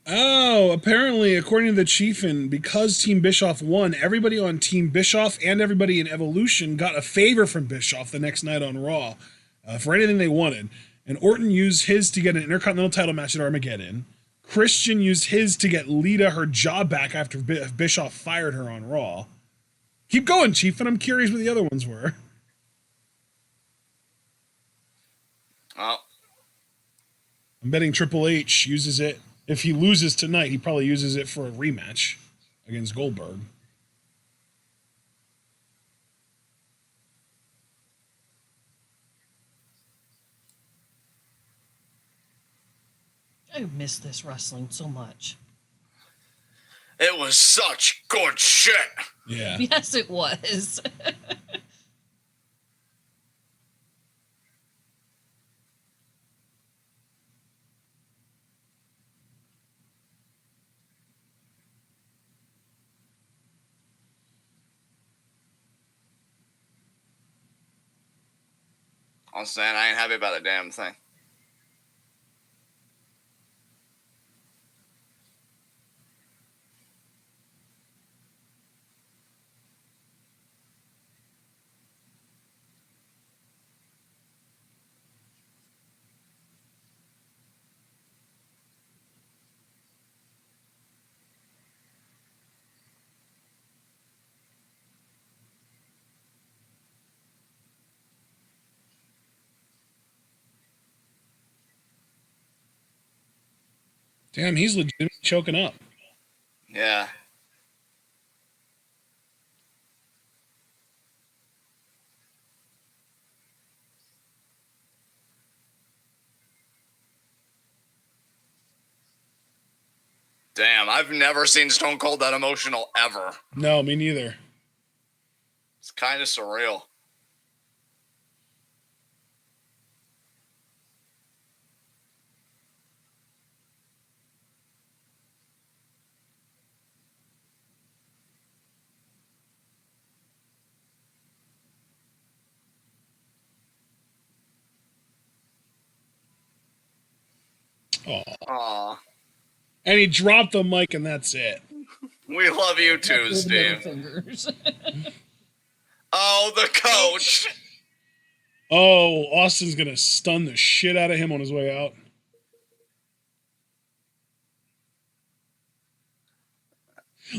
Oh, apparently, according to the Chiefin, because Team Bischoff won, everybody on Team Bischoff and everybody in Evolution got a favor from Bischoff the next night on Raw for anything they wanted. And Orton used his to get an Intercontinental title match at Armageddon. Christian used his to get Lita her job back after Bischoff fired her on Raw. Keep going, Chiefin. I'm curious what the other ones were. Oh. I'm betting Triple H uses it. If he loses tonight, he probably uses it for a rematch against Goldberg. I miss this wrestling so much. It was such good shit. Yeah. Yes, it was. I'm saying I ain't happy about a damn thing. Damn, he's legitimately choking up. Yeah. Damn, I've never seen Stone Cold that emotional ever. No, me neither. It's kind of surreal. Aw. And he dropped the mic, and that's it. We love you too, Steve. Oh, the coach. Oh, Austin's going to stun the shit out of him on his way out.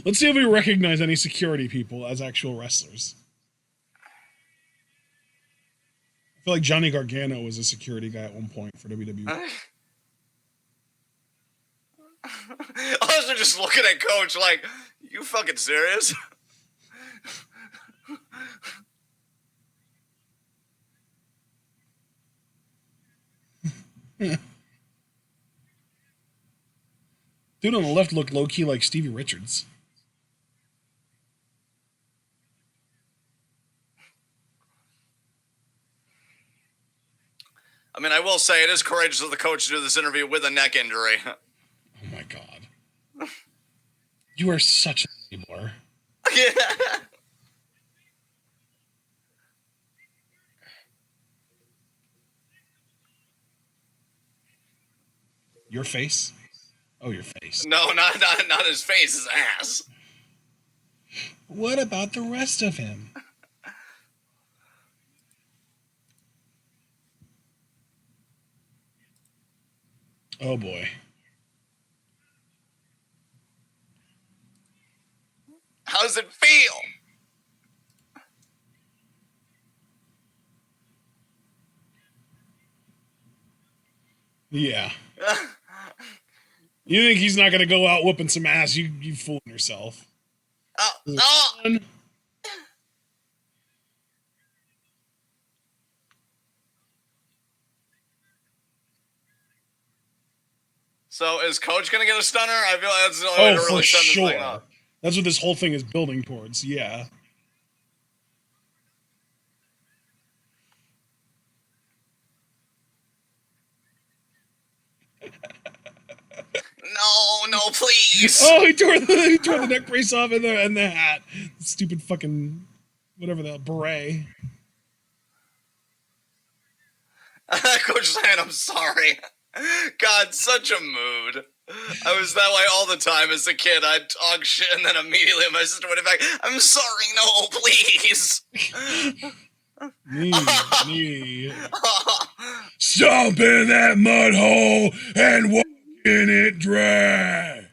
Let's see if we recognize any security people as actual wrestlers. I feel like Johnny Gargano was a security guy at one point for WWE. I was just looking at Coach like, you fucking serious? Dude on the left looked low-key like Stevie Richards. I mean, I will say it is courageous of the coach to do this interview with a neck injury. Oh my god. You are such an enabler. Yeah. Your face? Oh, your face. No, not his face, his ass. What about the rest of him? Oh boy. How does it feel? Yeah. You think he's not going to go out whooping some ass? You fooling yourself. Oh. So is Coach going to get a stunner? I feel like that's the only way to really stun this thing up. That's what this whole thing is building towards. Yeah. No, please. Oh, he tore the neck brace off and the hat. Stupid fucking whatever the beret. Coach saying, I'm sorry. God, such a mood. I was that way all the time as a kid. I'd talk shit and then immediately my sister would have back, I'm sorry, no, please. Me. Stomp in that mud hole and walk in it dry.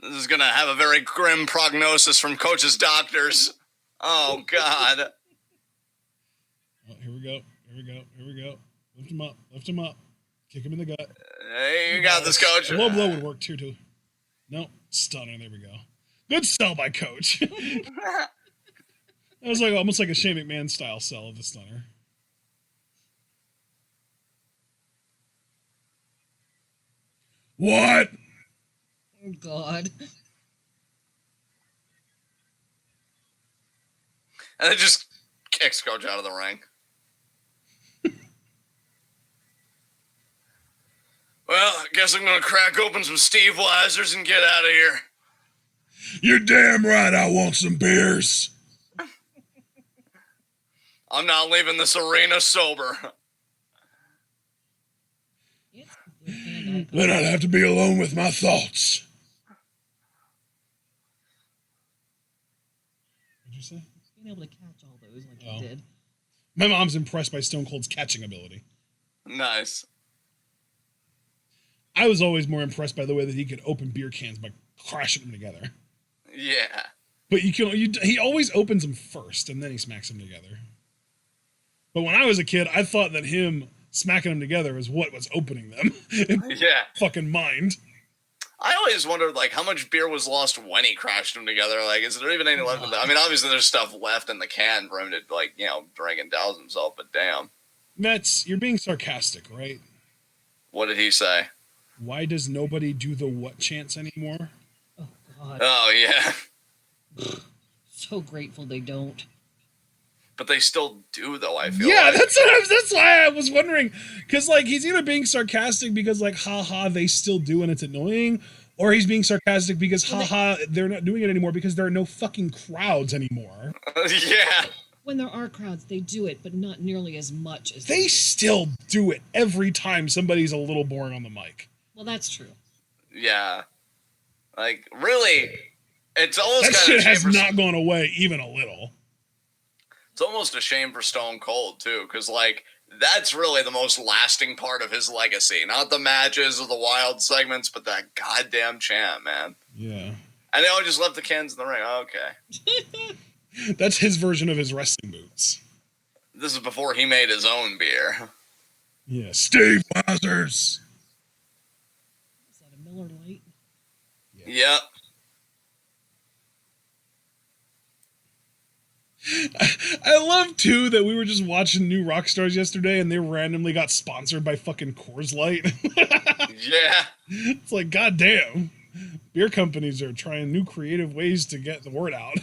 This is going to have a very grim prognosis from Coach's doctors. Oh, God. Oh, here we go. Lift him up. Kick him in the gut. Hey, you got this, Coach. A low blow would work too. No, stunner. There we go. Good sell by Coach. That was like almost like a Shane McMahon style sell of the stunner. What? Oh God. And it just kicks Coach out of the ring. Well, I guess I'm going to crack open some Steve Weisers and get out of here. You're damn right I want some beers. I'm not leaving this arena sober. Then I'd have to be alone with my thoughts. What'd you say? Being able to catch all those like he did. My mom's impressed by Stone Cold's catching ability. Nice. I was always more impressed by the way that he could open beer cans by crashing them together. Yeah. But he always opens them first, and then he smacks them together. But when I was a kid, I thought that him smacking them together is what was opening them. In Yeah. fucking mind. I always wondered, like, how much beer was lost when he crashed them together. Like, is there even any left in the... I mean, obviously there's stuff left in the can for him to, like, you know, drink and douse himself, but damn. Mets, you're being sarcastic, right? What did he say? Why does nobody do the what chants anymore? Oh, God. Oh, yeah. So grateful they don't. But they still do, though, I feel Yeah, like. that's why I was wondering. Because, like, he's either being sarcastic because, like, haha, they still do and it's annoying, or he's being sarcastic because, haha, they're not doing it anymore because there are no fucking crowds anymore. Yeah. When there are crowds, they do it, but not nearly as much as They do. still do it every time somebody's a little boring on the mic. Well, that's true. Yeah. Like, really, it's almost That kind shit of has not gone away even a little. It's almost a shame for Stone Cold, too, because, like, that's really the most lasting part of his legacy. Not the matches or the wild segments, but that goddamn chant, man. Yeah. And they all just left the cans in the ring. Okay. That's his version of his wrestling boots. This is before he made his own beer. Yeah. Steve Wazers. Is that a Miller Lite? Yep. I love, too, that we were just watching New Rockstars yesterday and they randomly got sponsored by fucking Coors Light. Yeah. It's like, goddamn. Beer companies are trying new creative ways to get the word out.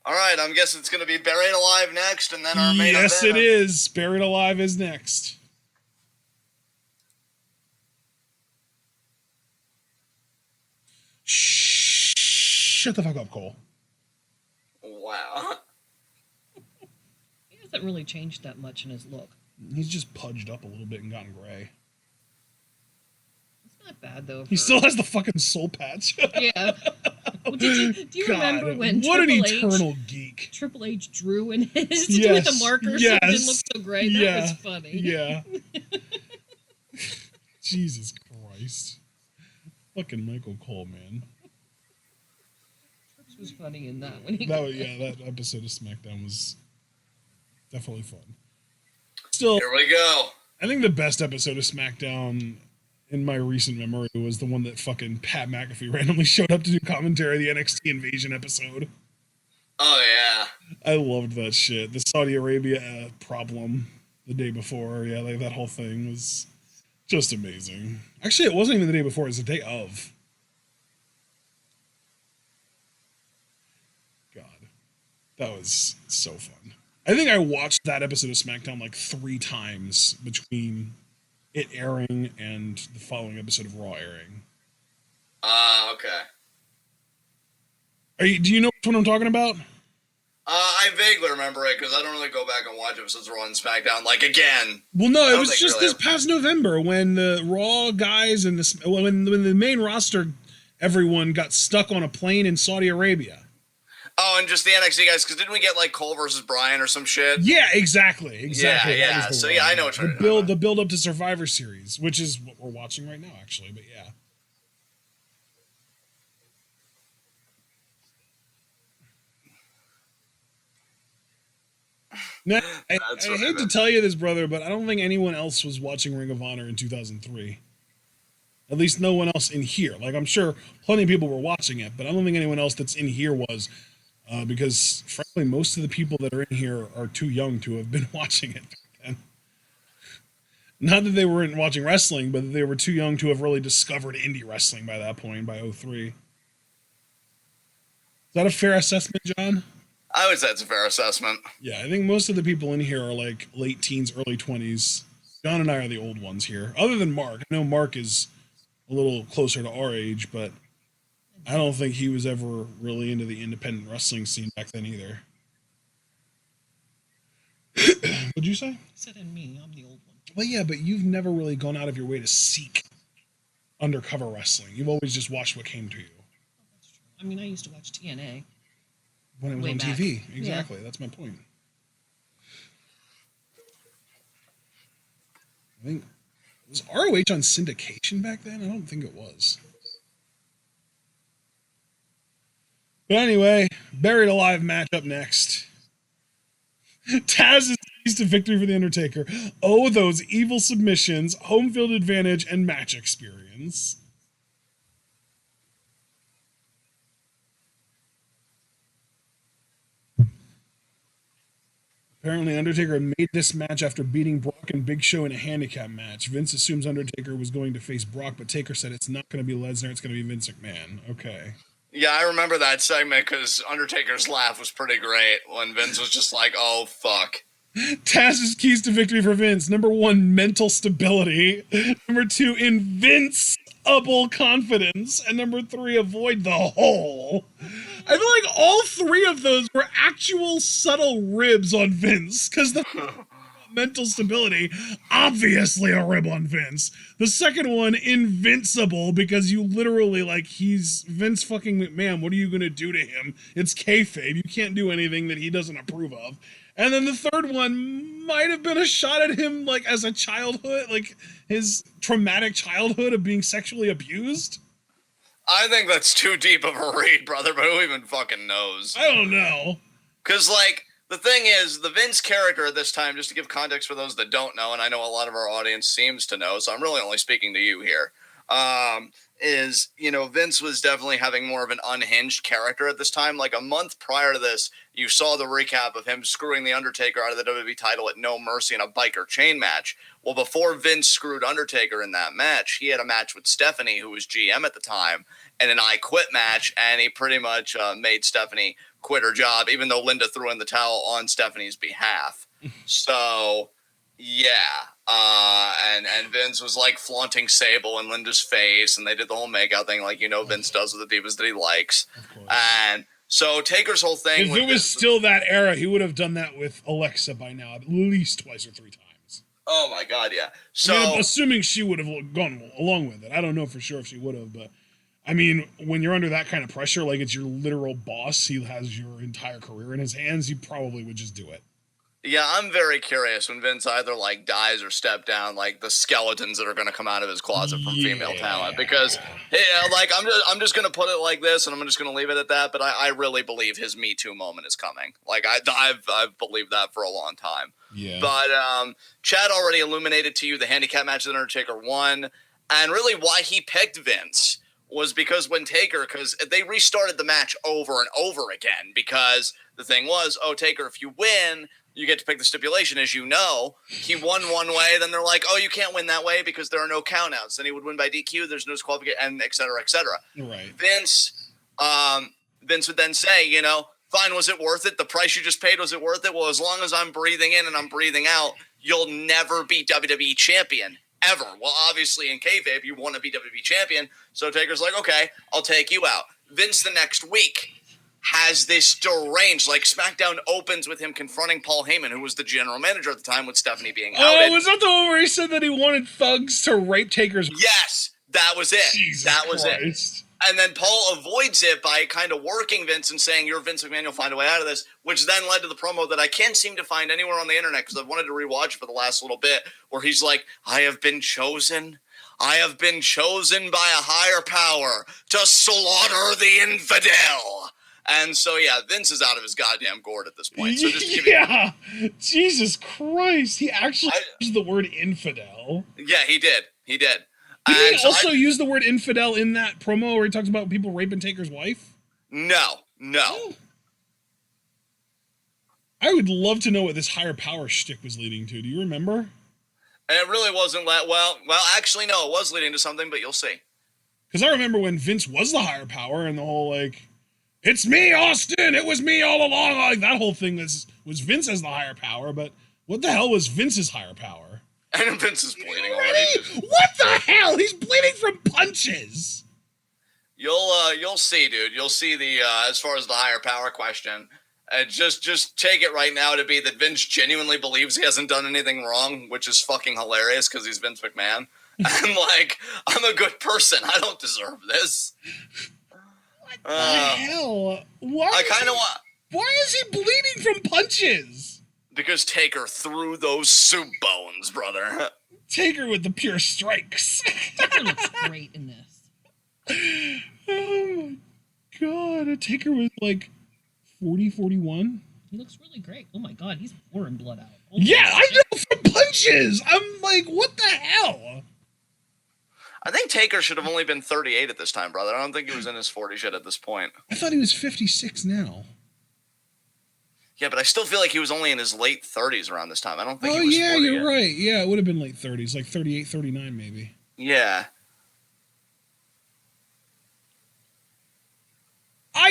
All right, I'm guessing it's going to be Buried Alive next, and then our main event. Yes, it is. Buried Alive is next. Shut the fuck up, Cole. Wow. He hasn't really changed that much in his look. He's just pudged up a little bit and gotten gray. It's not bad, though. He still has the fucking soul patch. Yeah. Well, do you remember when what an Triple eternal H, geek. Triple H drew in his to do with the marker so it didn't look so gray? That was funny. Yeah. Jesus Christ. Fucking Michael Cole, man. Trips was funny in that when he that episode of SmackDown was definitely fun. Still, Here we go. I think the best episode of SmackDown in my recent memory was the one that fucking Pat McAfee randomly showed up to do commentary, the NXT Invasion episode. Oh, yeah. I loved that shit. The Saudi Arabia problem the day before. Yeah, like that whole thing was just amazing. Actually, it wasn't even the day before. It was the day of. God. That was so fun. I think I watched that episode of SmackDown like 3 times between it airing and the following episode of Raw airing. Okay. Do you know which one I'm talking about? I vaguely remember it because I don't really go back and watch episodes of Raw and SmackDown like again. Well, no, it was think just really this past November when the Raw guys and when the main roster, everyone got stuck on a plane in Saudi Arabia. Oh, and just the NXT guys, because didn't we get like Cole versus Bryan or some shit? Yeah, exactly. Yeah, That yeah. was So one. yeah, I know what you're talking about. The build up to Survivor Series, which is what we're watching right now, actually. But yeah. Now, I hate to tell you this, brother, but I don't think anyone else was watching Ring of Honor in 2003. At least no one else in here. Like, I'm sure plenty of people were watching it, but I don't think anyone else that's in here was. Because, frankly, most of the people that are in here are too young to have been watching it back then. Not that they weren't watching wrestling, but that they were too young to have really discovered indie wrestling by that point, by 03. Is that a fair assessment, John? I would say it's a fair assessment. Yeah, I think most of the people in here are like late teens, early 20s. John and I are the old ones here. Other than Mark. I know Mark is a little closer to our age, but I don't think he was ever really into the independent wrestling scene back then either. What'd you say? I said and me, I'm the old one. Well, yeah, but you've never really gone out of your way to seek undercover wrestling. You've always just watched what came to you. That's true. I mean, I used to watch TNA. When it was Way on back. TV. Exactly. Yeah. That's my point. I think, was ROH on syndication back then? I don't think it was. But anyway, Buried Alive match up next. Taz is keys to victory for The Undertaker. Oh, those evil submissions, home field advantage, and match experience. Apparently, Undertaker made this match after beating Brock and Big Show in a handicap match. Vince assumes Undertaker was going to face Brock, but Taker said it's not going to be Lesnar, it's going to be Vince McMahon. Okay. Yeah, I remember that segment because Undertaker's laugh was pretty great when Vince was just like, oh, fuck. Taz's keys to victory for Vince. Number 1, mental stability. Number 2, invincible confidence. And number 3, avoid the hole. I feel like all 3 of those were actual subtle ribs on Vince, because the mental stability, obviously a rib on Vince. The second one, invincible, because you literally, like, he's Vince fucking McMahon. What are you going to do to him? It's kayfabe. You can't do anything that he doesn't approve of. And then the third one might have been a shot at him, like, as a childhood, like, his traumatic childhood of being sexually abused. I think that's too deep of a read, brother, but who even fucking knows? I don't know. Because, like, the thing is, the Vince character at this time, just to give context for those that don't know, and I know a lot of our audience seems to know, so I'm really only speaking to you here, is, you know, Vince was definitely having more of an unhinged character at this time. Like, a month prior to this, you saw the recap of him screwing The Undertaker out of the WWE title at No Mercy in a biker chain match. Well, before Vince screwed Undertaker in that match, he had a match with Stephanie, who was GM at the time, and an I Quit match, and he pretty much made Stephanie quit her job, even though Linda threw in the towel on Stephanie's behalf. So, yeah. And Vince was, like, flaunting Sable in Linda's face, and they did the whole makeout thing like, you know, Vince does with the divas that he likes. And so Taker's whole thing... If it was still that era, he would have done that with Alexa by now, at least twice or 3 times. Oh, my God, yeah. So, I mean, assuming she would have gone along with it. I don't know for sure if she would have, but... I mean, when you're under that kind of pressure, like it's your literal boss, he has your entire career in his hands, you probably would just do it. Yeah, I'm very curious when Vince either, like, dies or step down, like, the skeletons that are going to come out of his closet from female talent. Because, like, I'm just going to put it like this, and I'm just going to leave it at that, but I really believe his Me Too moment is coming. Like, I've believed that for a long time. Yeah. But Chad already illuminated to you the handicap match that Undertaker won, and really why he picked Vince was because because they restarted the match over and over again, because the thing was, oh, Taker, if you win, you get to pick the stipulation. As you know, he won one way, then they're like, oh, you can't win that way because there are no countouts. Then he would win by DQ, there's no disqualification, and et cetera, et cetera. Right. Vince would then say, you know, fine, was it worth it? The price you just paid, was it worth it? Well, as long as I'm breathing in and I'm breathing out, you'll never be WWE champion. Ever. Well, obviously in kayfabe, you want to be WWE champion. So Taker's like, okay, I'll take you out. Vince the next week has this deranged, like SmackDown opens with him confronting Paul Heyman, who was the general manager at the time, with Stephanie being outed. Oh, was that the one where he said that he wanted thugs to rape Taker's? Yes, that was it. Jesus was Christ. it. And then Paul avoids it by kind of working Vince and saying, you're Vince McMahon, you'll find a way out of this, which then led to the promo that I can't seem to find anywhere on the internet because I've wanted to rewatch it for the last little bit, where he's like, I have been chosen by a higher power to slaughter the infidel. And so, yeah, Vince is out of his goddamn gourd at this point. So just Jesus Christ. He actually used the word infidel. Yeah, he did. Did he also use the word infidel in that promo where he talks about people raping Taker's wife? No. I would love to know what this higher power shtick was leading to. Do you remember? And it really wasn't well, actually, no, it was leading to something, but you'll see. Because I remember when Vince was the higher power and the whole, like, it's me, Austin, it was me all along. Like, that whole thing was Vince as the higher power, but what the hell was Vince's higher power? And Vince is bleeding already. What the hell? He's bleeding from punches. You'll see, dude. You'll see the as far as the higher power question. Just take it right now to be that Vince genuinely believes he hasn't done anything wrong, which is fucking hilarious because he's Vince McMahon. And like, I'm a good person. I don't deserve this. What the hell? Why is he bleeding from punches? Because Taker threw those soup bones, brother. Taker with the pure strikes. Taker looks great in this. Oh my God. A Taker with like 40, 41. He looks really great. Oh my God, he's pouring blood out. Yeah, I know, from punches. I'm like, what the hell? I think Taker should have only been 38 at this time, brother. I don't think he was in his 40s yet at this point. I thought he was 56 now. Yeah, but I still feel like he was only in his late 30s around this time. I don't think he was 40 yeah, you're yet. right. Yeah, it would have been late 30s, like 38, 39 maybe. Yeah.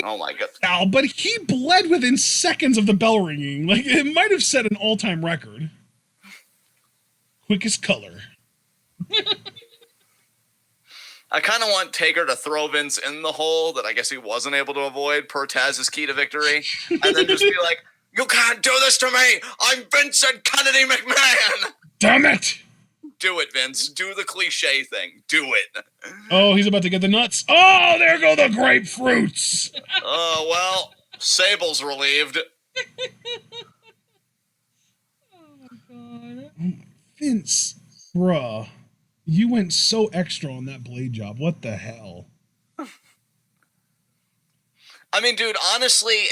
Oh my god. Now, but he bled within seconds of the bell ringing. Like, it might have set an all-time record. Quickest color. I kind of want Taker to throw Vince in the hole that I guess he wasn't able to avoid per Taz's key to victory. And then just be like, you can't do this to me! I'm Vincent Kennedy McMahon! Damn it! Do it, Vince. Do the cliche thing. Do it. Oh, he's about to get the nuts. Oh, there go the grapefruits! Oh, well, Sable's relieved. Oh my god. Vince, bruh, you went so extra on that blade job. What the hell? I mean, dude, honestly,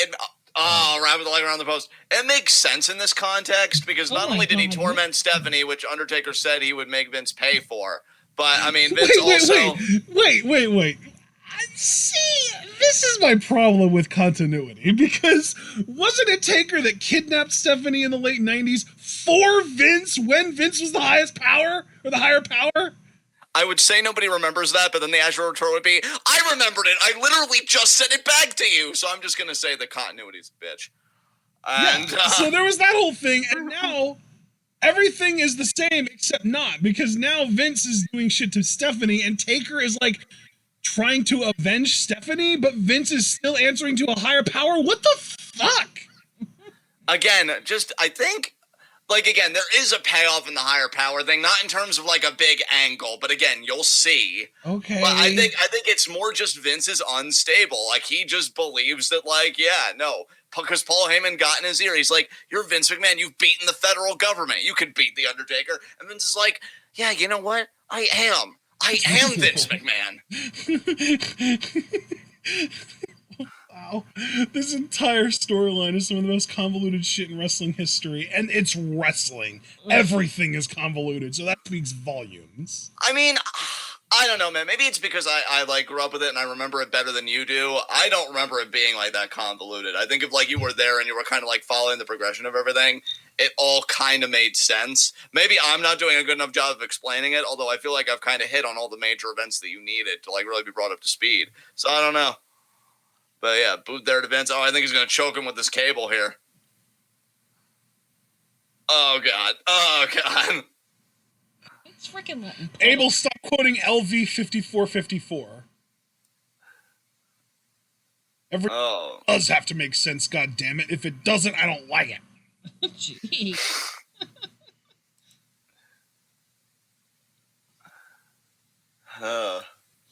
rabbit the leg around the post. It makes sense in this context because not only did he torment Stephanie, which Undertaker said he would make Vince pay for, but I mean, Vince also. Wait. See, this is my problem with continuity because wasn't it Taker that kidnapped Stephanie in the late 90s for Vince when Vince was the highest power or the higher power? I would say nobody remembers that, but then the actual retort would be, I remembered it. I literally just said it back to you. So I'm just going to say the continuity's a bitch. And, so there was that whole thing, and now everything is the same except not, because now Vince is doing shit to Stephanie, and Taker is like trying to avenge Stephanie, but Vince is still answering to a higher power. What the fuck? Again, I think, like, again, there is a payoff in the higher power thing, not in terms of like a big angle, but again, you'll see. Okay. But I think it's more just Vince is unstable. Like, he just believes that, like, yeah, no, because Paul Heyman got in his ear. He's like, you're Vince McMahon. You've beaten the federal government. You could beat the Undertaker. And Vince is like, yeah, you know what? I am Vince McMahon. Wow. This entire storyline is some of the most convoluted shit in wrestling history, and it's wrestling. Everything is convoluted, so that speaks volumes. I mean, I don't know, man. Maybe it's because I like grew up with it and I remember it better than you do. I don't remember it being like that convoluted. I think if like you were there and you were kind of like following the progression of everything, it all kind of made sense. Maybe I'm not doing a good enough job of explaining it, although I feel like I've kind of hit on all the major events that you needed to like really be brought up to speed. So I don't know. But yeah, boot there to Vince. Oh, I think he's going to choke him with this cable here. Oh, God. Oh, God. It's freaking Latin. Abel, stop quoting LV 5454. Everything does have to make sense, goddammit. If it doesn't, I don't like it. Gee.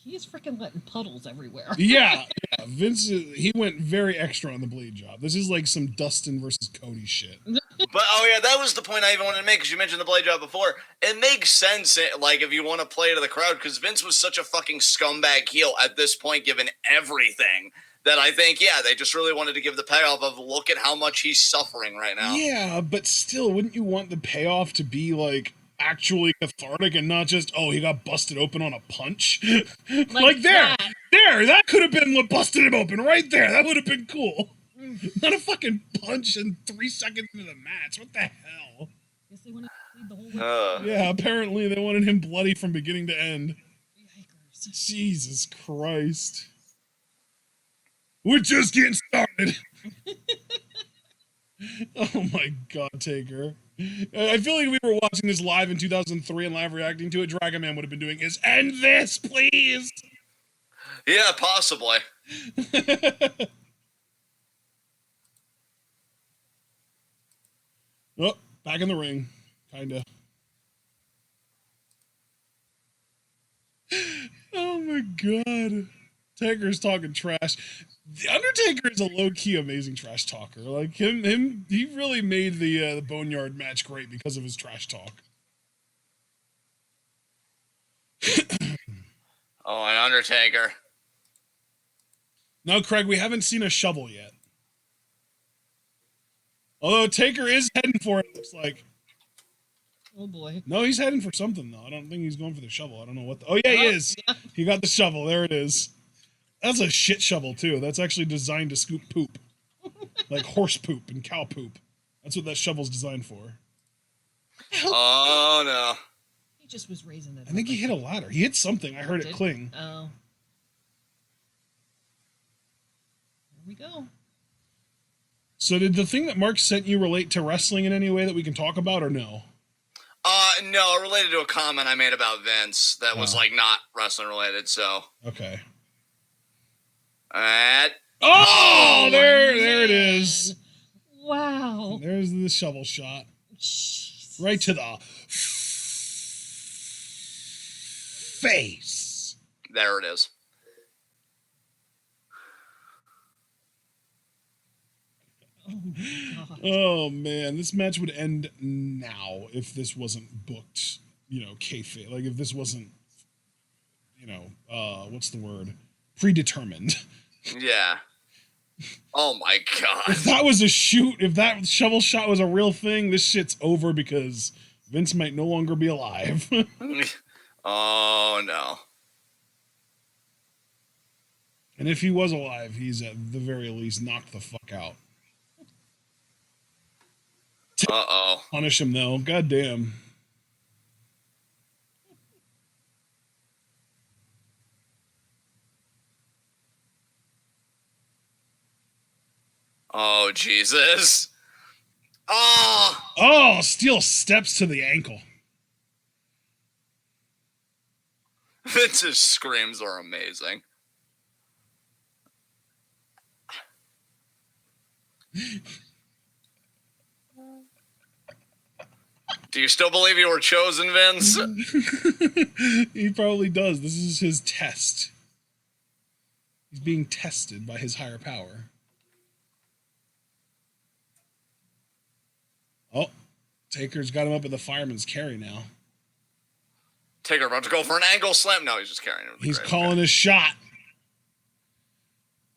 He is freaking letting puddles everywhere. Yeah. Vince, he went very extra on the blade job. This is like some Dustin versus Cody shit. But, oh, yeah, that was the point I even wanted to make, because you mentioned the blade job before. It makes sense, like, if you want to play to the crowd, because Vince was such a fucking scumbag heel at this point, given everything, that I think, yeah, they just really wanted to give the payoff of, look at how much he's suffering right now. Yeah, but still, wouldn't you want the payoff to be, like, actually cathartic and not just, oh, he got busted open on a punch? like there! That. There! That could have been what busted him open right there! That would have been cool! Not a fucking punch in 3 seconds into the match. What the hell? Guess they want to lead the whole way. Yeah, apparently they wanted him bloody from beginning to end. Yikers. Jesus Christ. We're just getting started. Oh my God, Taker. I feel like if we were watching this live in 2003 and live reacting to it, Dragon Man would have been doing is, end this, please! Yeah, possibly. Oh, back in the ring. Kinda. Oh my God. Taker's talking trash. The Undertaker is a low-key amazing trash talker. Like him, he really made the Boneyard match great because of his trash talk. Oh, an Undertaker. No, Craig, we haven't seen a shovel yet. Although Taker is heading for it, looks like. Oh boy. No, he's heading for something though. I don't think he's going for the shovel. I don't know what. Oh yeah, he is. Yeah. He got the shovel. There it is. That's a shit shovel too. That's actually designed to scoop poop, like horse poop and cow poop. That's what that shovel's designed for. Oh no. He just was raising it. I think he hit a ladder. He hit something. I heard it cling. Oh. Here we go. So did the thing that Mark sent you relate to wrestling in any way that we can talk about, or no? No, related to a comment I made about Vince that was like not wrestling related. So okay. And there it is. Wow. There's the shovel shot. Jesus. Right to the face. there it is. Oh my God. Oh man, this match would end now if this wasn't booked, kayfabe. Like if this wasn't, what's the word? Predetermined. Yeah. Oh my God. If that was a shoot, if that shovel shot was a real thing, this shit's over because Vince might no longer be alive. Oh no. And if he was alive, he's at the very least knocked the fuck out. Uh-oh. Punish him though. God damn. Oh Jesus. Oh. Oh, steel steps to the ankle. Vince's screams are amazing. Do you still believe you were chosen, Vince? He probably does. This is his test. He's being tested by his higher power. Oh, Taker's got him up at the fireman's carry now. Taker about to go for an angle slam. No, he's just carrying him. He's calling his shot.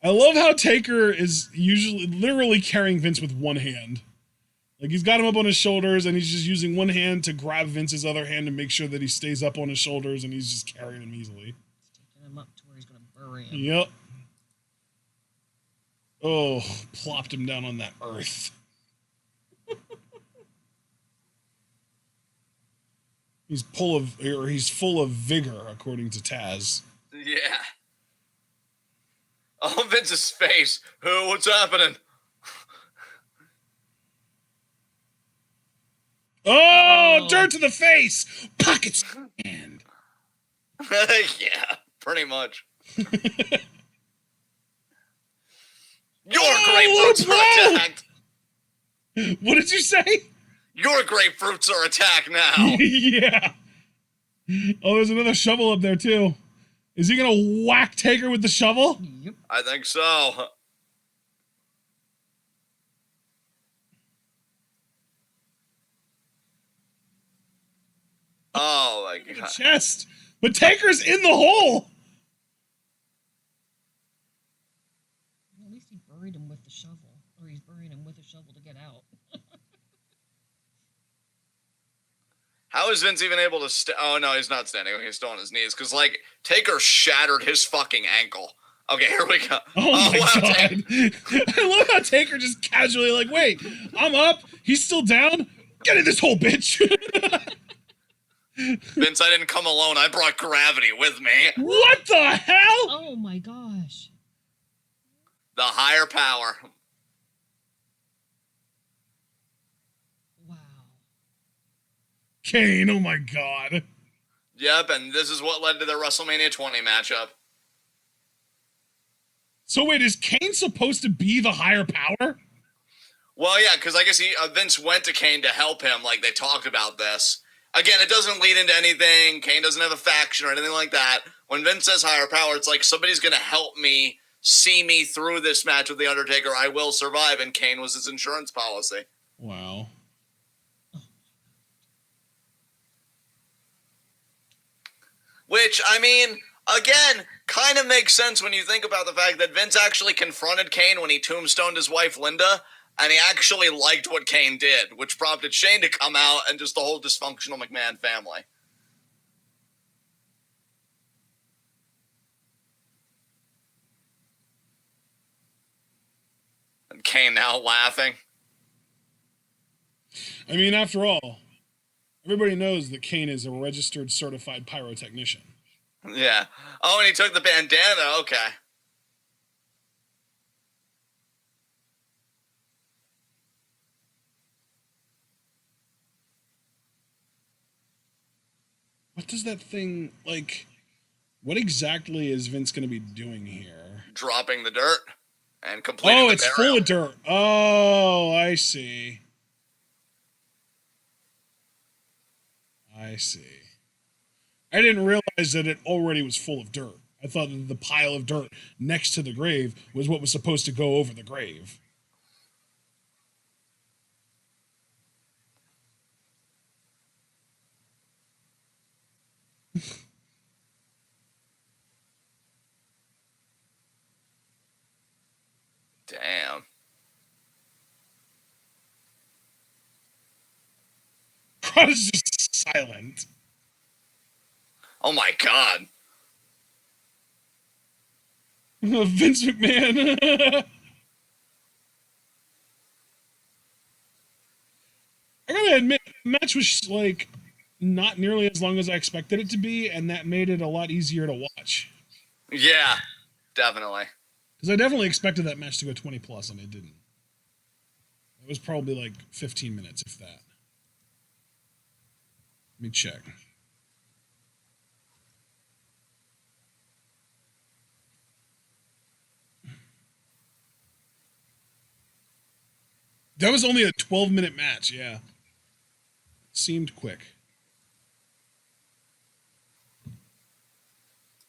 I love how Taker is usually literally carrying Vince with one hand. Like he's got him up on his shoulders and he's just using one hand to grab Vince's other hand to make sure that he stays up on his shoulders and he's just carrying him easily. Taking him up to where he's going to bury him. Yep. Oh, plopped him down on that earth. He's full of vigor, according to Taz. Yeah. Oh, Vince's face. What's happening? Oh, dirt to the face! Pockets hand. Yeah, pretty much. Your grapefruits are attacked. What did you say? Your grapefruits are attacked now. Yeah. Oh, there's another shovel up there, too. Is he going to whack Taker with the shovel? Yep. I think so. Oh, my God. Chest. But Taker's in the hole. At least he buried him with the shovel. Or he's burying him with a shovel to get out. How is Vince even able to oh, no, he's not standing. He's still on his knees. Because, like, Taker shattered his fucking ankle. Okay, here we go. Oh my wow, God. I love how Taker just casually like, wait, I'm up. He's still down. Get in this hole, bitch. Vince, I didn't come alone. I brought gravity with me. What the hell? Oh my gosh. The higher power. Wow. Kane, oh my God. Yep, and this is what led to the WrestleMania 20 matchup. So wait, is Kane supposed to be the higher power? Well, yeah, because I guess Vince went to Kane to help him. Like, they talked about this. Again, it doesn't lead into anything. Kane doesn't have a faction or anything like that. When Vince says higher power, it's like somebody's going to help me, see me through this match with The Undertaker. I will survive, and Kane was his insurance policy. Wow. Which, I mean, again, kind of makes sense when you think about the fact that Vince actually confronted Kane when he tombstoned his wife, Linda. and he actually liked what Kane did, which prompted Shane to come out and just the whole dysfunctional McMahon family. And Kane now laughing. I mean, after all, everybody knows that Kane is a registered certified pyrotechnician. Yeah. Oh, and he took the bandana. Okay. What does that thing, like, what exactly is Vince going to be doing here? Dropping the dirt and completing Oh, the it's burial. full of dirt. Oh, I see. I see. I didn't realize that it already was full of dirt. I thought that the pile of dirt next to the grave was what was supposed to go over the grave. Damn. Crowd is just silent. Oh my God. Vince McMahon. I gotta admit, the match was like not nearly as long as I expected it to be, and that made it a lot easier to watch. Yeah, definitely. Because I definitely expected that match to go 20 plus, and it didn't. It was probably like 15 minutes, if that. Let me check. That was only a 12-minute match, yeah. Seemed quick.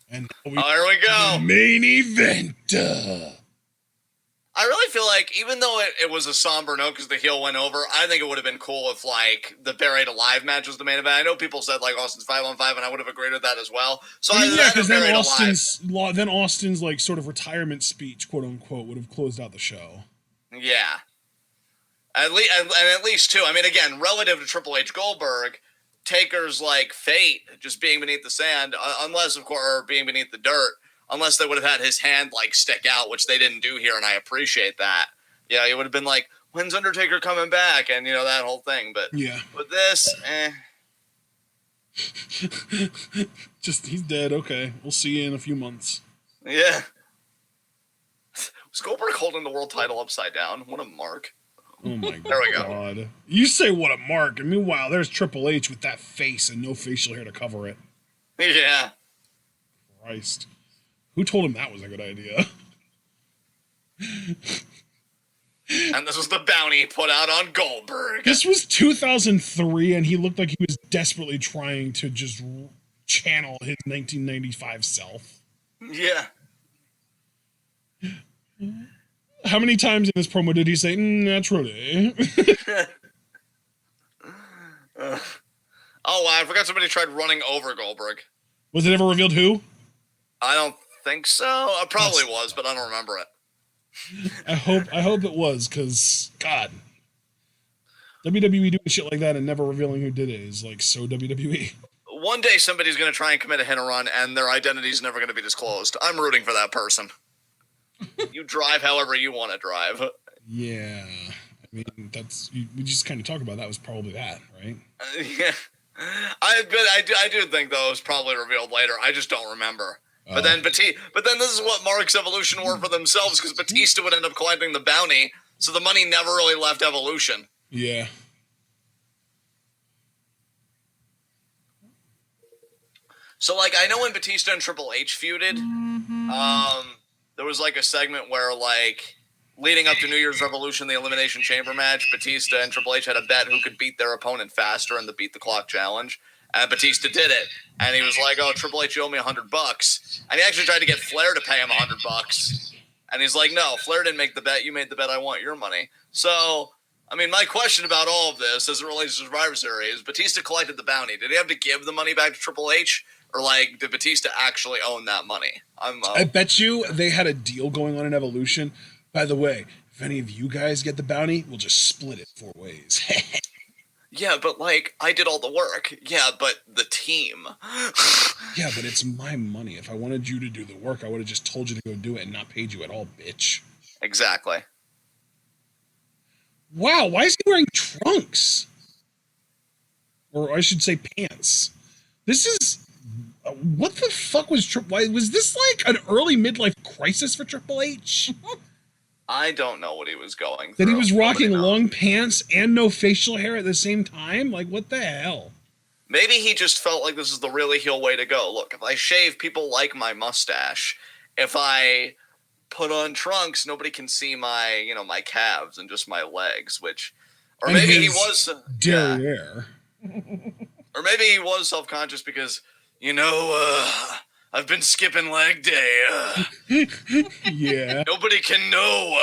And Oh, here we go. Main event. I really feel like, even though it was a somber note because the heel went over, I think it would have been cool if, like, the Buried Alive match was the main event. I know people said, like, Austin's 5-on-5, and I would have agreed with that as well. So I mean, yeah, because then Alive. Austin's like sort of retirement speech, quote unquote, would have closed out the show. Yeah. At least too. I mean, again, relative to Triple H Goldberg, Taker's like fate just being beneath the sand, unless of course, or being beneath the dirt, unless they would have had his hand like stick out, which they didn't do here, and I appreciate that. Yeah, it would have been like, when's Undertaker coming back, and that whole thing. But yeah, with this, just he's dead. Okay, we'll see you in a few months. Yeah. Was Goldberg holding the world title upside down? What a mark. Oh my there we God. go. You say what a mark, and meanwhile, there's Triple H with that face and no facial hair to cover it. Yeah. Christ. Who told him that was a good idea? And this was the bounty he put out on Goldberg. This was 2003, and he looked like he was desperately trying to just channel his 1995 self. Yeah. How many times in this promo did he say, naturally? Oh, wow, I forgot somebody tried running over Goldberg. Was it ever revealed who? I don't think so. It probably was, but I don't remember it. I hope it was, because, God. WWE doing shit like that and never revealing who did it is, like, so WWE. One day somebody's going to try and commit a hit and run, and their identity's never going to be disclosed. I'm rooting for that person. You drive however you want to drive. Yeah. I mean, we just kind of talk about that was probably that, right? Yeah. I do think, though, it was probably revealed later. I just don't remember. But then this is what Mark's Evolution were for themselves, because Batista would end up collecting the bounty, so the money never really left Evolution. Yeah. So, like, I know when Batista and Triple H feuded, there was, like, a segment where, like, leading up to New Year's Revolution, the Elimination Chamber match, Batista and Triple H had a bet who could beat their opponent faster in the Beat the Clock challenge. And Batista did it. And he was like, oh, Triple H, you owe me $100. And he actually tried to get Flair to pay him $100. And he's like, no, Flair didn't make the bet. You made the bet. I want your money. So, I mean, my question about all of this as it relates to Survivor Series, Batista collected the bounty. Did he have to give the money back to Triple H? Or, like, did Batista actually own that money? I bet you they had a deal going on in Evolution. By the way, if any of you guys get the bounty, we'll just split it 4 ways. Yeah, but like, I did all the work. Yeah, but the team. Yeah, but it's my money. If I wanted you to do the work, I would have just told you to go do it and not paid you at all, bitch. Exactly. Wow, why is he wearing trunks? Or I should say pants. This is... what the fuck was... why was this like an early midlife crisis for Triple H? I don't know what he was going through. That he was rocking long pants and no facial hair at the same time? Like, what the hell? Maybe he just felt like this is the really heel way to go. Look, if I shave, people like my mustache. If I put on trunks, nobody can see my, you know, my calves and just my legs, which... Or and maybe he was... derriere. Or maybe he was self-conscious because, you know, I've been skipping leg day. Yeah. Nobody can know.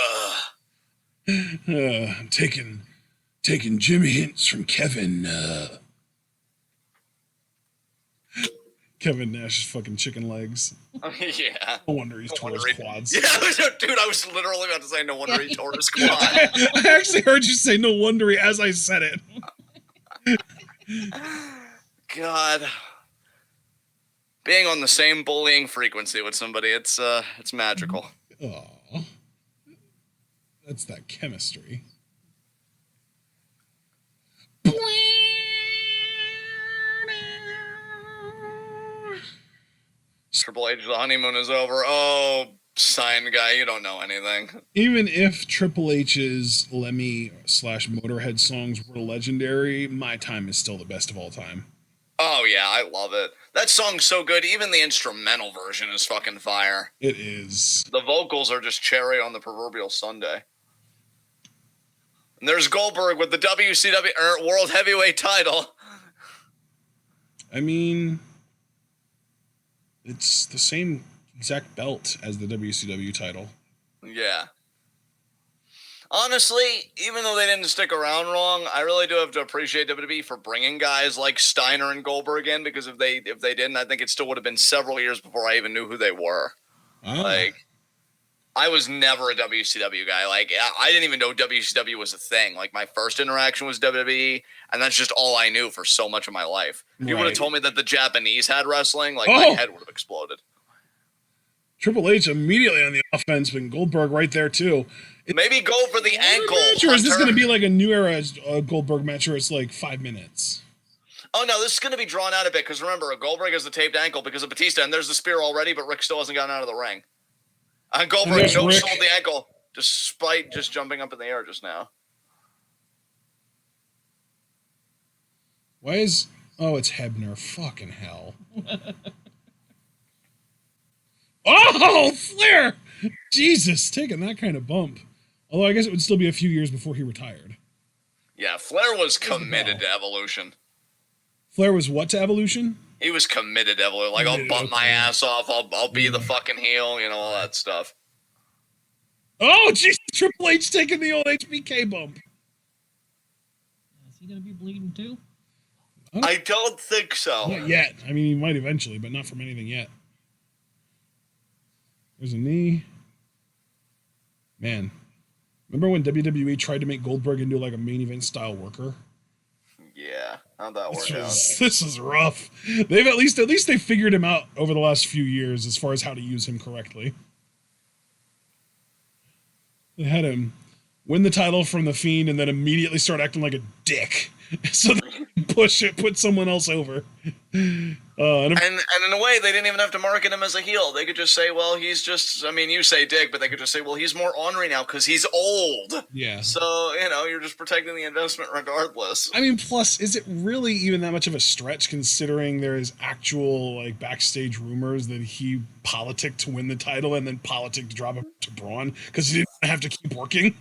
I'm taking Jimmy hints from Kevin. Kevin Nash's fucking chicken legs. Yeah. No wonder he's tore his quads. Yeah, dude, I was literally about to say no wonder he tore his quad. I actually heard you say no wonder as I said it. God. Being on the same bullying frequency with somebody, it's magical. Aw. That's that chemistry. Triple H, the honeymoon is over. Oh, sign guy, you don't know anything. Even if Triple H's Lemmy / Motorhead songs were legendary, My Time is still the best of all time. Oh, yeah, I love it. That song's so good. Even the instrumental version is fucking fire. It is. The vocals are just cherry on the proverbial sundae. And there's Goldberg with the WCW World Heavyweight title. I mean, it's the same exact belt as the WCW title. Yeah. Honestly, even though they didn't stick around long, I really do have to appreciate WWE for bringing guys like Steiner and Goldberg in, because if they didn't, I think it still would have been several years before I even knew who they were. Oh. Like, I was never a WCW guy. Like, I didn't even know WCW was a thing. Like, my first interaction was WWE, and that's just all I knew for so much of my life. If you would have told me that the Japanese had wrestling, like, my head would have exploded. Triple H immediately on the offense, but Goldberg right there, too. Maybe go for the ankle. Or is this going to be like a new era Goldberg match where it's like 5 minutes? Oh, no, this is going to be drawn out a bit, because remember, Goldberg has the taped ankle because of Batista, and there's the spear already, but Rick still hasn't gotten out of the ring. And Goldberg sold the ankle, despite just jumping up in the air just now. Why is... Oh, it's Hebner. Fucking hell. Oh, Flair! Jesus, taking that kind of bump. Although I guess it would still be a few years before he retired. Yeah, Flair was committed to Evolution. Flair was what to Evolution? He was committed to Evolution. Like, I'll bump my ass off. I'll be the fucking heel. You know, all that stuff. Oh, jeez. Triple H taking the old HBK bump. Is he going to be bleeding too? I don't think so. Not yet. I mean, he might eventually, but not from anything yet. There's a knee. Man. Remember when WWE tried to make Goldberg into like a main event style worker? Yeah. How'd that work out? This is rough. They've at least they figured him out over the last few years as far as how to use him correctly. They had him win the title from The Fiend and then immediately start acting like a dick. So they put someone else over. And in a way, they didn't even have to market him as a heel. They could just say, well, he's just, I mean, you say dick, but they could just say, well, he's more ornery now because he's old. Yeah. So, you know, you're just protecting the investment regardless. I mean, plus, is it really even that much of a stretch considering there is actual, like, backstage rumors that he politicked to win the title and then politicked to drop it to Braun because he didn't have to keep working?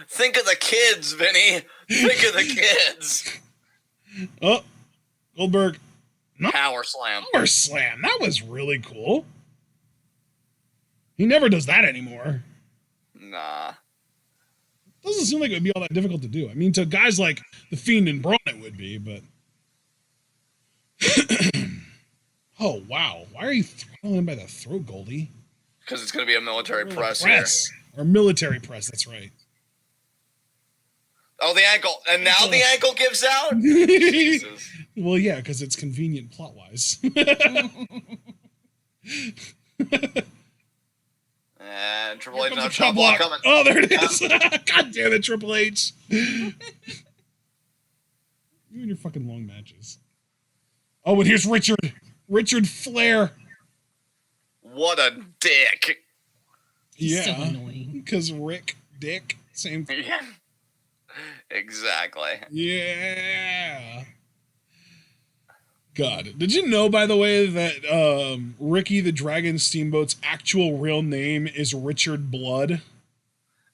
Think of the kids, Vinny. Think of the kids. Oh, Goldberg. No. Power slam. Power slam. That was really cool. He never does that anymore. Nah. Doesn't seem like it would be all that difficult to do. I mean, to guys like The Fiend and Braun, it would be, but... Oh, wow. Why are you throttling him by the throat, Goldie? Because it's going to be a military press here. Or military press, that's right. Oh, the ankle. And now the ankle gives out? Jesus. Well, yeah, because it's convenient plot-wise. And Triple H Comes now the chop block coming. Oh, there it is. God damn it, Triple H. You and your fucking long matches. Oh, and here's Richard. Richard Flair. What a dick. He's so Yeah. annoying. Because Rick, Dick, same thing. Yeah. Exactly. Yeah. God. Did you know, by the way, that Ricky the Dragon Steamboat's actual real name is Richard Blood?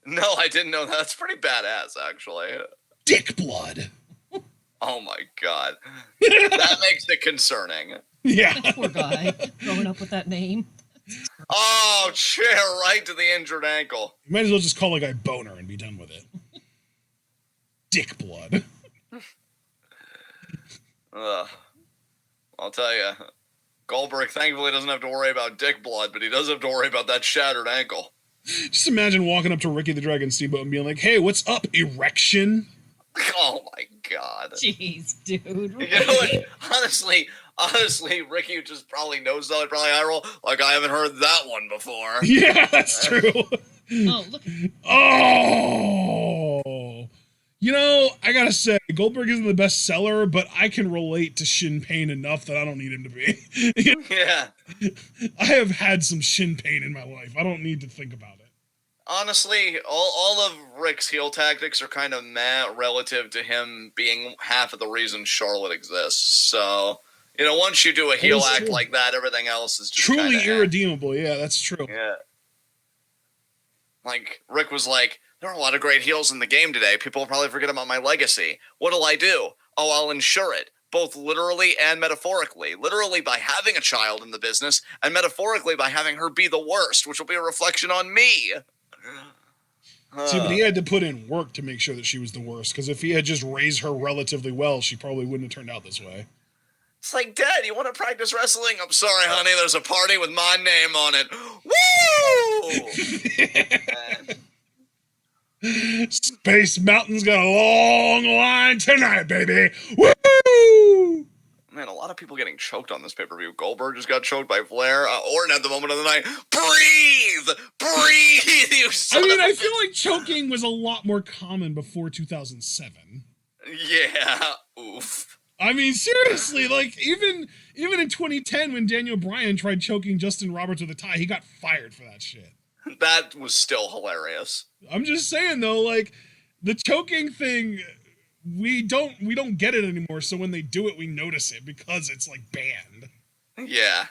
No, I didn't know that. That's pretty badass, actually. Dick Blood. Oh my god. That makes it concerning. Yeah. Poor guy growing up with that name. Oh, chair right to the injured ankle. You might as well just call a guy Boner and be done with it. Dick Blood. Ugh. I'll tell you, Goldberg thankfully doesn't have to worry about dick blood, but he does have to worry about that shattered ankle. Just imagine walking up to Ricky the Dragon Steamboat and being like, hey, what's up, erection? Oh my god. Jeez, dude. You know what? Honestly, Ricky just probably knows that. Probably eye roll. Like, I haven't heard that one before. Yeah, that's true. Oh, look. Oh. You know, I gotta say, Goldberg isn't the best seller, but I can relate to shin pain enough that I don't need him to be. Yeah. I have had some shin pain in my life. I don't need to think about it. Honestly, all of Rick's heel tactics are kind of meh relative to him being half of the reason Charlotte exists. So, you know, once you do a heel act like that, everything else is just truly irredeemable. Yeah, that's true. Yeah. Like, Rick was like, there are a lot of great heels in the game today. People will probably forget about my legacy. What'll I do? Oh, I'll ensure it. Both literally and metaphorically. Literally by having a child in the business, and metaphorically by having her be the worst, which will be a reflection on me. See, but he had to put in work to make sure that she was the worst, because if he had just raised her relatively well, she probably wouldn't have turned out this way. It's like, Dad, you want to practice wrestling? I'm sorry, honey, there's a party with my name on it. Woo! Space Mountain's got a long line tonight, baby. Woo! Man, a lot of people getting choked on this pay-per-view. Goldberg just got choked by Flair. Orton had the moment of the night. Breathe! Breathe, you son of a I feel like choking was a lot more common before 2007. Yeah, oof. I mean, seriously, like, even in 2010 when Daniel Bryan tried choking Justin Roberts with a tie, he got fired for that shit. That was still hilarious. I'm just saying, though, like, the choking thing, we don't get it anymore, so when they do it, we notice it because it's, like, banned. Yeah.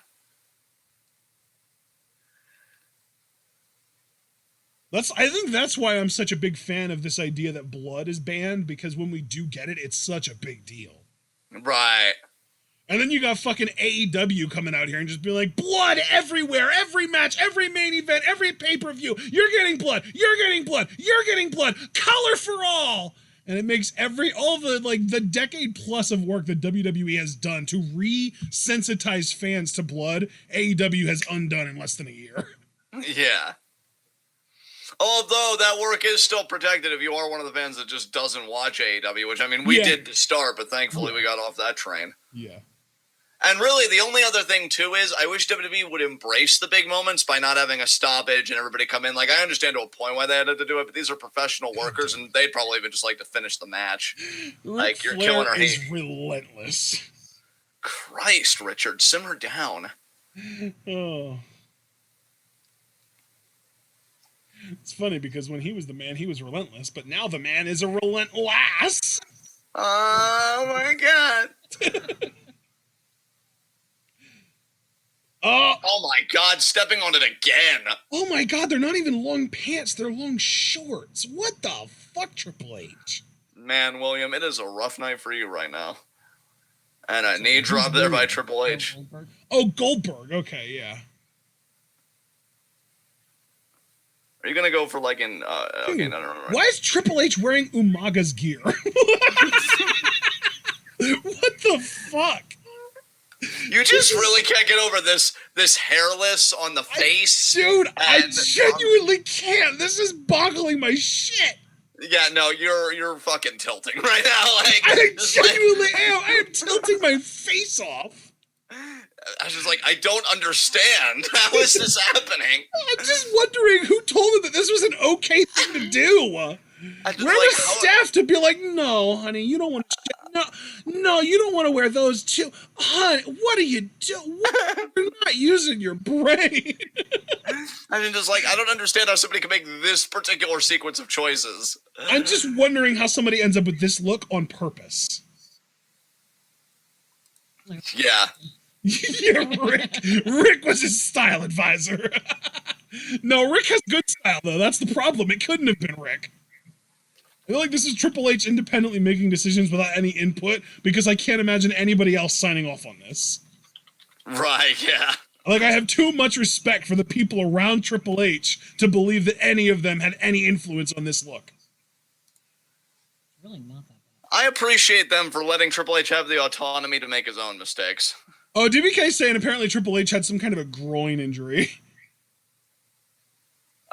I think that's why I'm such a big fan of this idea that blood is banned, because when we do get it, it's such a big deal. Right. And then you got fucking AEW coming out here and just be like, blood everywhere, every match, every main event, every pay-per-view. You're getting blood. You're getting blood. You're getting blood. Color for all. And it makes all the decade plus of work that WWE has done to resensitize fans to blood, AEW has undone in less than a year. Yeah. Although that work is still protected if you are one of the fans that just doesn't watch AEW, which, I mean, we did to start, but thankfully we got off that train. Yeah. And really, the only other thing, too, is I wish WWE would embrace the big moments by not having a stoppage and everybody come in. Like, I understand to a point why they had to do it, but these are professional workers, and they'd probably even just like to finish the match. Like, you're killing her. Is relentless. Christ, Richard, simmer down. Oh. It's funny because when he was the man, he was relentless, but now the man is a relentless. Oh, my God. Oh my God, stepping on it again. Oh my God, they're not even long pants, they're long shorts. What the fuck, Triple H? Man, William, it is a rough night for you right now. And a knee drop there by Triple H. Oh, Goldberg. Okay, yeah. Are you going to go for like okay, no. Why is Triple H wearing Umaga's gear? What the fuck? You just really can't get over this hairless on the face. Dude, I genuinely can't. This is boggling my shit. Yeah, no, you're fucking tilting right now. Like, I genuinely am. I am tilting my face off. I was just like, I don't understand. How is this happening? I'm just wondering who told him that this was an okay thing to do. Where was staff to be like, no, honey, you don't want to. No, you don't want to wear those too. Honey, what are you doing? You're not using your brain. I mean, just like, I don't understand how somebody can make this particular sequence of choices. I'm just wondering how somebody ends up with this look on purpose. Yeah. Yeah, Rick was his style advisor. No, Rick has good style, though. That's the problem. It couldn't have been Rick. I feel like this is Triple H independently making decisions without any input, because I can't imagine anybody else signing off on this. Right, yeah. Like, I have too much respect for the people around Triple H to believe that any of them had any influence on this look. Really not that bad. I appreciate them for letting Triple H have the autonomy to make his own mistakes. Oh, DBK saying apparently Triple H had some kind of a groin injury.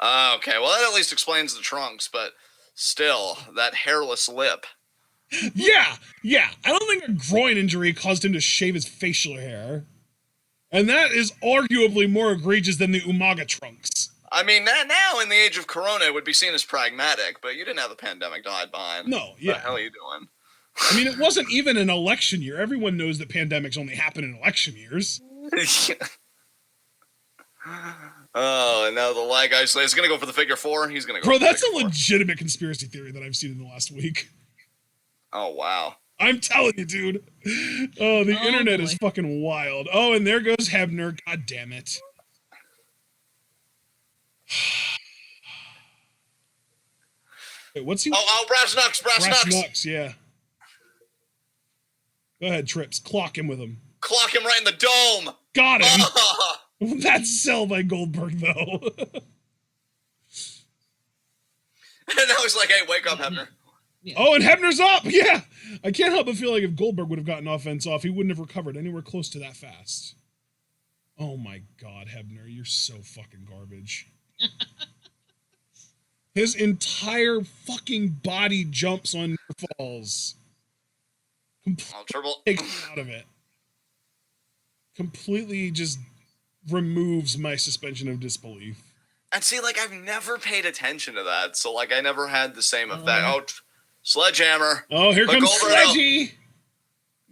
Okay, well, that at least explains the trunks, but still, that hairless lip. Yeah. I don't think a groin injury caused him to shave his facial hair. And that is arguably more egregious than the Umaga trunks. I mean, now in the age of Corona, it would be seen as pragmatic, but you didn't have a pandemic to hide behind. No, yeah. What the hell are you doing? I mean, it wasn't even an election year. Everyone knows that pandemics only happen in election years. Oh, and now the lie guy says he's going to go for the figure four. He's going to go Bro, for the that's a figure four. legitimate conspiracy theory that I've seen in the last week. Oh, wow. I'm telling you, dude. Oh, the internet is fucking wild. Oh, and there goes Hebner. God damn it. Wait, what's he? Oh, Brass Knucks. Yeah. Go ahead, Trips. Clock him with him. Clock him right in the dome. Got him. That's sell by Goldberg, though. And now he's like, hey, wake up, Hebner. Yeah. Oh, and Hebner's up. Yeah. I can't help but feel like if Goldberg would have gotten offense off, he wouldn't have recovered anywhere close to that fast. Oh my God, Hebner, you're so fucking garbage. His entire fucking body jumps on near falls. Completely takes me out of it. Completely just removes my suspension of disbelief. And see, like, I've never paid attention to that, so, like, I never had the same effect. Sledgehammer. Oh, here comes Sledgy.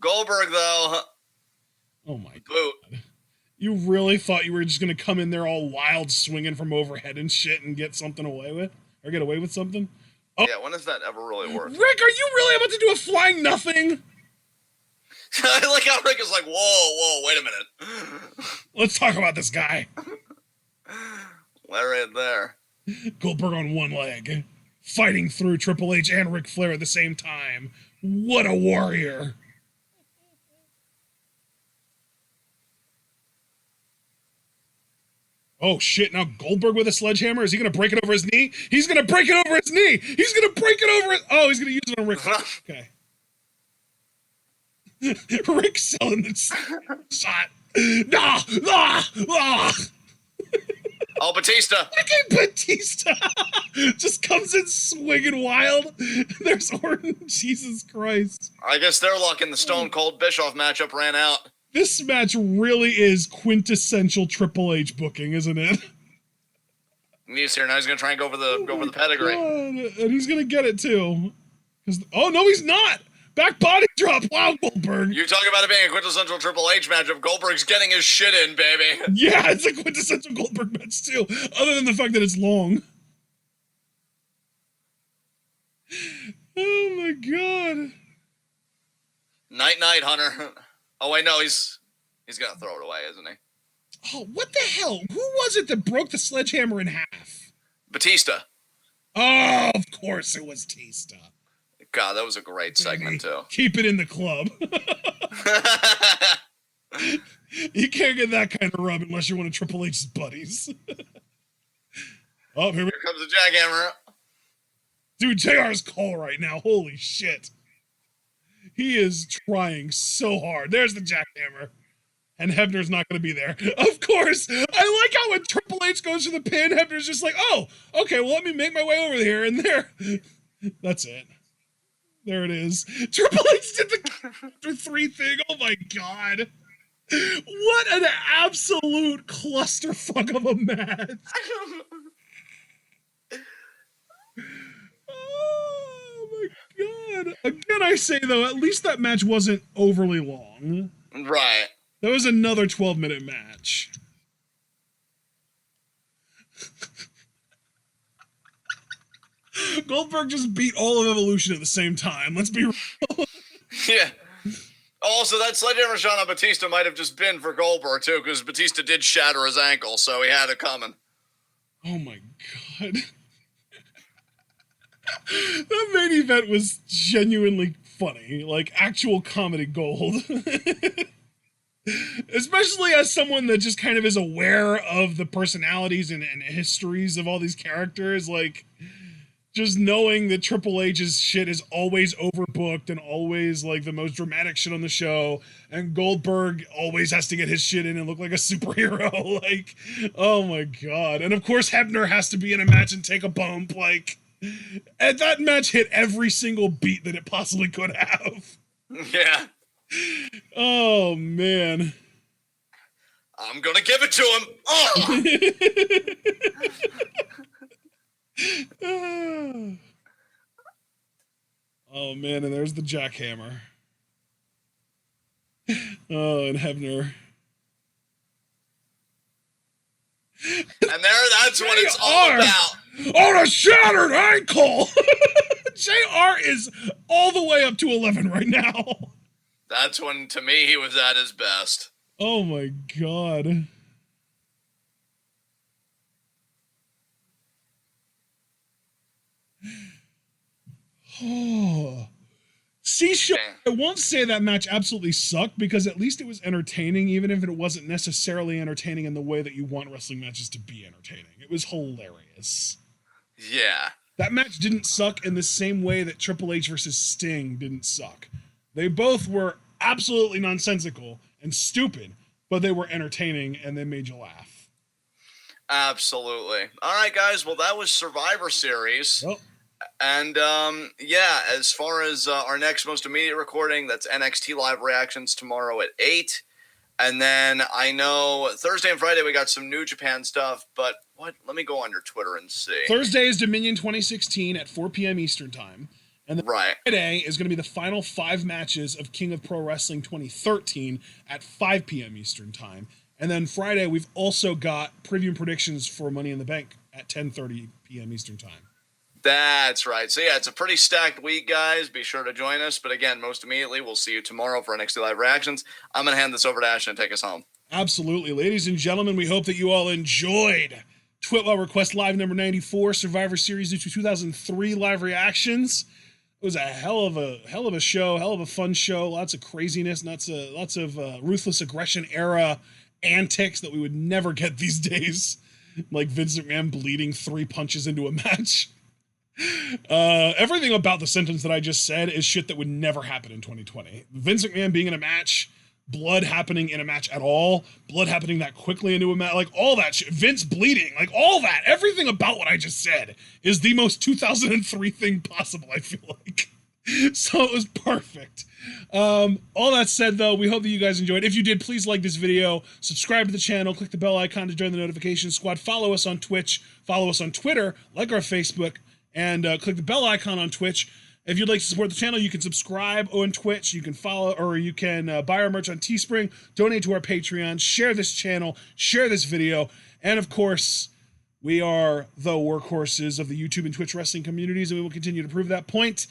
Goldberg, though. Oh my Boot. God. You really thought you were just going to come in there all wild, swinging from overhead and shit and get something away with? Or get away with something? Oh. Yeah, when does that ever really work? Rick, are you really about to do a flying nothing? I like how Rick is like, whoa, wait a minute. Let's talk about this guy. Right there. Goldberg on one leg, fighting through Triple H and Ric Flair at the same time. What a warrior. Oh shit, now Goldberg with a sledgehammer? Is he going to break it over his knee? He's going to break it over his knee! He's going to break it over his... Oh, he's going to use it on Ric Flair. Okay. Rick selling this shot. Oh, Batista. Fucking Batista just comes in swinging wild. There's Orton. Jesus Christ. I guess their luck in the Stone Cold Bischoff matchup ran out. This match really is quintessential Triple H booking, isn't it? He's here now. He's gonna try and go for the pedigree. God. And he's gonna get it too. Oh no, he's not. Back body drop. Wow, Goldberg. You talk about it being a quintessential Triple H matchup. Goldberg's getting his shit in, baby. Yeah, it's a quintessential Goldberg match too. Other than the fact that it's long. Oh my God. Night, Hunter. Oh wait, no, he's gonna throw it away, isn't he? Oh, what the hell? Who was it that broke the sledgehammer in half? Batista. Oh, of course it was Batista. God, that was a great segment too. Keep it in the club. You can't get that kind of rub unless you're one of Triple H's buddies. Oh, here comes the jackhammer. Dude, JR's call right now. Holy shit. He is trying so hard. There's the jackhammer. And Hebner's not going to be there. Of course. I like how when Triple H goes for the pin, Hebner's just like, oh, okay, well, let me make my way over here. And there. That's it. There it is. Triple H did the after 3 thing. Oh, my God. What an absolute clusterfuck of a match. Oh, my God. Again, I say, though, at least that match wasn't overly long. Right. That was another 12-minute match. Goldberg just beat all of Evolution at the same time. Let's be real. Yeah. Also, that sledgehammer shot on Batista might have just been for Goldberg, too, because Batista did shatter his ankle, so he had it coming. Oh, my God. That main event was genuinely funny. Like, actual comedy gold. Especially as someone that just kind of is aware of the personalities and histories of all these characters, like, just knowing that Triple H's shit is always overbooked and always, like, the most dramatic shit on the show, and Goldberg always has to get his shit in and look like a superhero, like, oh my God. And of course Hebner has to be in a match and take a bump, like, and that match hit every single beat that it possibly could have. Yeah. Oh, man. I'm gonna give it to him. Oh! Oh, man, and there's the jackhammer. Oh, and Hebner. And that's what it's all about. On a shattered ankle! JR is all the way up to 11 right now. That's when, to me, he was at his best. Oh my God. Oh. See, Shawn, I won't say that match absolutely sucked because at least it was entertaining, even if it wasn't necessarily entertaining in the way that you want wrestling matches to be entertaining. It was hilarious. Yeah. That match didn't suck in the same way that Triple H versus Sting didn't suck. They both were absolutely nonsensical and stupid, but they were entertaining and they made you laugh. Absolutely. All right, guys. Well, that was Survivor Series. Well, and, yeah, as far as our next most immediate recording, that's NXT Live Reactions tomorrow at 8. And then I know Thursday and Friday we got some New Japan stuff, but what? Let me go on your Twitter and see. Thursday is Dominion 2016 at 4 p.m. Eastern Time. And then Friday is going to be the final 5 matches of King of Pro Wrestling 2013 at 5 p.m. Eastern Time. And then Friday, we've also got preview and predictions for Money in the Bank at 10:30 p.m. Eastern Time. That's right. So, yeah, it's a pretty stacked week, guys. Be sure to join us. But again, most immediately, we'll see you tomorrow for NXT Live Reactions. I'm going to hand this over to Ashton and take us home. Absolutely. Ladies and gentlemen, we hope that you all enjoyed TWitWoW Request Live number 94, Survivor Series 2003 Live Reactions. It was a hell of a show, hell of a fun show. Lots of craziness, lots of ruthless aggression era antics that we would never get these days. Like Vince McMahon bleeding 3 punches into a match. Everything about the sentence that I just said is shit that would never happen in 2020. Vince McMahon being in a match, blood happening in a match at all, blood happening that quickly into a match, like all that shit, Vince bleeding, like all that, everything about what I just said is the most 2003 thing possible, I feel like. So it was perfect. All that said, though, we hope that you guys enjoyed. If you did, please like this video, subscribe to the channel, click the bell icon to join the notification squad, follow us on Twitch, follow us on Twitter, like our Facebook, and click the bell icon on Twitch. If you'd like to support the channel, you can subscribe on Twitch, you can follow, or you can buy our merch on Teespring, donate to our Patreon, share this channel, share this video, and of course, we are the workhorses of the YouTube and Twitch wrestling communities, and we will continue to prove that point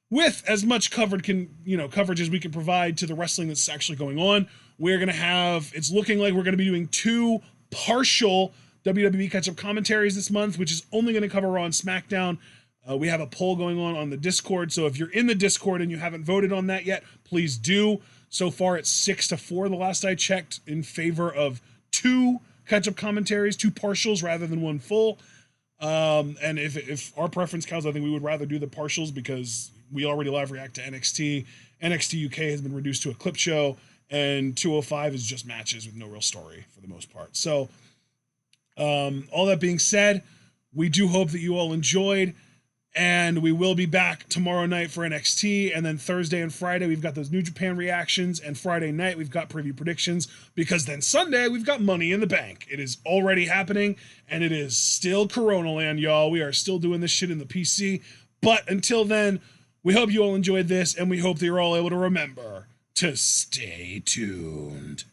with as much coverage as we can provide to the wrestling that's actually going on. We're going to have, it's looking like we're going to be doing 2 partial WWE catch-up commentaries this month, which is only going to cover Raw and SmackDown. We have a poll going on the Discord, so if you're in the Discord and you haven't voted on that yet, please do. So far, it's 6-4 the last I checked in favor of 2 catch-up commentaries, 2 partials rather than 1 full. And if our preference counts, I think we would rather do the partials because we already live react to NXT. NXT UK has been reduced to a clip show, and 205 is just matches with no real story for the most part. So, all that being said, we do hope that you all enjoyed, and we will be back tomorrow night for NXT, and then Thursday and Friday we've got those New Japan reactions, and Friday night we've got preview predictions, because then Sunday we've got Money in the Bank. It is already happening, and it is still Corona land, y'all. We are still doing this shit in the PC, but until then, we hope you all enjoyed this, and we hope that you're all able to remember to stay tuned.